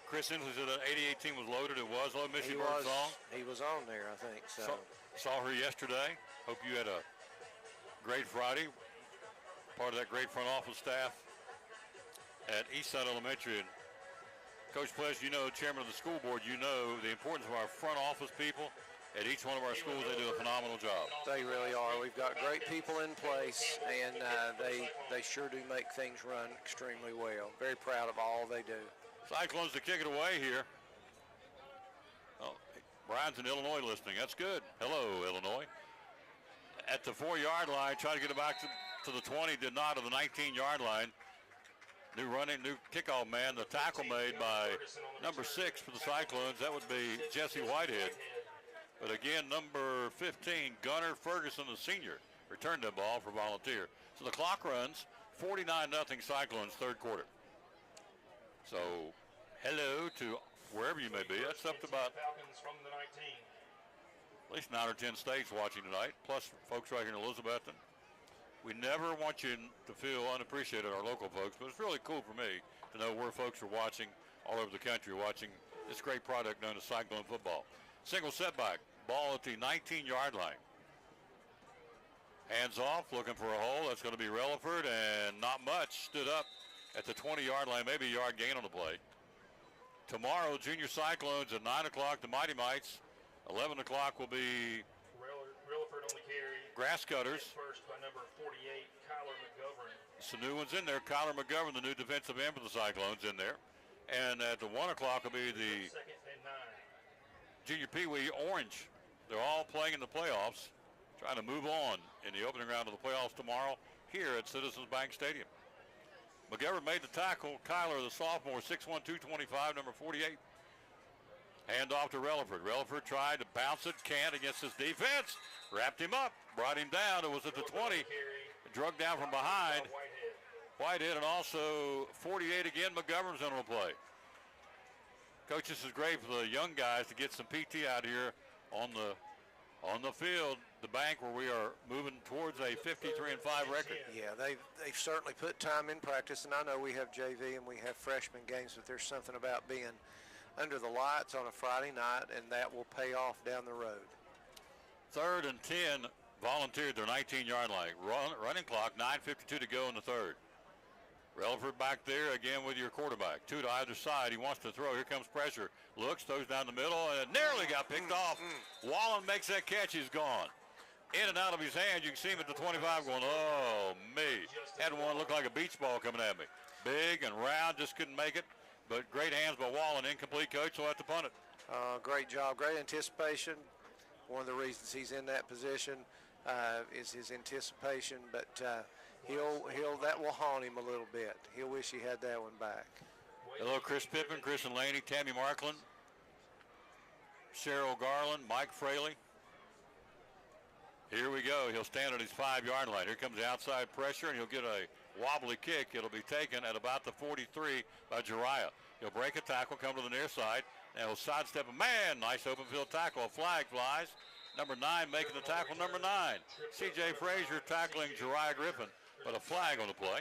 Chris Hensley said that 88 team was loaded. It was. Hello, Missy Birdsong. He was on there, I think. So. Saw her yesterday. Hope you had a great Friday. Part of that great front office staff at Eastside Elementary. And Coach Pleasure, you know, chairman of the school board, you know the importance of our front office people. At each one of our schools, they do a phenomenal job. They really are. We've got great people in place, and they sure do make things run extremely well. Very proud of all they do. Cyclones to kick it away here. Oh, Brian's in Illinois listening. That's good. Hello, Illinois. At the 4-yard line, trying to get it back to the 20, did not, to the 19-yard line. New kickoff man. The tackle made by number 6 for the Cyclones. That would be Jesse Whitehead. But again, number 15, Gunnar Ferguson, the senior, returned the ball for Volunteer. So the clock runs 49-0 Cyclones, third quarter. So hello to wherever you may be. That's up to about at least 9 or 10 states watching tonight, plus folks right here in Elizabethton. We never want you to feel unappreciated, our local folks, but it's really cool for me to know where folks are watching all over the country, watching this great product known as Cyclone football. Single setback, ball at the 19-yard line. Hands off, looking for a hole. That's going to be Relaford, and not much. Stood up at the 20-yard line, maybe a yard gain on the play. Tomorrow, Junior Cyclones at 9 o'clock, the Mighty Mites. 11 o'clock will be Relaford on the carry. Grass Cutters. First by number 48, Kyler McGovern. Some new ones in there. Kyler McGovern, the new defensive end for the Cyclones, in there. And at the 1 o'clock will be the Second and 9. Junior Pee Wee Orange. They're all playing in the playoffs, trying to move on in the opening round of the playoffs tomorrow here at Citizens Bank Stadium. McGovern made the tackle. Kyler, the sophomore, 6'1", 225, number 48. Hand off to Relaford. Relaford tried to bounce it, can't against his defense. Wrapped him up, brought him down. It was at the 20. Drug down from behind. Whitehead, and also 48 again. McGovern's on the play. Coach, this is great for the young guys to get some PT out here on the field, the bank, where we are moving towards a 53-5 record. Yeah, they've certainly put time in practice, and I know we have JV and we have freshman games, but there's something about being under the lights on a Friday night, and that will pay off down the road. 3rd and 10, Volunteered their 19-yard line. Running clock, 9:52 to go in the third. Relaford back there again with your quarterback. 2 to either side. He wants to throw. Here comes pressure. Looks, throws down the middle, and it nearly got picked off. Wallen makes that catch. He's gone. In and out of his hand. You can see him at the 25 going, oh, me. Had one look like a beach ball coming at me. Big and round, just couldn't make it. But great hands by Wallen. Incomplete, coach, so have to punt it. Great job. Great anticipation. One of the reasons he's in that position is his anticipation, but that will haunt him a little bit. He'll wish he had that one back. Hello, Chris Pippin, Chris and Laney, Tammy Markland, Cheryl Garland, Mike Fraley. Here we go. He'll stand at his 5-yard line. Here comes the outside pressure, and he'll get a wobbly kick. It'll be taken at about the 43 by Jariah. He'll break a tackle, come to the near side, and he'll sidestep a man. Nice open field tackle. A flag flies. Number 9 making the tackle, number 9. C.J. Frazier tackling Jariah Griffin, but a flag on the play.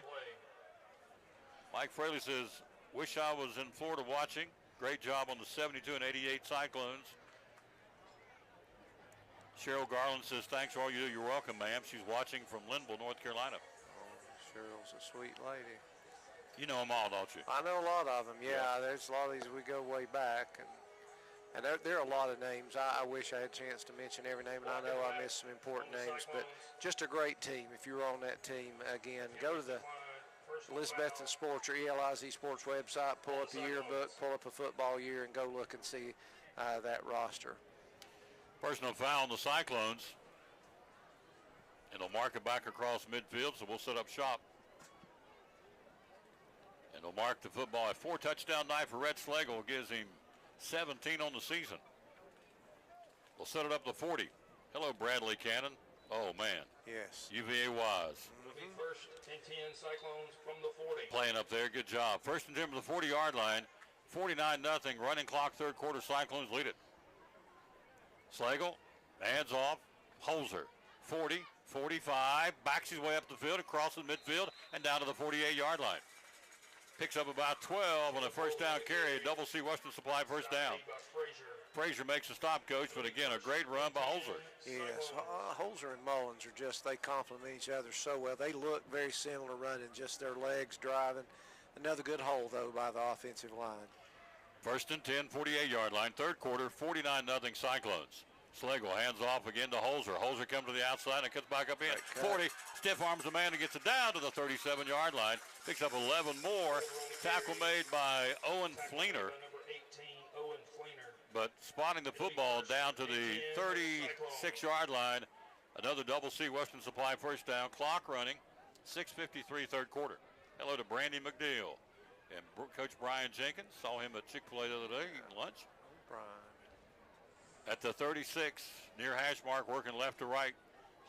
Mike Fraley says, wish I was in Florida watching. Great job on the 72 and 88 Cyclones. Cheryl Garland says, thanks for all you do. You're welcome, ma'am. She's watching from Linville, North Carolina. Cheryl's a sweet lady. You know them all, don't you? I know a lot of them, yeah. There's a lot of these, we go way back. And there are a lot of names. I wish I had a chance to mention every name, and I know I missed some important names. But just a great team. If you're on that team, again, go to the Elizabethton Sports or ELIZ Sports website, pull up a yearbook, pull up a football year, and go look and see that roster. Personal foul on the Cyclones. And they'll mark it back across midfield, so we'll set up shop. And they'll mark the football. A 4-touchdown night for Red Slagle gives him 17 on the season. We'll set it up to 40. Hello, Bradley Cannon. Oh, man. Yes. UVA Wise. First and 10 Cyclones from the 40. Playing up there. Good job. First and 10 from the 40-yard line. 49-0. Running clock, third quarter. Cyclones lead it. Slagle hands off. Holzer. 40, 45. Backs his way up the field, across the midfield, and down to the 48-yard line. Picks up about 12 on a first down carry. Double C Western Supply first down. Frazier makes a stop, Coach, but again, a great run by Holzer. Yes, Holzer and Mullins are just, they complement each other so well. They look very similar running, just their legs driving. Another good hole, though, by the offensive line. First and 10, 48-yard line. Third quarter, 49-0 Cyclones. Slagle hands off again to Holzer. Holzer comes to the outside and cuts back up in. 40, stiff arms the man and gets it down to the 37-yard line. Picks up 11 more. Tackle made by Owen Fleener. But spotting the football down to the 36-yard line. Another double C Western Supply first down. Clock running. 6:53 third quarter. Hello to Brandy McNeil. And Coach Brian Jenkins. Saw him at Chick-fil-A the other day eating lunch. Brian. At the 36, near hash mark, working left to right.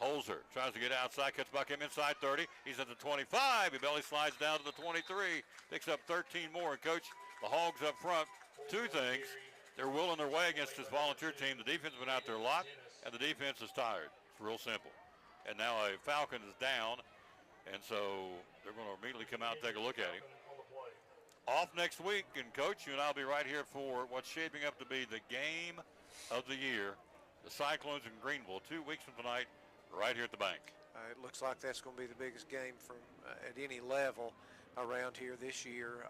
Holzer tries to get outside, cuts back him inside 30. He's at the 25. He belly slides down to the 23. Picks up 13 more. And, Coach, the Hogs up front, two things. They're willing their way against this volunteer team. The defense has been out there a lot, and the defense is tired. It's real simple. And now a Falcon is down, and so they're going to immediately come out and take a look at him. Off next week, and Coach, you and I will be right here for what's shaping up to be the game of the year. The Cyclones in Greenville, 2 weeks from tonight, right here at the bank. It looks like that's going to be the biggest game from at any level around here this year.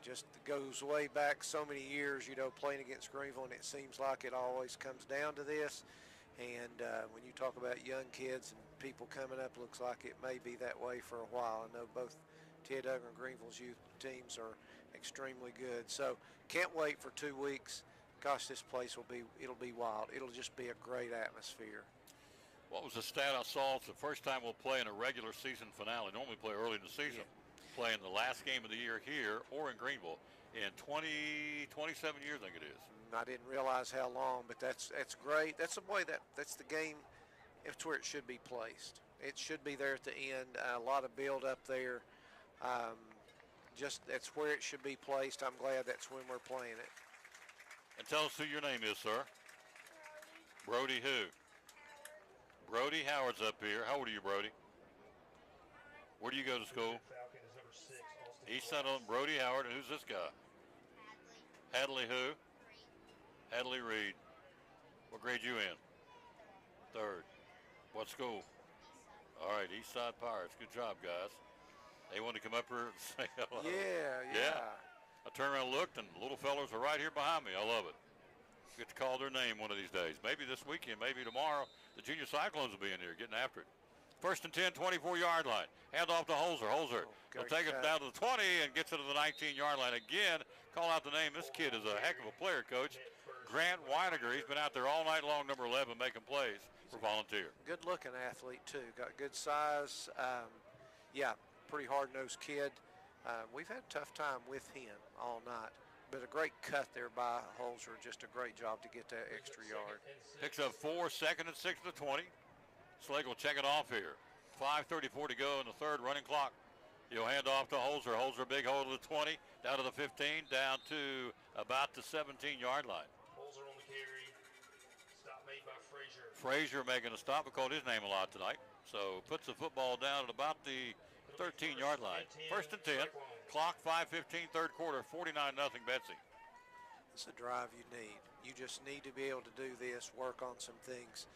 Just goes way back so many years, you know, playing against Greenville, and it seems like it always comes down to this. And when you talk about young kids and people coming up, looks like it may be that way for a while. I know both Ted Duggar and Greenville's youth teams are extremely good. So can't wait for 2 weeks. Gosh, this place it'll be wild. It'll just be a great atmosphere. What was the stat I saw? It's the first time we'll play in a regular season finale. Normally play early in the season. Yeah. Playing the last game of the year here or in Greenville in 27 years, I think it is. I didn't realize how long, but that's great. That's the way that's the game. It's where it should be placed. It should be there at the end. A lot of build up there. Just that's where it should be placed. I'm glad that's when we're playing it. And tell us who your name is, sir. Brody who? Brody Howard's up here. How old are you, Brody? Where do you go to school? East Side on Brody Howard. And who's this guy? Hadley who? Hadley Reed. What grade you in? Third. What school? All right, East Side Pirates. Good job, guys. They want to come up here and say hello. Yeah. I turned around and looked, and the little fellows are right here behind me. I love it. Get to call their name one of these days. Maybe this weekend, maybe tomorrow, the Junior Cyclones will be in here getting after it. First and 10, 24-yard line. Hand off to Holzer. Holzer will take it down to the 20 and gets it to the 19-yard line. Again, call out the name. This kid is a heck of a player, Coach. Grant Weiniger. He's been out there all night long, number 11, making plays for Volunteer. Good-looking athlete, too. Got good size. Pretty hard-nosed kid. We've had a tough time with him all night. But a great cut there by Holzer. Just a great job to get that extra yard. Picks up 4, second and 6 to the 20. Slagle check it off here. 5:34 to go in the third running clock. He'll hand off to Holzer. Holzer, big hold of the 20, down to the 15, down to about the 17-yard line. Holzer on the carry. Stop made by Frazier. Frazier making a stop. We called his name a lot tonight. So puts the football down at about the 13-yard line. First and 10. Clock 5:15, third quarter, 49-0 Betsy. It's a drive you need. You just need to be able to do this, work on some things.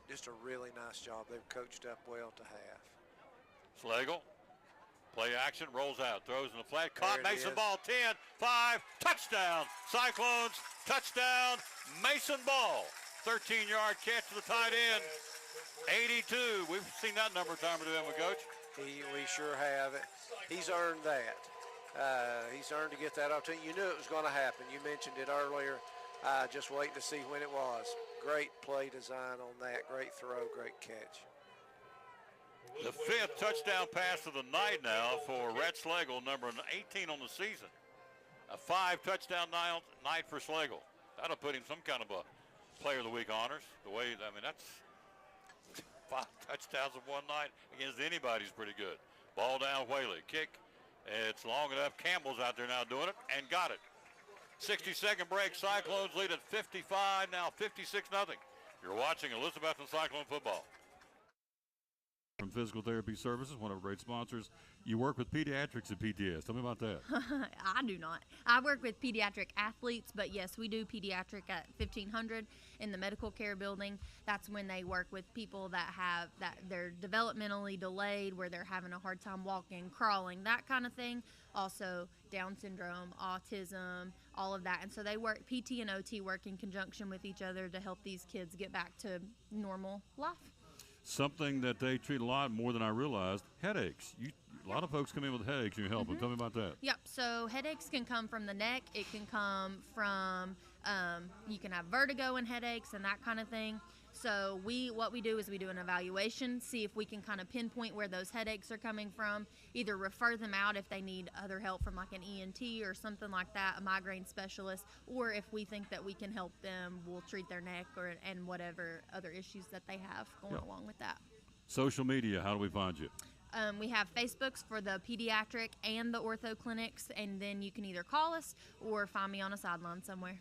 Just a really nice job. They've coached up well to half. Slagle, play action, rolls out, throws in the flat, caught Mason Ball, 10, 5, touchdown. Cyclones, touchdown, Mason Ball. 13-yard catch to the tight end, 82. We've seen that number of times with them, Coach. We sure have. He's earned that. He's earned to get that opportunity. You knew it was going to happen. You mentioned it earlier. Just waiting to see when it was. Great play design on that. Great throw, great catch. The 5th touchdown pass of the night now for Rhett Slagle, number 18 on the season. A 5-touchdown night for Slagle. That'll put him some kind of a Player of the Week honors. The way, I mean, that's 5 touchdowns in one night against anybody's pretty good. Ball down, Whaley. Kick. It's long enough. Campbell's out there now doing it and got it. 60-second break. Cyclones lead at 55, now 56-0. You're watching Elizabethton Cyclone football. From Physical Therapy Services, one of our great sponsors. You work with pediatrics at PTS. Tell me about that. I do not. I work with pediatric athletes, but yes, we do pediatric at 1500 in the medical care building. That's when they work with people that they're developmentally delayed, where they're having a hard time walking, crawling, that kind of thing. Also Down syndrome, autism, all of that. And so they work, PT and OT work in conjunction with each other to help these kids get back to normal life. Something that they treat a lot more than I realized, headaches. A lot of folks come in with headaches and you help them. Tell me about that. Yep, so headaches can come from the neck. It can come from, you can have vertigo and headaches and that kind of thing. So what we do is we do an evaluation, see if we can kind of pinpoint where those headaches are coming from, either refer them out if they need other help from like an ENT or something like that, a migraine specialist, or if we think that we can help them, we'll treat their neck and whatever other issues that they have going along with that. Social media, how do we find you? We have Facebooks for the pediatric and the ortho clinics, and then you can either call us or find me on a sideline somewhere.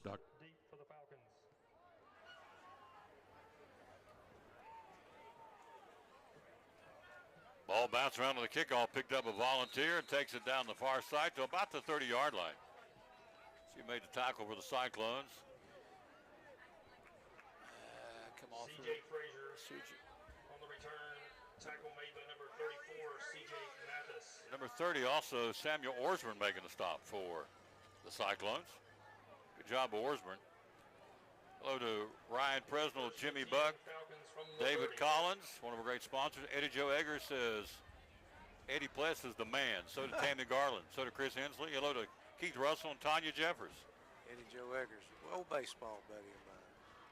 Doc. Deep for the Falcons. Ball bounced around on the kickoff, picked up a volunteer and takes it down the far side to about the 30-yard line. She made the tackle for the Cyclones. Come off C.J. Frazier on the return. Tackle made by number 34, C.J. Mathis. Number 30 also Samuel Orsburn making a stop for the Cyclones. Good job, Orsburn. Hello to Ryan Presnell, Jimmy Buck, David Collins, one of our great sponsors. Eddie Joe Eggers says Eddie Pless is the man. So did Tammy Garland. So did Chris Hensley. Hello to Keith Russell and Tanya Jeffers. Eddie Joe Eggers, old baseball buddy of mine.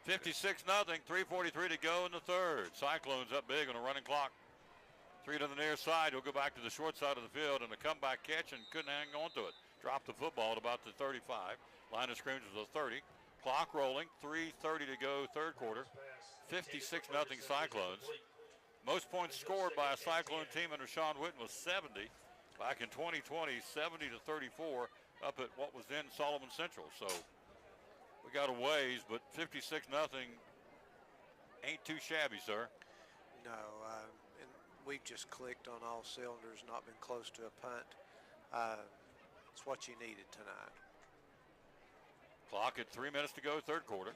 56-0, 3:43 to go in the third. Cyclones up big on a running clock. 3 to the near side. He'll go back to the short side of the field and a comeback catch and couldn't hang on to it. Dropped the football at about the 35. Line of scrimmage was a 30. Clock rolling, 3:30 to go, third quarter. 56-0 Cyclones. Most points scored by a Cyclone team under Sean Witten was 70. Back in 2020, 70 to 34 up at what was then Solomon Central. So we got a ways, but 56-0 ain't too shabby, sir. No, and we've just clicked on all cylinders, not been close to a punt. It's what you needed tonight. Clock at 3 minutes to go, third quarter.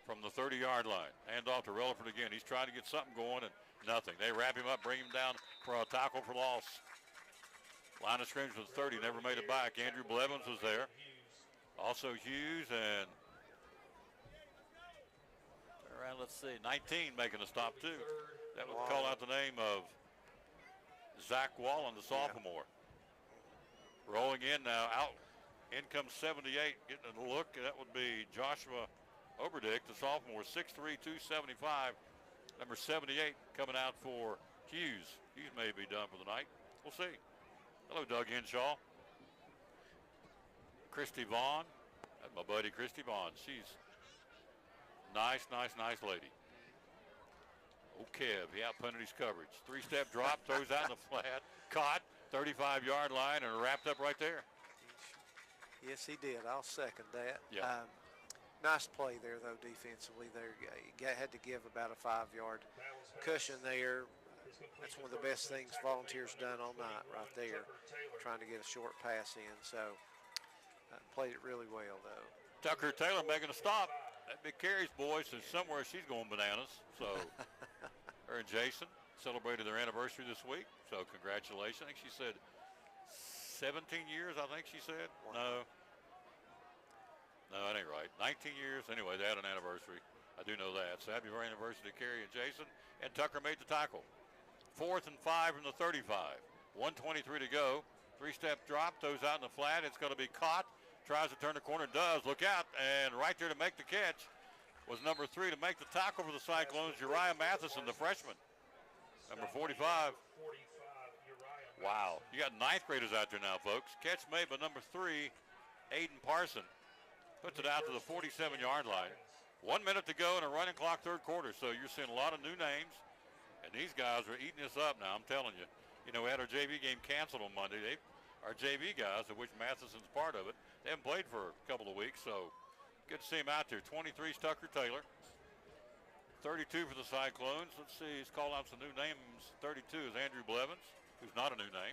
From the 30-yard line. Hand off to Relaford again. He's trying to get something going and nothing. They wrap him up, bring him down for a tackle for loss. Line of scrimmage was 30, never made it back. Andrew Blevins was there. Also Hughes and around, let's see, 19 making a stop too. That would call out the name of Zach Wallen, the sophomore. Rolling in now, out. In comes 78, getting a look. That would be Joshua Oberdick, the sophomore, 6'3", 275. Number 78 coming out for Hughes. Hughes may be done for the night. We'll see. Hello, Doug Henshaw. Christy Vaughn. That's my buddy, Christy Vaughn. She's nice lady. Oh, Kev, he outpunted his coverage. 3-step drop, throws out in the flat. Caught, 35-yard line, and wrapped up right there. Yes, he did. I'll second that. Yeah. Nice play there, though, defensively. There, had to give about a 5-yard cushion there. That's one of the best things Volunteers done all night, right there, trying to get a short pass in. So, played it really well, though. Tucker Taylor making a stop. That big carries, boys, is somewhere she's going bananas. So, her and Jason celebrated their anniversary this week. So, congratulations. I think she said 17 years, I think she said. Wow. No, that ain't right. 19 years. Anyway, they had an anniversary. I do know that. So happy anniversary to Carrie and Jason. And Tucker made the tackle. 4th and 5 from the 35. 1:23 to go. Three-step drop, throws out in the flat. It's going to be caught. Tries to turn the corner, does. Look out. And right there to make the catch was number 3 to make the tackle for the Cyclones, Uriah Matheson, the freshman. Number 45. Wow. You got ninth graders out there now, folks. Catch made by number 3, Aiden Parson. Puts it out to the 47-yard line. 1 minute to go in a running clock, third quarter. So you're seeing a lot of new names. And these guys are eating this up now, I'm telling you. You know, we had our JV game canceled on Monday. Our JV guys, of which Matheson's part of it, they haven't played for a couple of weeks, so good to see him out there. 23 is Tucker Taylor. 32 for the Cyclones. Let's see, he's called out some new names. 32 is Andrew Blevins, who's not a new name.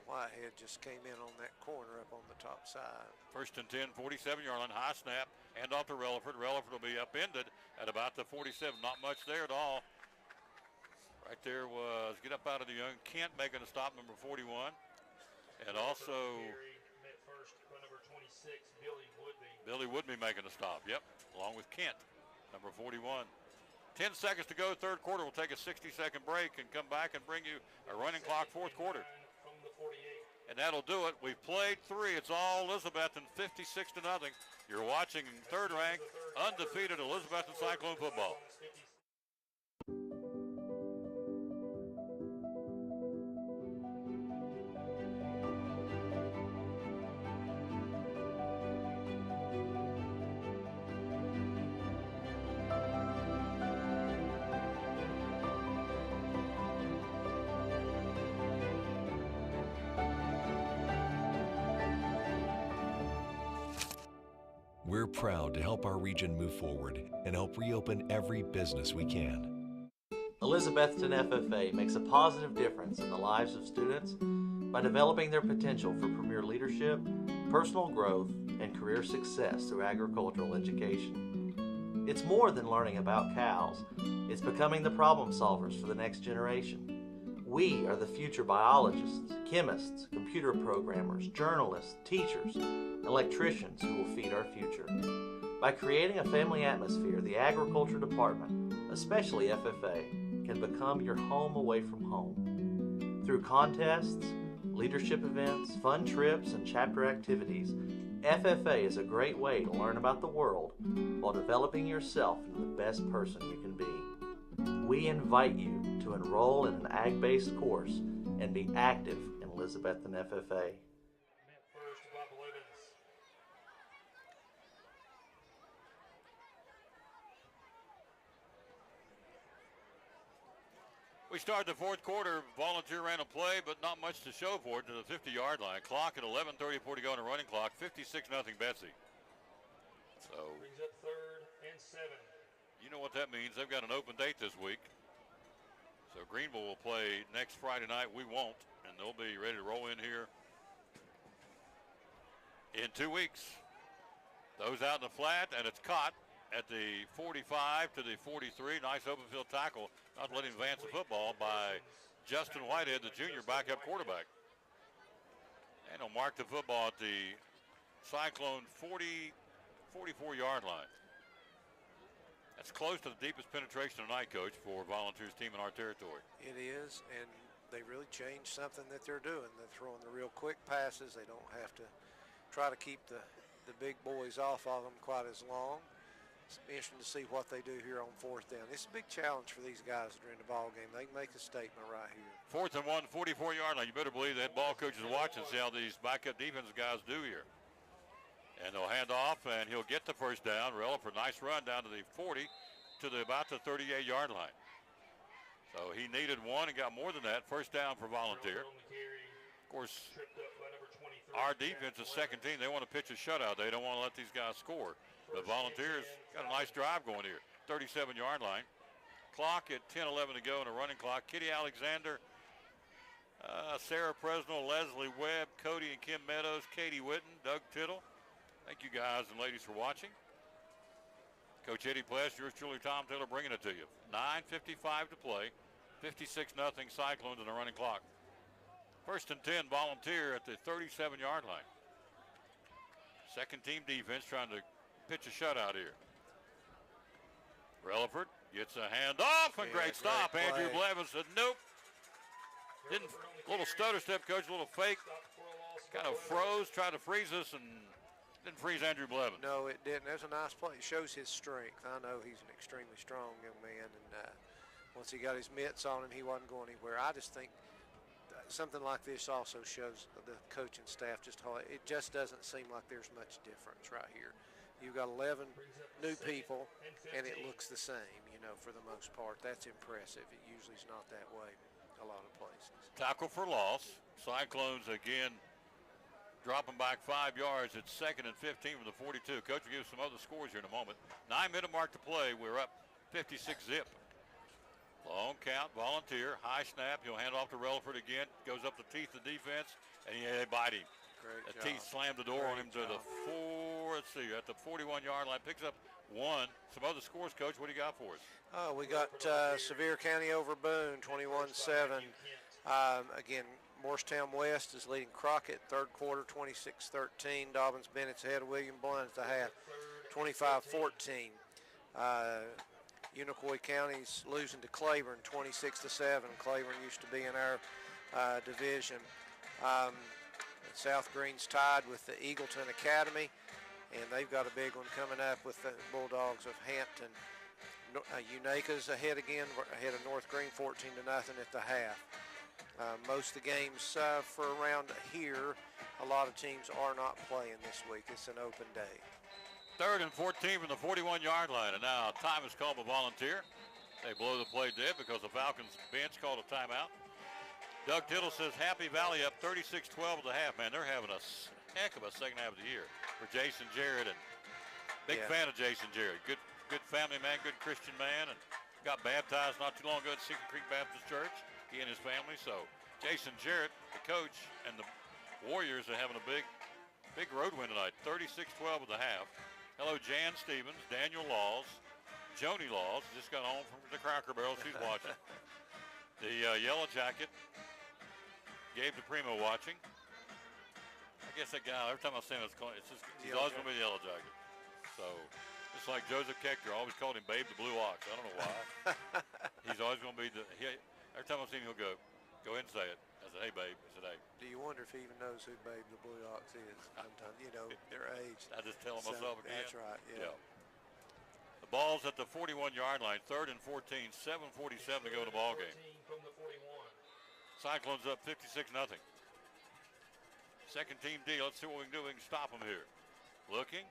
Whitehead just came in on that corner up on the top side. 1st and 10, 47-yard line, high snap, hand off to Relaford. Relaford will be upended at about the 47. Not much there at all. Right there was get up out of the young Kent making a stop, number 41. And also Billy Woodby making a stop, yep, along with Kent, number 41. 10 seconds to go, third quarter. We'll take a 60-second break and come back and bring you a running clock, fourth quarter. And that'll do it. We've played 3. It's all Elizabethton, 56-0. You're watching third-ranked, undefeated Elizabethton Cyclone football. We're proud to help our region move forward and help reopen every business we can. Elizabethton FFA makes a positive difference in the lives of students by developing their potential for premier leadership, personal growth, and career success through agricultural education. It's more than learning about cows. It's becoming the problem solvers for the next generation. We are the future biologists, chemists, computer programmers, journalists, teachers, electricians who will feed our future. By creating a family atmosphere, the Agriculture Department, especially FFA, can become your home away from home. Through contests, leadership events, fun trips, and chapter activities, FFA is a great way to learn about the world while developing yourself into the best person you can be. We invite you to enroll in an ag-based course and be active in Elizabethton FFA. We started the fourth quarter. Volunteer ran a play, but not much to show for it to the 50-yard line. Clock at 11:34 to go on a running clock. 56-0 Betsy. So brings up 3rd and 7. You know what that means. They've got an open date this week. So Greenville will play next Friday night. We won't, and they'll be ready to roll in here in 2 weeks. Those out in the flat, and it's caught at the 45 to the 43. Nice open field tackle, not letting advance the football by Justin Whitehead, the junior backup quarterback. And he'll mark the football at the Cyclone 44-yard line. That's close to the deepest penetration tonight, Coach, for Volunteers team in our territory. It is, and they really changed something that they're doing. They're throwing the real quick passes. They don't have to try to keep the big boys off of them quite as long. It's interesting to see what they do here on 4th down. It's a big challenge for these guys during the ball game. They can make a statement right here. 4th and 1, 44-yard line. You better believe that ball coach is watching, see how these backup defensive guys do here. And they'll hand off, and he'll get the first down. Relaford, nice run down to the 40 to about the 38-yard line. So he needed one and got more than that. First down for Volunteer. Of course, our defense is second team. They want to pitch a shutout. They don't want to let these guys score. But Volunteers got a nice drive going here. 37-yard line. Clock at 10:11 to go in a running clock. Kitty Alexander, Sarah Presnell, Leslie Webb, Cody and Kim Meadows, Katie Witten, Doug Tittle. Thank you guys and ladies for watching. Coach Eddie Pless, yours truly, Tom Taylor, bringing it to you. 9:55 to play. 56-0 Cyclones in the running clock. 1st and 10, Volunteer at the 37-yard line. Second team defense trying to pitch a shutout here. Relaford Gets a handoff, and great stop. great Andrew play. Blevins said, nope. Didn't, little stutter step, coach, a little fake. Kind of froze, tried to freeze us, and didn't freeze Andrew Blevins. No, it didn't. That's a nice play. It shows his strength. I know he's an extremely strong young man, and once he got his mitts on him, he wasn't going anywhere. I just think something like this also shows the coaching staff just how it just doesn't seem like there's much difference right here. You've got 11 new people, and it looks the same, for the most part. That's impressive. It usually is not that way a lot of places. Tackle for loss. Cyclones again dropping back 5 yards. It's 2nd and 15 from the 42. Coach will give some other scores here in a moment. 9-minute mark to play. We're up 56-zip. Long count, Volunteer, high snap. He'll hand off to Relaford again. Goes up the teeth of defense, and they bite him. Great The job. teeth slammed the door on him to the at the 41-yard line. Picks up 1. Some other scores, Coach. What do you got for us? We got Sevier County over Boone, 21-7. Again, Morristown West is leading Crockett, third quarter, 26-13. Dobbins Bennett's ahead of William Blunt at the half, 25-14. Unicoi County's losing to Claiborne, 26-7. Claiborne used to be in our division. South Green's tied with the Eagleton Academy, and they've got a big one coming up with the Bulldogs of Hampton. Unaka's ahead again, ahead of North Green, 14-0 at the half. Most of the games for around here, a lot of teams are not playing this week. It's an open day. 3rd and 14 from the 41-yard line, and now time is called by Volunteer. They blow the play dead because the Falcons bench called a timeout. Doug Tittle says Happy Valley up 36-12 at the half. Man, they're having a heck of a second half of the year for Jason Jarrett, and big fan of Jason Jarrett. Good family man, good Christian man, and got baptized not too long ago at Secret Creek Baptist Church, he and his family. So Jason Jarrett, the coach, and the Warriors are having a big road win tonight, 36-12 at the half. Hello, Jan Stevens, Daniel Laws, Joni Laws, just got home from the Cracker Barrel. She's watching. The Yellow Jacket, Gabe DePrimo watching. I guess that guy, every time I see him, he's always going to be the Yellow Jacket. So, just like Joseph Kechter, always called him Babe the Blue Ox. I don't know why. He's always going to be every time I see him, he'll go ahead and say it. I said, hey, Babe. I said, hey. Do you wonder if he even knows who Babe the Blue Ox is? Sometimes, their age. I just tell him myself again. That's right, yeah. The ball's at the 41-yard line, 3rd and 14, 7:47 to go in the ball game. Cyclones up 56-0. Second team D. Let's see what we can do. We can stop them here. Looking,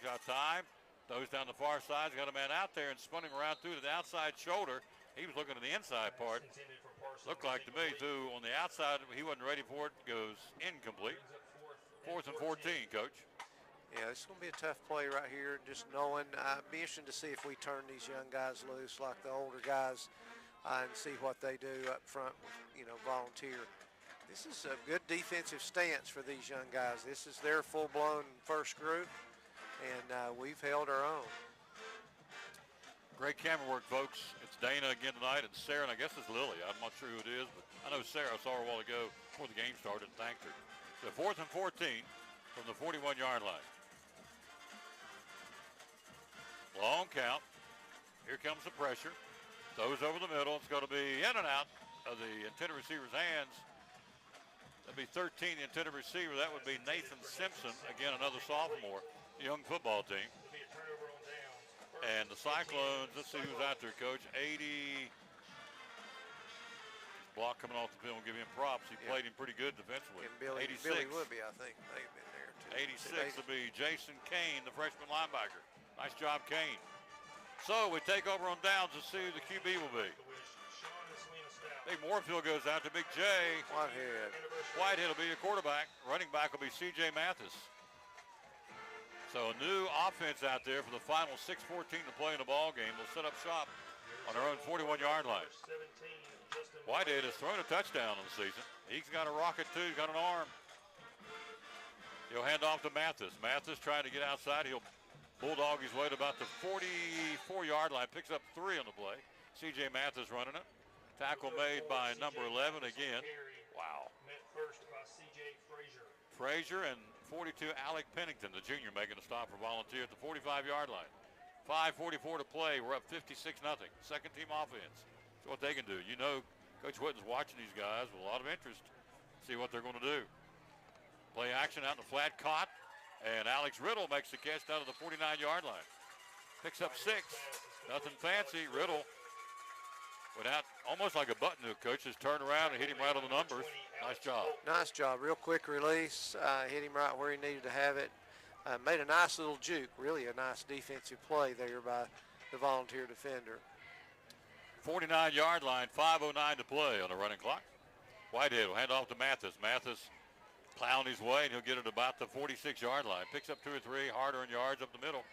got time. Throws down the far side. Got a man out there and spun him around through to the outside shoulder. He was looking at the inside part. Looked like to me, too, on the outside, he wasn't ready for it. Goes incomplete. 4th and 14, Coach. Yeah, it's going to be a tough play right here. Just knowing, it'd be interesting to see if we turn these young guys loose like the older guys and see what they do up front with, Volunteer. This is a good defensive stance for these young guys. This is their full-blown first group, and we've held our own. Great camera work, folks. It's Dana again tonight, and Sarah, and I guess it's Lily. I'm not sure who it is, but I know Sarah. I saw her a while ago before the game started and thanked her. So 4th and 14 from the 41-yard line. Long count. Here comes the pressure. Throws over the middle. It's going to be in and out of the intended receiver's hands. That'd be 13, the intended receiver. That would be Nathan Simpson. Again, another sophomore, young football team. And the Cyclones, let's see who's out there, Coach. 80. Block coming off the field. Give him props. He played him pretty good defensively. And Billy 86. Billy Woodby, I think, may have been there, too. 86 will be Jason Kane, the freshman linebacker. Nice job, Kane. So we take over on downs to see who the QB will be. Big Moorfield goes out to Big J. Whitehead will be your quarterback. Running back will be C.J. Mathis. So a new offense out there for the final 6:14 to play in the ball game. They'll set up shop on their own 41-yard line. Whitehead has thrown a touchdown in the season. He's got a rocket too. He's got an arm. He'll hand off to Mathis. Mathis trying to get outside. He'll bulldog his way to about the 44-yard line. Picks up 3 on the play. C.J. Mathis running it. Tackle made by number 11 again. Wow. Frazier and 42 Alec Pennington, the junior, making a stop for Volunteer at the 45-yard line. 5:44 to play. We're up 56-0. Second team offense. That's what they can do. You know, Coach Whitten's watching these guys with a lot of interest. See what they're going to do. Play action out in the flat, caught. And Alex Riddle makes the catch down to the 49-yard line. Picks up 6. Nothing fancy. Riddle went out almost like a button hook, coach. Just turned around and hit him right on the numbers. Nice job. Nice job. Real quick release. Hit him right where he needed to have it. Made a nice little juke. Really a nice defensive play there by the volunteer defender. 49-yard line, 5:09 to play on the running clock. Whitehead will hand off to Mathis. Mathis plowing his way, and he'll get it about the 46-yard line. Picks up 2 or 3, hard-earned yards up the middle.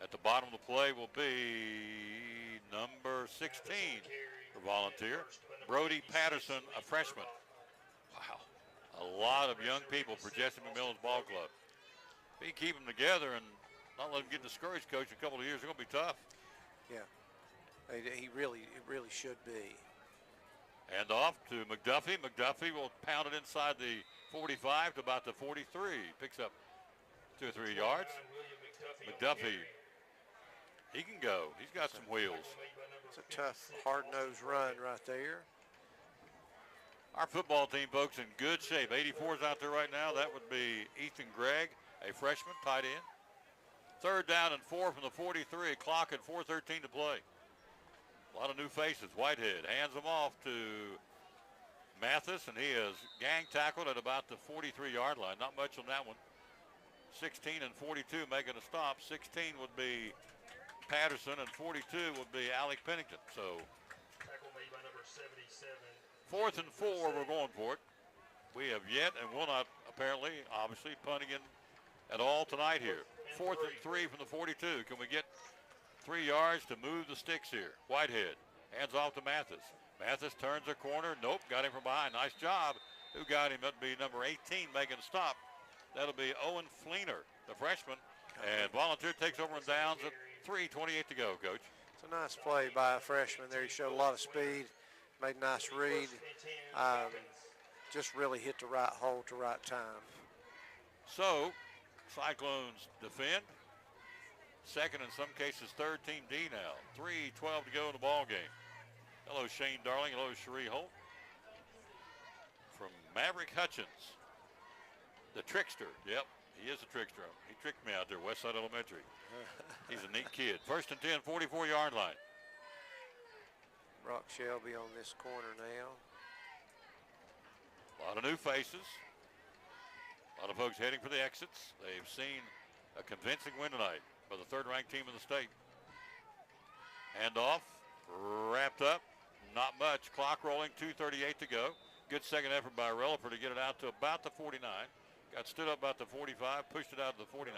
At the bottom of the play will be number 16 for Volunteer, Brody Patterson, a freshman. Wow, a lot of young people for Jesse McMillan's ball club. If you keep them together and not let them get discouraged, coach, in a couple of years, they're going to be tough. Yeah, it really should be. And off to McDuffie. McDuffie will pound it inside the 45 to about the 43. Picks up 2 or 3 yards. McDuffie, he can go. He's got some wheels. It's a tough, hard-nosed run right there. Our football team, folks, in good shape. 84's out there right now. That would be Ethan Gregg, a freshman, tight end. 3rd down and 4 from the 43. Clock at 4:13 to play. A lot of new faces. Whitehead hands them off to Mathis, and he is gang tackled at about the 43-yard line. Not much on that one. 16 and 42 making a stop. 16 would be Patterson, and 42 would be Alec Pennington. So, Tackle made by number 77. 4th and 4, we're going for it. We have yet and will not, apparently, obviously, punt again at all tonight here. 4th and 3 from the 42. Can we get 3 yards to move the sticks here? Whitehead hands off to Mathis. Mathis turns a corner. Nope, got him from behind. Nice job. Who got him? That'd be number 18 making a stop. That'll be Owen Fleener, the freshman. And Volunteer takes over and downs at 3:28 to go, coach. It's a nice play by a freshman there. He showed a lot of speed, made a nice read. Just really hit the right hole at the right time. So, Cyclones defend. Second, in some cases, third team D now. 3:12 to go in the ball game. Hello, Shane Darling. Hello, Cherie Holt. From Maverick Hutchins, the trickster. Yep, he is a trickster. He tricked me out there, Westside Elementary. He's a neat kid. 1st and 10, 44-yard line. Brock Shelby on this corner now. A lot of new faces. A lot of folks heading for the exits. They've seen a convincing win tonight by the 3rd-ranked team in the state. Handoff, wrapped up, not much. Clock rolling, 2:38 to go. Good second effort by Relaford to get it out to about the 49. Got stood up about the 45, pushed it out to the 49.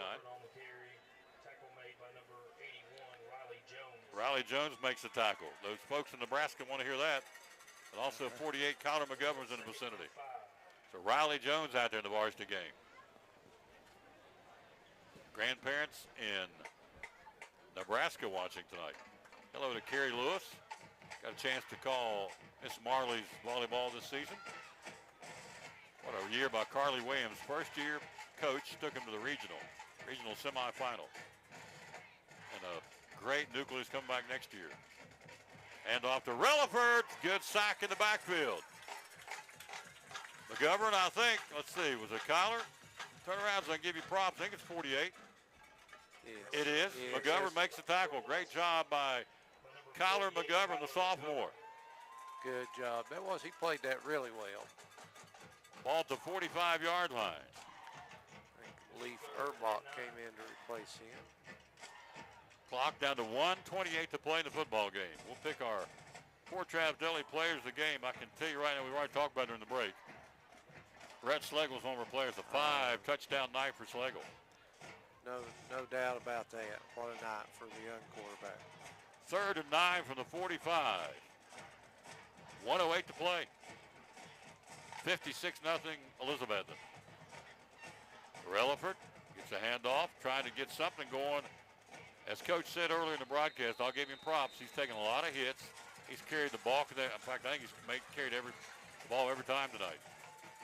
Riley Jones makes the tackle. Those folks in Nebraska want to hear that. And also 48, Connor McGovern's in the vicinity. So Riley Jones out there in the varsity game. Grandparents in Nebraska watching tonight. Hello to Kerry Lewis. Got a chance to call Miss Marley's volleyball this season. What a year by Carly Williams. First year coach took him to the regional semifinal. And a great nucleus coming back next year. And off to Relaford. Good sack in the backfield. McGovern, I think, let's see, was it Kyler? Turn around so I can give you props. I think it's 48. Yes. It is. Yes. McGovern makes the tackle. Great job by Kyler McGovern, the sophomore. Good job. He played that really well. Ball at the 45-yard line. I think Leaf Erbach came in to replace him. Clock down to 1:28 to play in the football game. We'll pick our Fort Travis Deli players of the game. I can tell you right now, we've already talked about it during the break. Rhett Schlegel's one of our players, a 5-touchdown night for Schlegel. No doubt about that. What a night for the young quarterback. 3rd and 9 from the 45. 1:08 to play. 56-0 Elizabethton. Relaford gets a handoff, trying to get something going. As Coach said earlier in the broadcast, I'll give him props. He's taken a lot of hits. He's carried the ball. In fact, I think he's carried the ball every time tonight.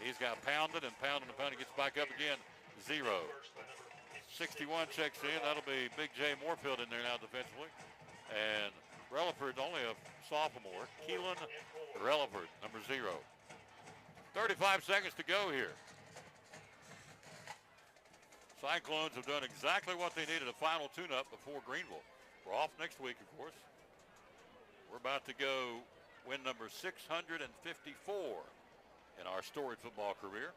He's got pounded and pounded and pounded. Gets back up again. 0. 61 checks in. That'll be Big J Moorfield in there now defensively. And Relaford, only a sophomore. Keelan Relaford, number 0. 35 seconds to go here. Cyclones have done exactly what they needed, a final tune-up before Greenville. We're off next week, of course. We're about to go win number 654 in our storied football career.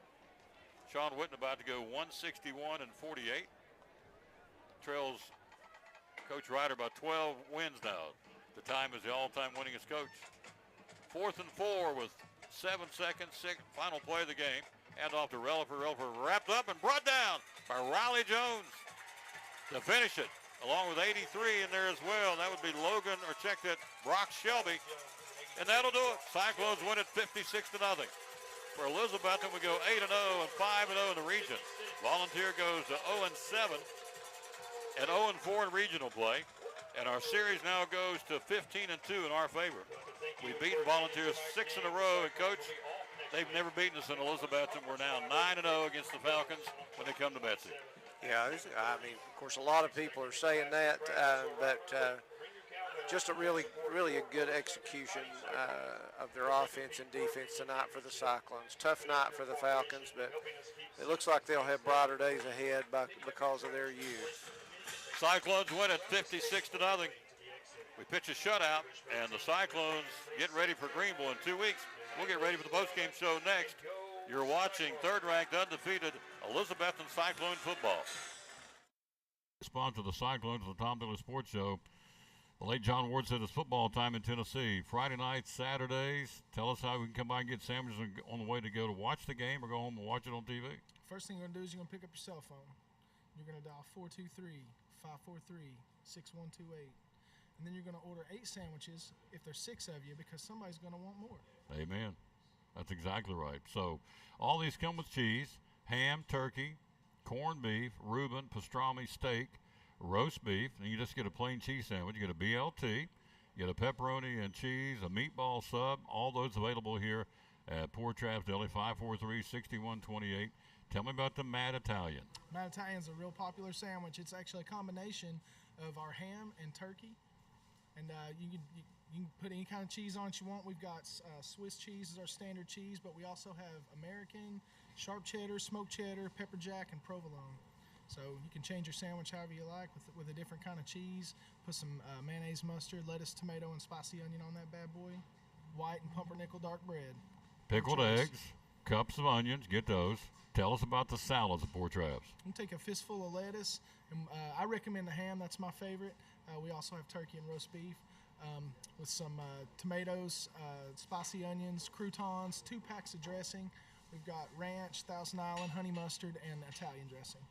Sean Witten about to go 161 and 48. Trails Coach Ryder by 12 wins now. The time is the all-time winningest coach. 4th and 4 with 7 seconds, final play of the game. Hand off to Relaford. Relaford wrapped up and brought down by Riley Jones to finish it, along with 83 in there as well. That would be Logan, or check that, Brock Shelby. And that'll do it. Cyclones win it 56-0. For Elizabethton, we go 8-0 and 5-0 in the region. Volunteer goes to 0-7 and 0-4 in regional play. And our series now goes to 15-2 in our favor. We've beaten Volunteers 6 in a row, and Coach, they've never beaten us in Elizabethton. We're now 9-0 against the Falcons when they come to Betsy. Yeah, I mean, of course, a lot of people are saying that, but just a really a good execution of their offense and defense tonight for the Cyclones. Tough night for the Falcons, but it looks like they'll have brighter days ahead because of their youth. Cyclones win it 56-0. We pitch a shutout, and the Cyclones get ready for Greenville in 2 weeks. We'll get ready for the postgame show next. You're watching third-ranked, undefeated Elizabethton Cyclone football. Sponsor the Cyclones of the Tom Dillon Sports Show. The late John Ward said it's football time in Tennessee. Friday nights, Saturdays. Tell us how we can come by and get sandwiches on the way to go to watch the game or go home and watch it on TV. First thing you're going to do is you're going to pick up your cell phone. You're going to dial 423-543-6128. And then you're going to order 8 sandwiches if there's 6 of you, because somebody's going to want more. Amen. That's exactly right. So all these come with cheese, ham, turkey, corned beef, Reuben, pastrami, steak, roast beef, and you just get a plain cheese sandwich. You get a BLT, you get a pepperoni and cheese, a meatball sub, all those available here at Poor Traps Deli, 543-6128. Tell me about the Mad Italian. Mad Italian's a real popular sandwich. It's actually a combination of our ham and turkey. And you can put any kind of cheese on it you want. We've got Swiss cheese is our standard cheese, but we also have American, sharp cheddar, smoked cheddar, pepper jack, and provolone. So you can change your sandwich however you like with a different kind of cheese. Put some mayonnaise, mustard, lettuce, tomato, and spicy onion on that bad boy. White and pumpernickel dark bread. Pickled eggs, cups of onions, get those. Tell us about the salads at Poor Traps. You take a fistful of lettuce, and I recommend the ham. That's my favorite. We also have turkey and roast beef with some tomatoes, spicy onions, croutons, 2 packs of dressing. We've got ranch, Thousand Island, honey mustard, and Italian dressing.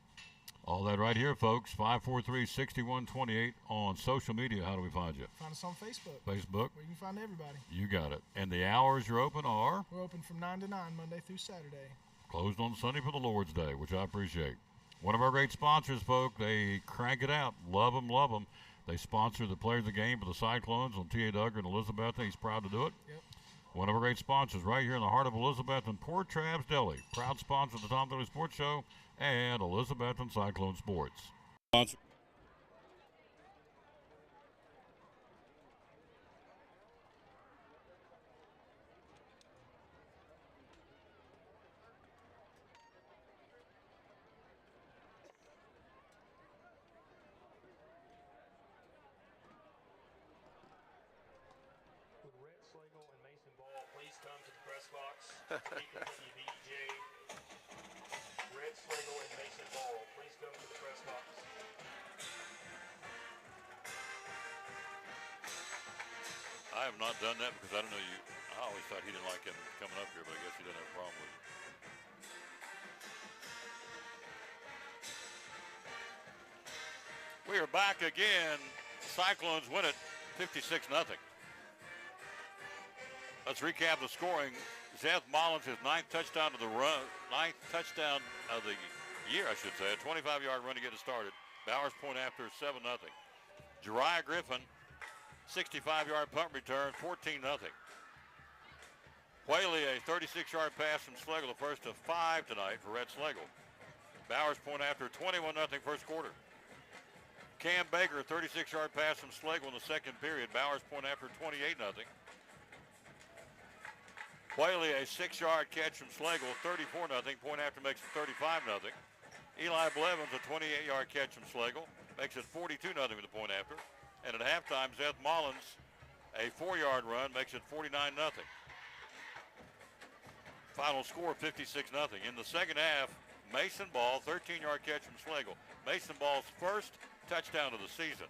All that right here, folks. 543-6128 on social media. How do we find you? Find us on Facebook. Facebook. Where you can find everybody. You got it. And the hours you're open are? We're open from 9 to 9, Monday through Saturday. Closed on Sunday for the Lord's Day, which I appreciate. One of our great sponsors, folks. They crank it out. Love them, love them. They sponsor the Players of the Game for the Cyclones on T.A. Duggar and Elizabeth. He's proud to do it. Yep. One of our great sponsors right here in the heart of Elizabeth and Poor Traps Deli. Proud sponsor of the Tom Dillon Sports Show and Elizabeth and Cyclone Sports. Sponsor. I have not done that because I don't know you. I always thought he didn't like him coming up here, but I guess he doesn't have a problem with it. We are back again. Cyclones win it 56-0. Let's recap the scoring. Zeth Mullins, his 9th touchdown of the run, 9th touchdown of the year, I should say. A 25-yard run to get it started. Bowers point after 7-0. Jariah Griffin, 65-yard punt return, 14-0. Whaley, a 36-yard pass from Schlegel, the first of 5 tonight for Red Schlegel. Bowers point after 21-0 first quarter. Cam Baker, 36-yard pass from Slagle in the second period. Bowers point after 28-0. Whaley, a 6-yard catch from Slagle, 34-0. Point after makes it 35-0. Eli Blevins, a 28-yard catch from Slagle, makes it 42-0 with the point after. And at halftime, Seth Mullins, a 4-yard run, makes it 49-0. Final score, 56-0. In the second half, Mason Ball, 13-yard catch from Slagle. Mason Ball's first touchdown of the season.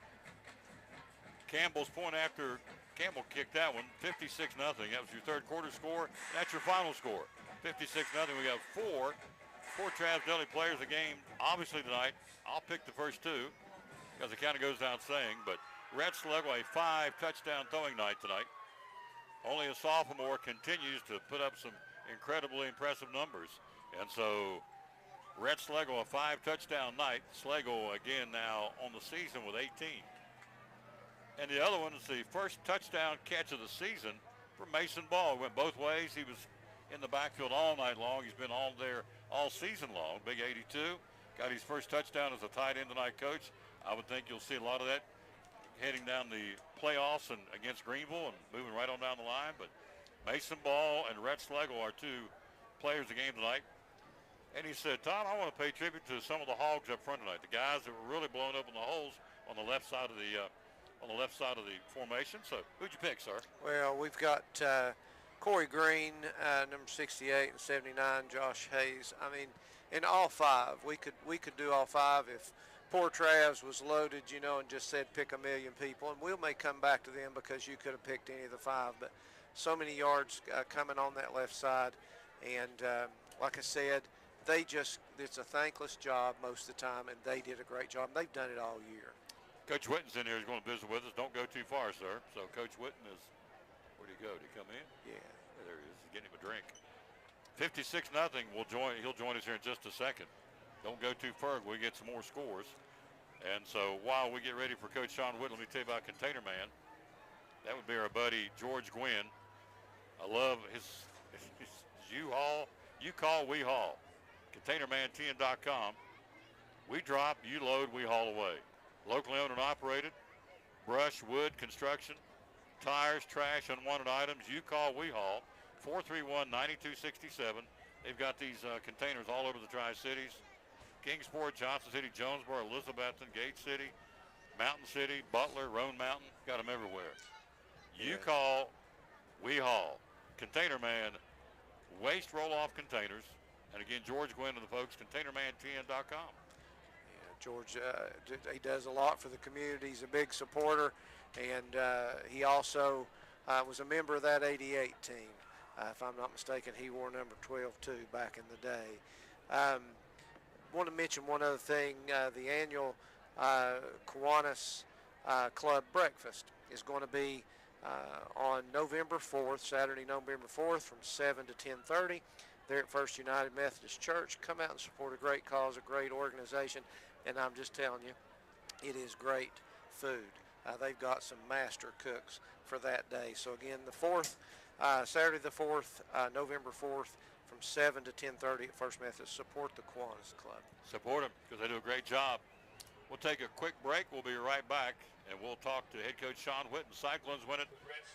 Campbell's point after, Campbell kicked that one, 56-0. That was your third quarter score. That's your final score, 56-0. We got four Travis Dudley players of the game, obviously tonight. I'll pick the first two because it kind of goes without saying, but Rhett Slagle, a 5-touchdown throwing night tonight. Only a sophomore, continues to put up some incredibly impressive numbers. And so Rhett Slagle, a 5-touchdown night. Slagle again now on the season with 18. And the other one is the first touchdown catch of the season for Mason Ball. Went both ways. He was in the backfield all night long. He's been all there all season long. Big 82. Got his first touchdown as a tight end tonight, Coach. I would think you'll see a lot of that heading down the playoffs and against Greenville and moving right on down the line. But Mason Ball and Rhett Slagle are two players of the game tonight. And he said, Tom, I want to pay tribute to some of the hogs up front tonight, the guys that were really blowing up in the holes on the left side of the formation. So who'd you pick, sir? Well, we've got Corey Green, number 68 and 79, Josh Hayes. I mean, in all five, we could do all five if poor Travs was loaded, you know, and just said pick a million people, and we may come back to them because you could have picked any of the five. But so many yards coming on that left side, and like I said, it's a thankless job most of the time, and they did a great job. They've done it all year. Coach Witten's in here. He's going to visit with us. Don't go too far, sir. So Coach Witten is, where'd he go? Did he come in? Yeah. There he is. He's getting him a drink. 56-0. He'll join us here in just a second. Don't go too far. We get some more scores. And so while we get ready for Coach Sean Whitten, let me tell you about Container Man. That would be our buddy George Gwynn. I love his U-Haul. You call, we haul. ContainerManTN.com. We drop, you load, we haul away. Locally owned and operated. Brush, wood, construction, tires, trash, unwanted items. You call, we haul. 431-9267. They've got these containers all over the Tri-Cities. Kingsport, Johnson City, Jonesboro, Elizabethton, Gate City, Mountain City, Butler, Roan Mountain. Got them everywhere. You call, we haul. Container Man, waste roll-off containers. And again, George Gwynn and the folks, ContainerManTN.com. George, he does a lot for the community. He's a big supporter, and he also was a member of that 88 team. If I'm not mistaken, he wore number 12 too back in the day. Want to mention one other thing. The annual Kiwanis Club breakfast is going to be on November 4th, Saturday, November 4th, from 7 to 10:30. There at First United Methodist Church. Come out and support a great cause, a great organization. And I'm just telling you, it is great food. They've got some master cooks for that day. So again, the 4th, Saturday the 4th, November 4th, from 7 to 10:30 at First Methodist. Support the Kiwanis Club. Support them because they do a great job. We'll take a quick break. We'll be right back, and we'll talk to head coach Sean Whitten. Cyclones win it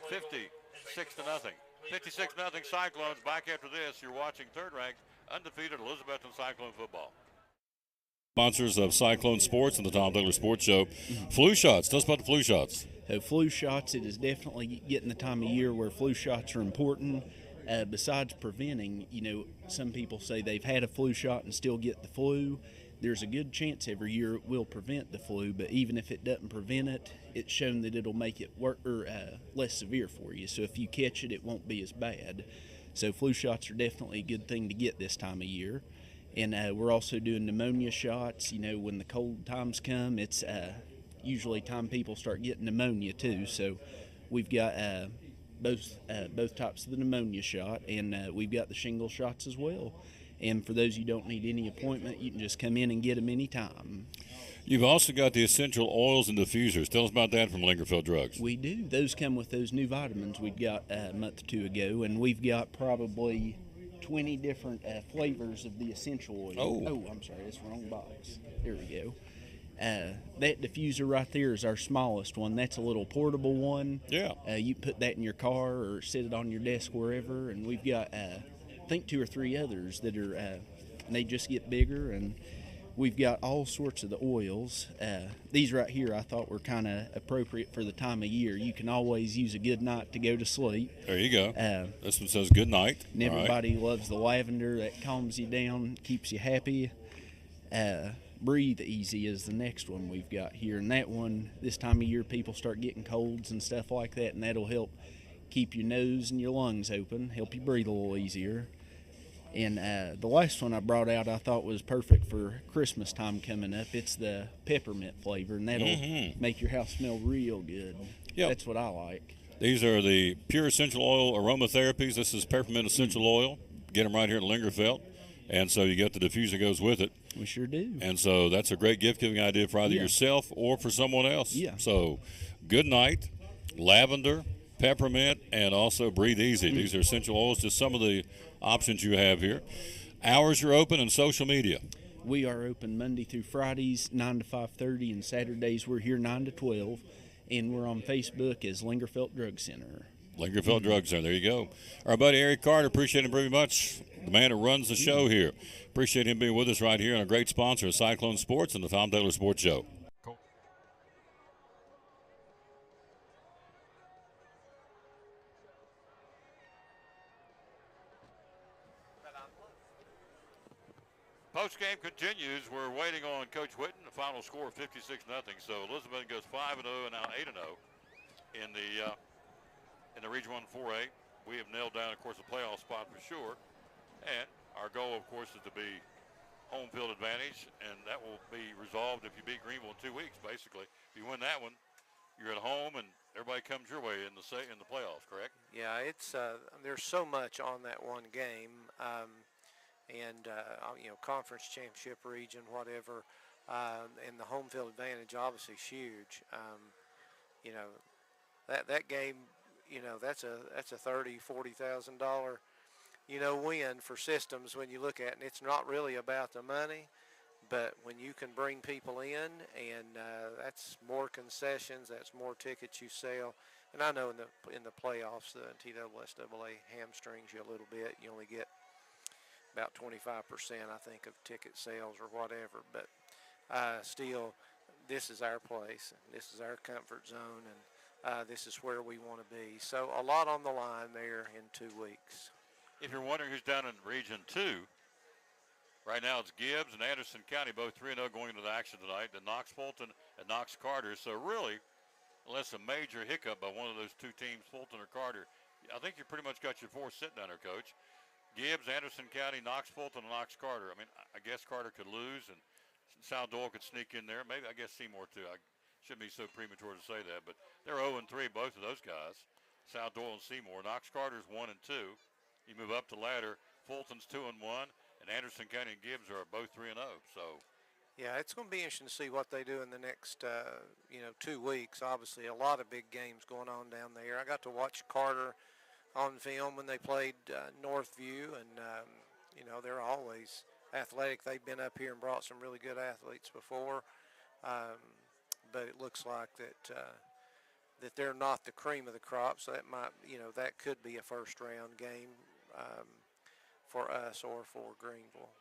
56-0. 56-0 Cyclones. Back after this, you're watching third-ranked, undefeated Elizabethton Cyclone football. Sponsors of Cyclone Sports and the Tom Taylor Sports Show. Flu shots. Tell us about the flu shots. Flu shots, it is definitely getting the time of year where flu shots are important. Besides preventing, some people say they've had a flu shot and still get the flu. There's a good chance every year it will prevent the flu, but even if it doesn't prevent it, it's shown that it'll make it less severe for you. So if you catch it, it won't be as bad. So flu shots are definitely a good thing to get this time of year. And we're also doing pneumonia shots. When the cold times come, it's usually time people start getting pneumonia too. So we've got both types of the pneumonia shot, and we've got the shingle shots as well. And for those you don't need any appointment, you can just come in and get them anytime. You've also got the essential oils and diffusers. Tell us about that from Lingerfeld Drugs. We do. Those come with those new vitamins we got a month or two ago, and we've got probably 20 different flavors of the essential oil. Oh, I'm sorry, that's the wrong box. There we go. That diffuser right there is our smallest one. That's a little portable one. Yeah. You put that in your car or sit it on your desk wherever. And we've got, I think, 2 or 3 others that are, and they just get bigger. And we've got all sorts of the oils. These right here I thought were kind of appropriate for the time of year. You can always use a good night to go to sleep. There you go. This one says good night. And everybody loves the lavender. That calms you down, keeps you happy. Breathe Easy is the next one we've got here, and that one, this time of year, people start getting colds and stuff like that, and that'll help keep your nose and your lungs open, help you breathe a little easier. And the last one I brought out I thought was perfect for Christmas time coming up. It's the peppermint flavor, and that'll make your house smell real good. Yep. That's what I like. These are the pure essential oil aromatherapies. This is peppermint essential oil. Get them right here in Lingerfeld. And so you get the diffuser goes with it. We sure do. And so that's a great gift-giving idea for either yourself or for someone else. Yeah. So good night, lavender, peppermint, and also Breathe Easy. These are essential oils, just some of the options you have here. Hours you're open and social media. We are open Monday through Fridays, 9 to 5:30, and Saturdays we're here 9 to 12. And we're on Facebook as Lingerfeld Drug Center. Lingerfeld Drug Center. There you go. Our buddy Eric Carter, appreciate him very much. The man who runs the show here. Appreciate him being with us right here, and a great sponsor of Cyclone Sports and the Tom Taylor Sports Show. Cool. Post-game continues. We're waiting on Coach Whitten. The final score 56-0. So Elizabeth goes 5-0 and now 8-0 in the Region 1 4A. We have nailed down, of course, a playoff spot for sure. And our goal, of course, is to be home field advantage, and that will be resolved if you beat Greenville in 2 weeks, basically. If you win that one, you're at home, and everybody comes your way in the playoffs, correct? Yeah, it's there's so much on that one game, conference championship region, whatever, and the home field advantage obviously is huge. That game, that's a $30,000-$40,000 win for systems when you look at it. And it's not really about the money, but when you can bring people in, and that's more concessions, that's more tickets you sell. And I know in the playoffs, the NCAA hamstrings you a little bit. You only get about 25%, I think, of ticket sales or whatever. But still, this is our place, and this is our comfort zone, and this is where we want to be. So a lot on the line there in 2 weeks. If you're wondering who's down in Region 2, right now it's Gibbs and Anderson County, both 3-0 going into the action tonight. Then Knox Fulton and Knox Carter. So really, unless a major hiccup by one of those two teams, Fulton or Carter, I think you pretty much got your 4 sitting down there, Coach. Gibbs, Anderson County, Knox Fulton, and Knox Carter. I mean, I guess Carter could lose, and South Doyle could sneak in there. Maybe, I guess, Seymour, too. I shouldn't be so premature to say that, but they're 0-3, both of those guys, South Doyle and Seymour. Knox Carter's 1-2. You move up the ladder, Fulton's 2-1, and Anderson County and Gibbs are both 3-0. So, yeah, it's going to be interesting to see what they do in the next 2 weeks. Obviously, a lot of big games going on down there. I got to watch Carter on film when they played Northview, and they're always athletic. They've been up here and brought some really good athletes before, but it looks like that they're not the cream of the crop. So that might, that could be a first-round game for us or for Greenville.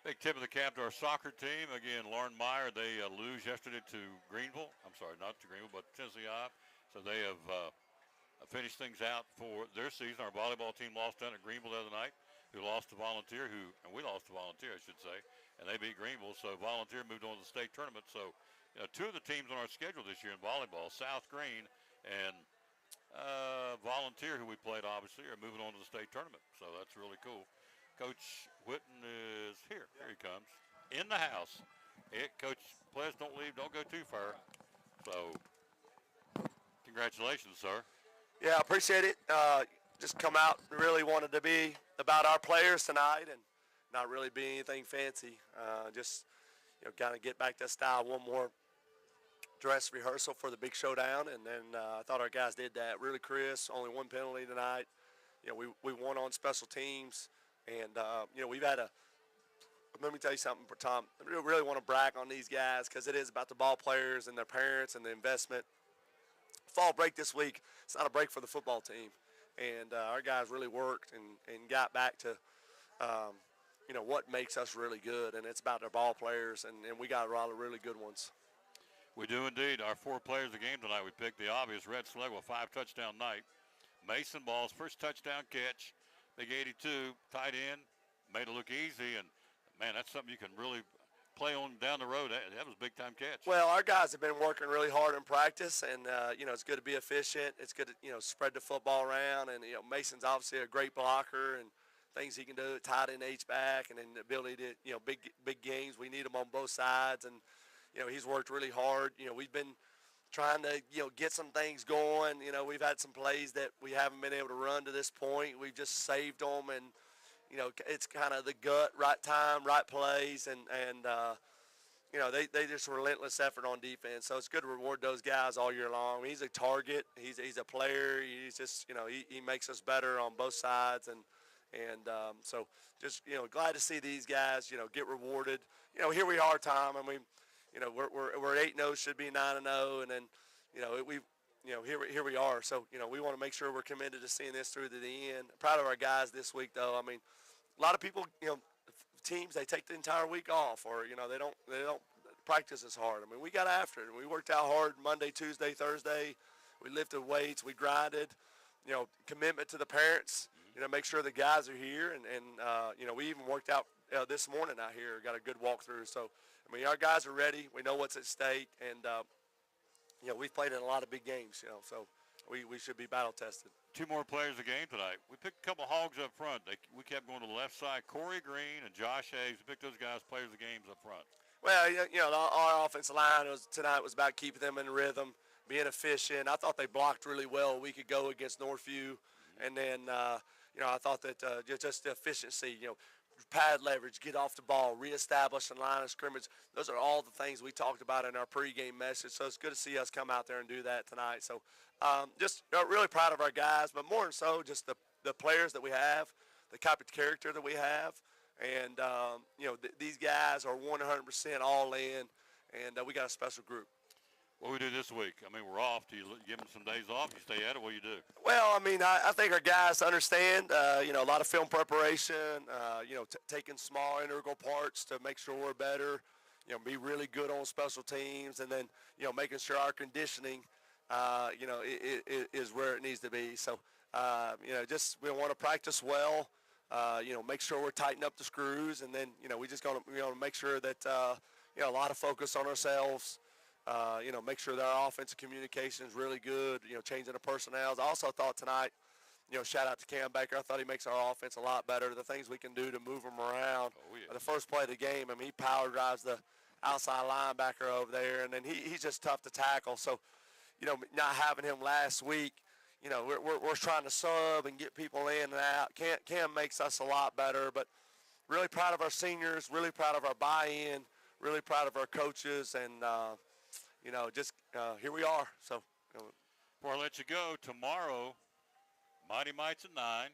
Big tip of the cap to our soccer team. Again, Lauren Meyer, they lose yesterday to Greenville. I'm sorry, not to Greenville, but Tennessee Ave. So they have finished things out for their season. Our volleyball team lost down at Greenville the other night, who lost to Volunteer, and we lost to Volunteer, I should say, and they beat Greenville. So Volunteer moved on to the state tournament. So 2 of the teams on our schedule this year in volleyball, South Green and Volunteer, who we played, obviously, are moving on to the state tournament. So that's really cool. Coach Whitten is here. Here he comes. In the house. Hey, Coach, please don't leave. Don't go too far. So, congratulations, sir. Yeah, I appreciate it. Just come out and really wanted to be about our players tonight and not really be anything fancy. Just, kind of get back to style, one more dress rehearsal for the big showdown, and then I thought our guys did that really crisp. Only one penalty tonight. We won on special teams. And, we've had let me tell you something, Tom. I really want to brag on these guys because it is about the ball players and their parents and the investment. Fall break this week, it's not a break for the football team. And our guys really worked and got back to, what makes us really good. And it's about their ball players, and we got a lot of really good ones. We do indeed. Our 4 players of the game tonight, we picked the obvious Red Slug with 5-touchdown night. Mason Ball's first touchdown catch, big 82, tight end, made it look easy. And, man, that's something you can really play on down the road. That was a big-time catch. Well, our guys have been working really hard in practice, and, it's good to be efficient. It's good to, spread the football around. And, Mason's obviously a great blocker and things he can do, tight end, H-back, and then the ability to, big games. We need him on both sides. And, he's worked really hard. We've been trying to, get some things going. We've had some plays that we haven't been able to run to this point. We've just saved them, and, it's kind of the gut, right time, right plays, and they just relentless effort on defense. So it's good to reward those guys all year long. He's a target. He's a player. He's just, he makes us better on both sides, and so just, glad to see these guys, get rewarded. Here we are, Tom. I mean, we're 8-0, should be 9-0, and then, here we are. So, we want to make sure we're committed to seeing this through to the end. Proud of our guys this week, though. I mean, a lot of people, teams, they take the entire week off, or, they don't practice as hard. I mean, we got after it, and we worked out hard Monday, Tuesday, Thursday. We lifted weights, we grinded, commitment to the parents, make sure the guys are here, and we even worked out this morning out here, got a good walkthrough. So, I mean, our guys are ready. We know what's at stake, and, we've played in a lot of big games, so we should be battle-tested. 2 more players of the game tonight. We picked a couple hogs up front. We kept going to the left side. Corey Green and Josh Hayes. We picked those guys players of the games up front. Well, our offensive line tonight was about keeping them in rhythm, being efficient. I thought they blocked really well a week ago against Northview. And then, I thought that just the efficiency, pad leverage, get off the ball, reestablish the line of scrimmage. Those are all the things we talked about in our pregame message. So it's good to see us come out there and do that tonight. So just really proud of our guys, but more than so, just the players that we have, the type of character that we have. And, these guys are 100% all in, and we got a special group. What do we do this week? I mean, we're off. Do you give them some days off? You stay at it? What do you do? Well, I mean, I think our guys understand, a lot of film preparation, taking small integral parts to make sure we're better, be really good on special teams, and then, making sure our conditioning, is where it needs to be. So, just we want to practice well, make sure we're tightening up the screws, and then, we just going to make sure that, a lot of focus on ourselves. Make sure that our offensive communication is really good, changing the personnel. I also thought tonight, shout out to Cam Baker. I thought he makes our offense a lot better. The things we can do to move them around. Oh, yeah. The first play of the game, I mean, he power drives the outside linebacker over there, and then he's just tough to tackle. So, not having him last week, we're trying to sub and get people in and out. Cam makes us a lot better, but really proud of our seniors, really proud of our buy-in, really proud of our coaches, and, here we are. So, before I let you go, tomorrow, Mighty Mites at 9,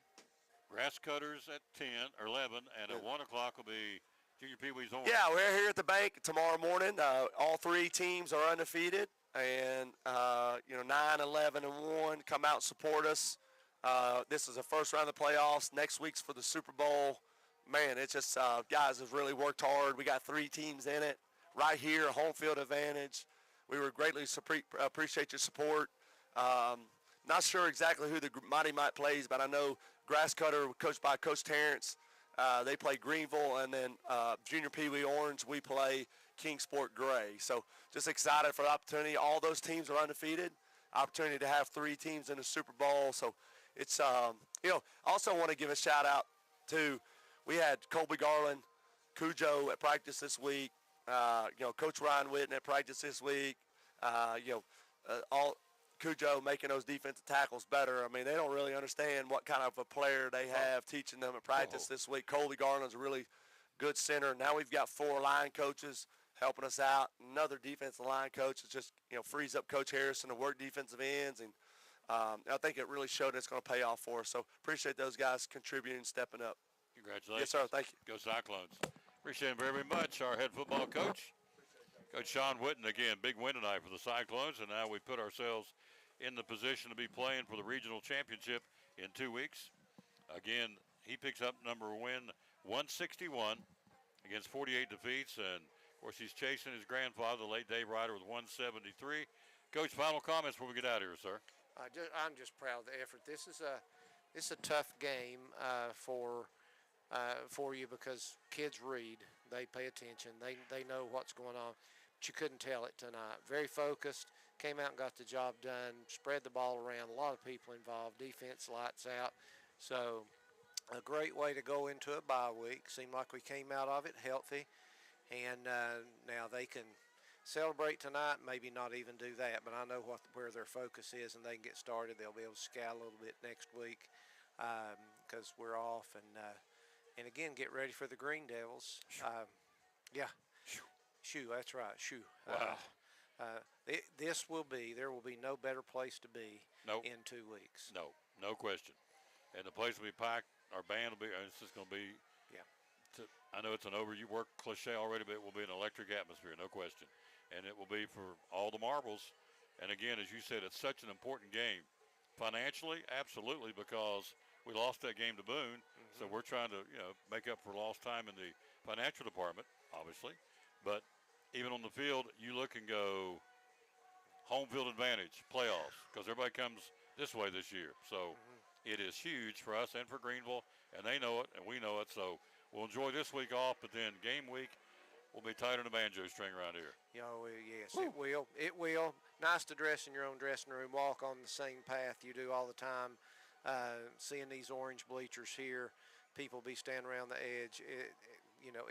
Grass Cutters at 10 or 11, and at 1 o'clock will be Junior Pee Wee's Orange. Yeah, we're here at the bank tomorrow morning. All 3 teams are undefeated, and 9, 11, and 1 come out and support us. This is the first round of the playoffs. Next week's for the Super Bowl. Man, it's just guys have really worked hard. We got 3 teams in it right here, home field advantage. We would greatly appreciate your support. Not sure exactly who the Mighty Mite plays, but I know Grass Cutter, coached by Coach Terrence, they play Greenville, and then Junior Pee Wee Orange, we play Kingsport Gray. So just excited for the opportunity. All those teams are undefeated. Opportunity to have 3 teams in the Super Bowl. So it's, also want to give a shout out to, we had Colby Garland, Cujo at practice this week. Coach Ryan Witten at practice this week. All Cujo making those defensive tackles better. I mean, they don't really understand what kind of a player they have teaching them at practice this week. Colby Garland's a really good center. Now we've got 4 line coaches helping us out. Another defensive line coach is just, frees up Coach Harrison to work defensive ends. And I think it really showed it's going to pay off for us. So appreciate those guys contributing and stepping up. Congratulations. Yes, sir. Thank you. Go Cyclones. Appreciate it very much. Our head football coach, Coach Sean Witten. Again, big win tonight for the Cyclones, and now we put ourselves in the position to be playing for the regional championship in 2 weeks. Again, he picks up number win 161 against 48 defeats, and of course he's chasing his grandfather, the late Dave Ryder, with 173. Coach, final comments before we get out of here, sir. I'm just proud of the effort. This is a tough game for you because kids read, they pay attention, they know what's going on. But you couldn't tell it tonight. Very focused, came out and got the job done, spread the ball around. A lot of people involved. Defense lights out. So a great way to go into a bye week. Seemed like we came out of it healthy, and now they can celebrate tonight, maybe not even do that, but I know where their focus is, and they can get started. They'll be able to scout a little bit next week because we're off, and again, get ready for the Green Devils. That's right, shoo. Wow. There will be no better place to be in 2 weeks. No question. And the place will be packed. Our band will be, it's just going to be, I know it's an overwork cliche already, but it will be an electric atmosphere, no question. And it will be for all the marbles. And again, as you said, it's such an important game. Financially, absolutely, because we lost that game to Boone. So we're trying to, make up for lost time in the financial department, obviously. But even on the field, you look and go, home field advantage, playoffs, because everybody comes this way this year. So it is huge for us and for Greenville, and they know it, and we know it. So we'll enjoy this week off, but then game week will be tighter than a banjo string around here. Yes, it will. It will. Nice to dress in your own dressing room, walk on the same path you do all the time. Seeing these orange bleachers here, people be standing around the edge.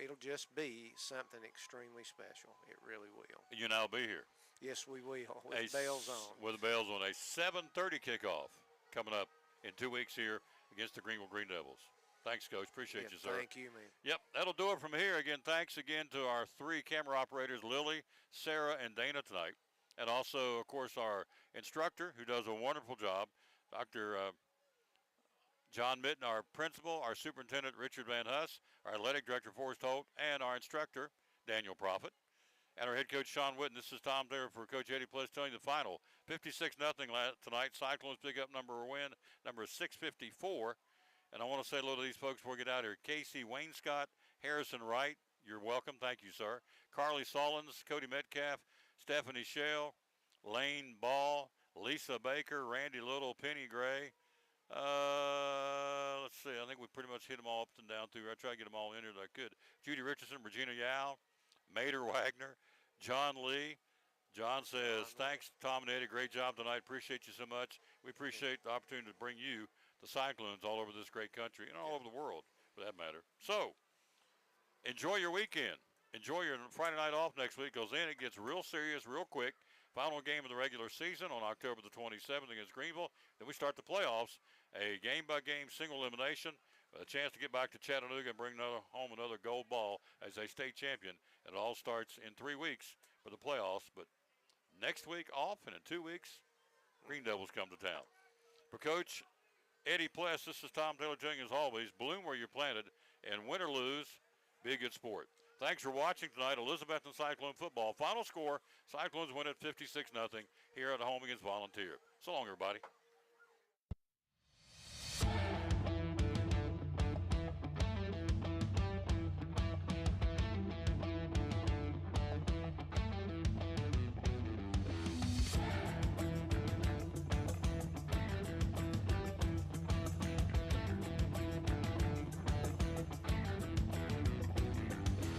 It'll just be something extremely special. It really will. You and I'll be here. Yes, we will. With the bells on. With the bells on. A 7:30 kickoff coming up in 2 weeks here against the Greenville Green Devils. Thanks, Coach. Appreciate you, sir. Thank you, man. Yep, that'll do it from here. Again, thanks again to our 3 camera operators, Lily, Sarah, and Dana tonight. And also, of course, our instructor, who does a wonderful job, Dr. John Mitten, our principal, our superintendent, Richard Van Huss, our athletic director, Forrest Holt, and our instructor, Daniel Prophet, and our head coach, Sean Witten. This is Tom there for Coach Eddie Plus telling you the final. 56-0 tonight. Cyclones pick up number 654. And I want to say hello to these folks before we get out here. Casey Wainscott, Harrison Wright, you're welcome. Thank you, sir. Carly Solons, Cody Metcalf, Stephanie Shell, Lane Ball, Lisa Baker, Randy Little, Penny Gray. Let's see. I think we pretty much hit them all up and down through. I tried to get them all in here that I could. Judy Richardson, Regina Yao, Mater Wagner, John Lee. John says, thanks, Tom and Eddie. Great job tonight. Appreciate you so much. We appreciate the opportunity to bring you the Cyclones all over this great country and all over the world, for that matter. So, enjoy your weekend. Enjoy your Friday night off next week, because then it gets real serious real quick. Final game of the regular season on October the 27th against Greenville. Then we start the playoffs, a game-by-game single elimination, a chance to get back to Chattanooga and bring home another gold ball as a state champion. It all starts in 3 weeks for the playoffs, but next week off, and in 2 weeks, Green Devils come to town. For Coach Eddie Pless, this is Tom Taylor Jr. as always. Bloom where you're planted, and win or lose, be a good sport. Thanks for watching tonight. Elizabethton Cyclone football. Final score, Cyclones win at 56-0 here at home against Volunteer. So long, everybody.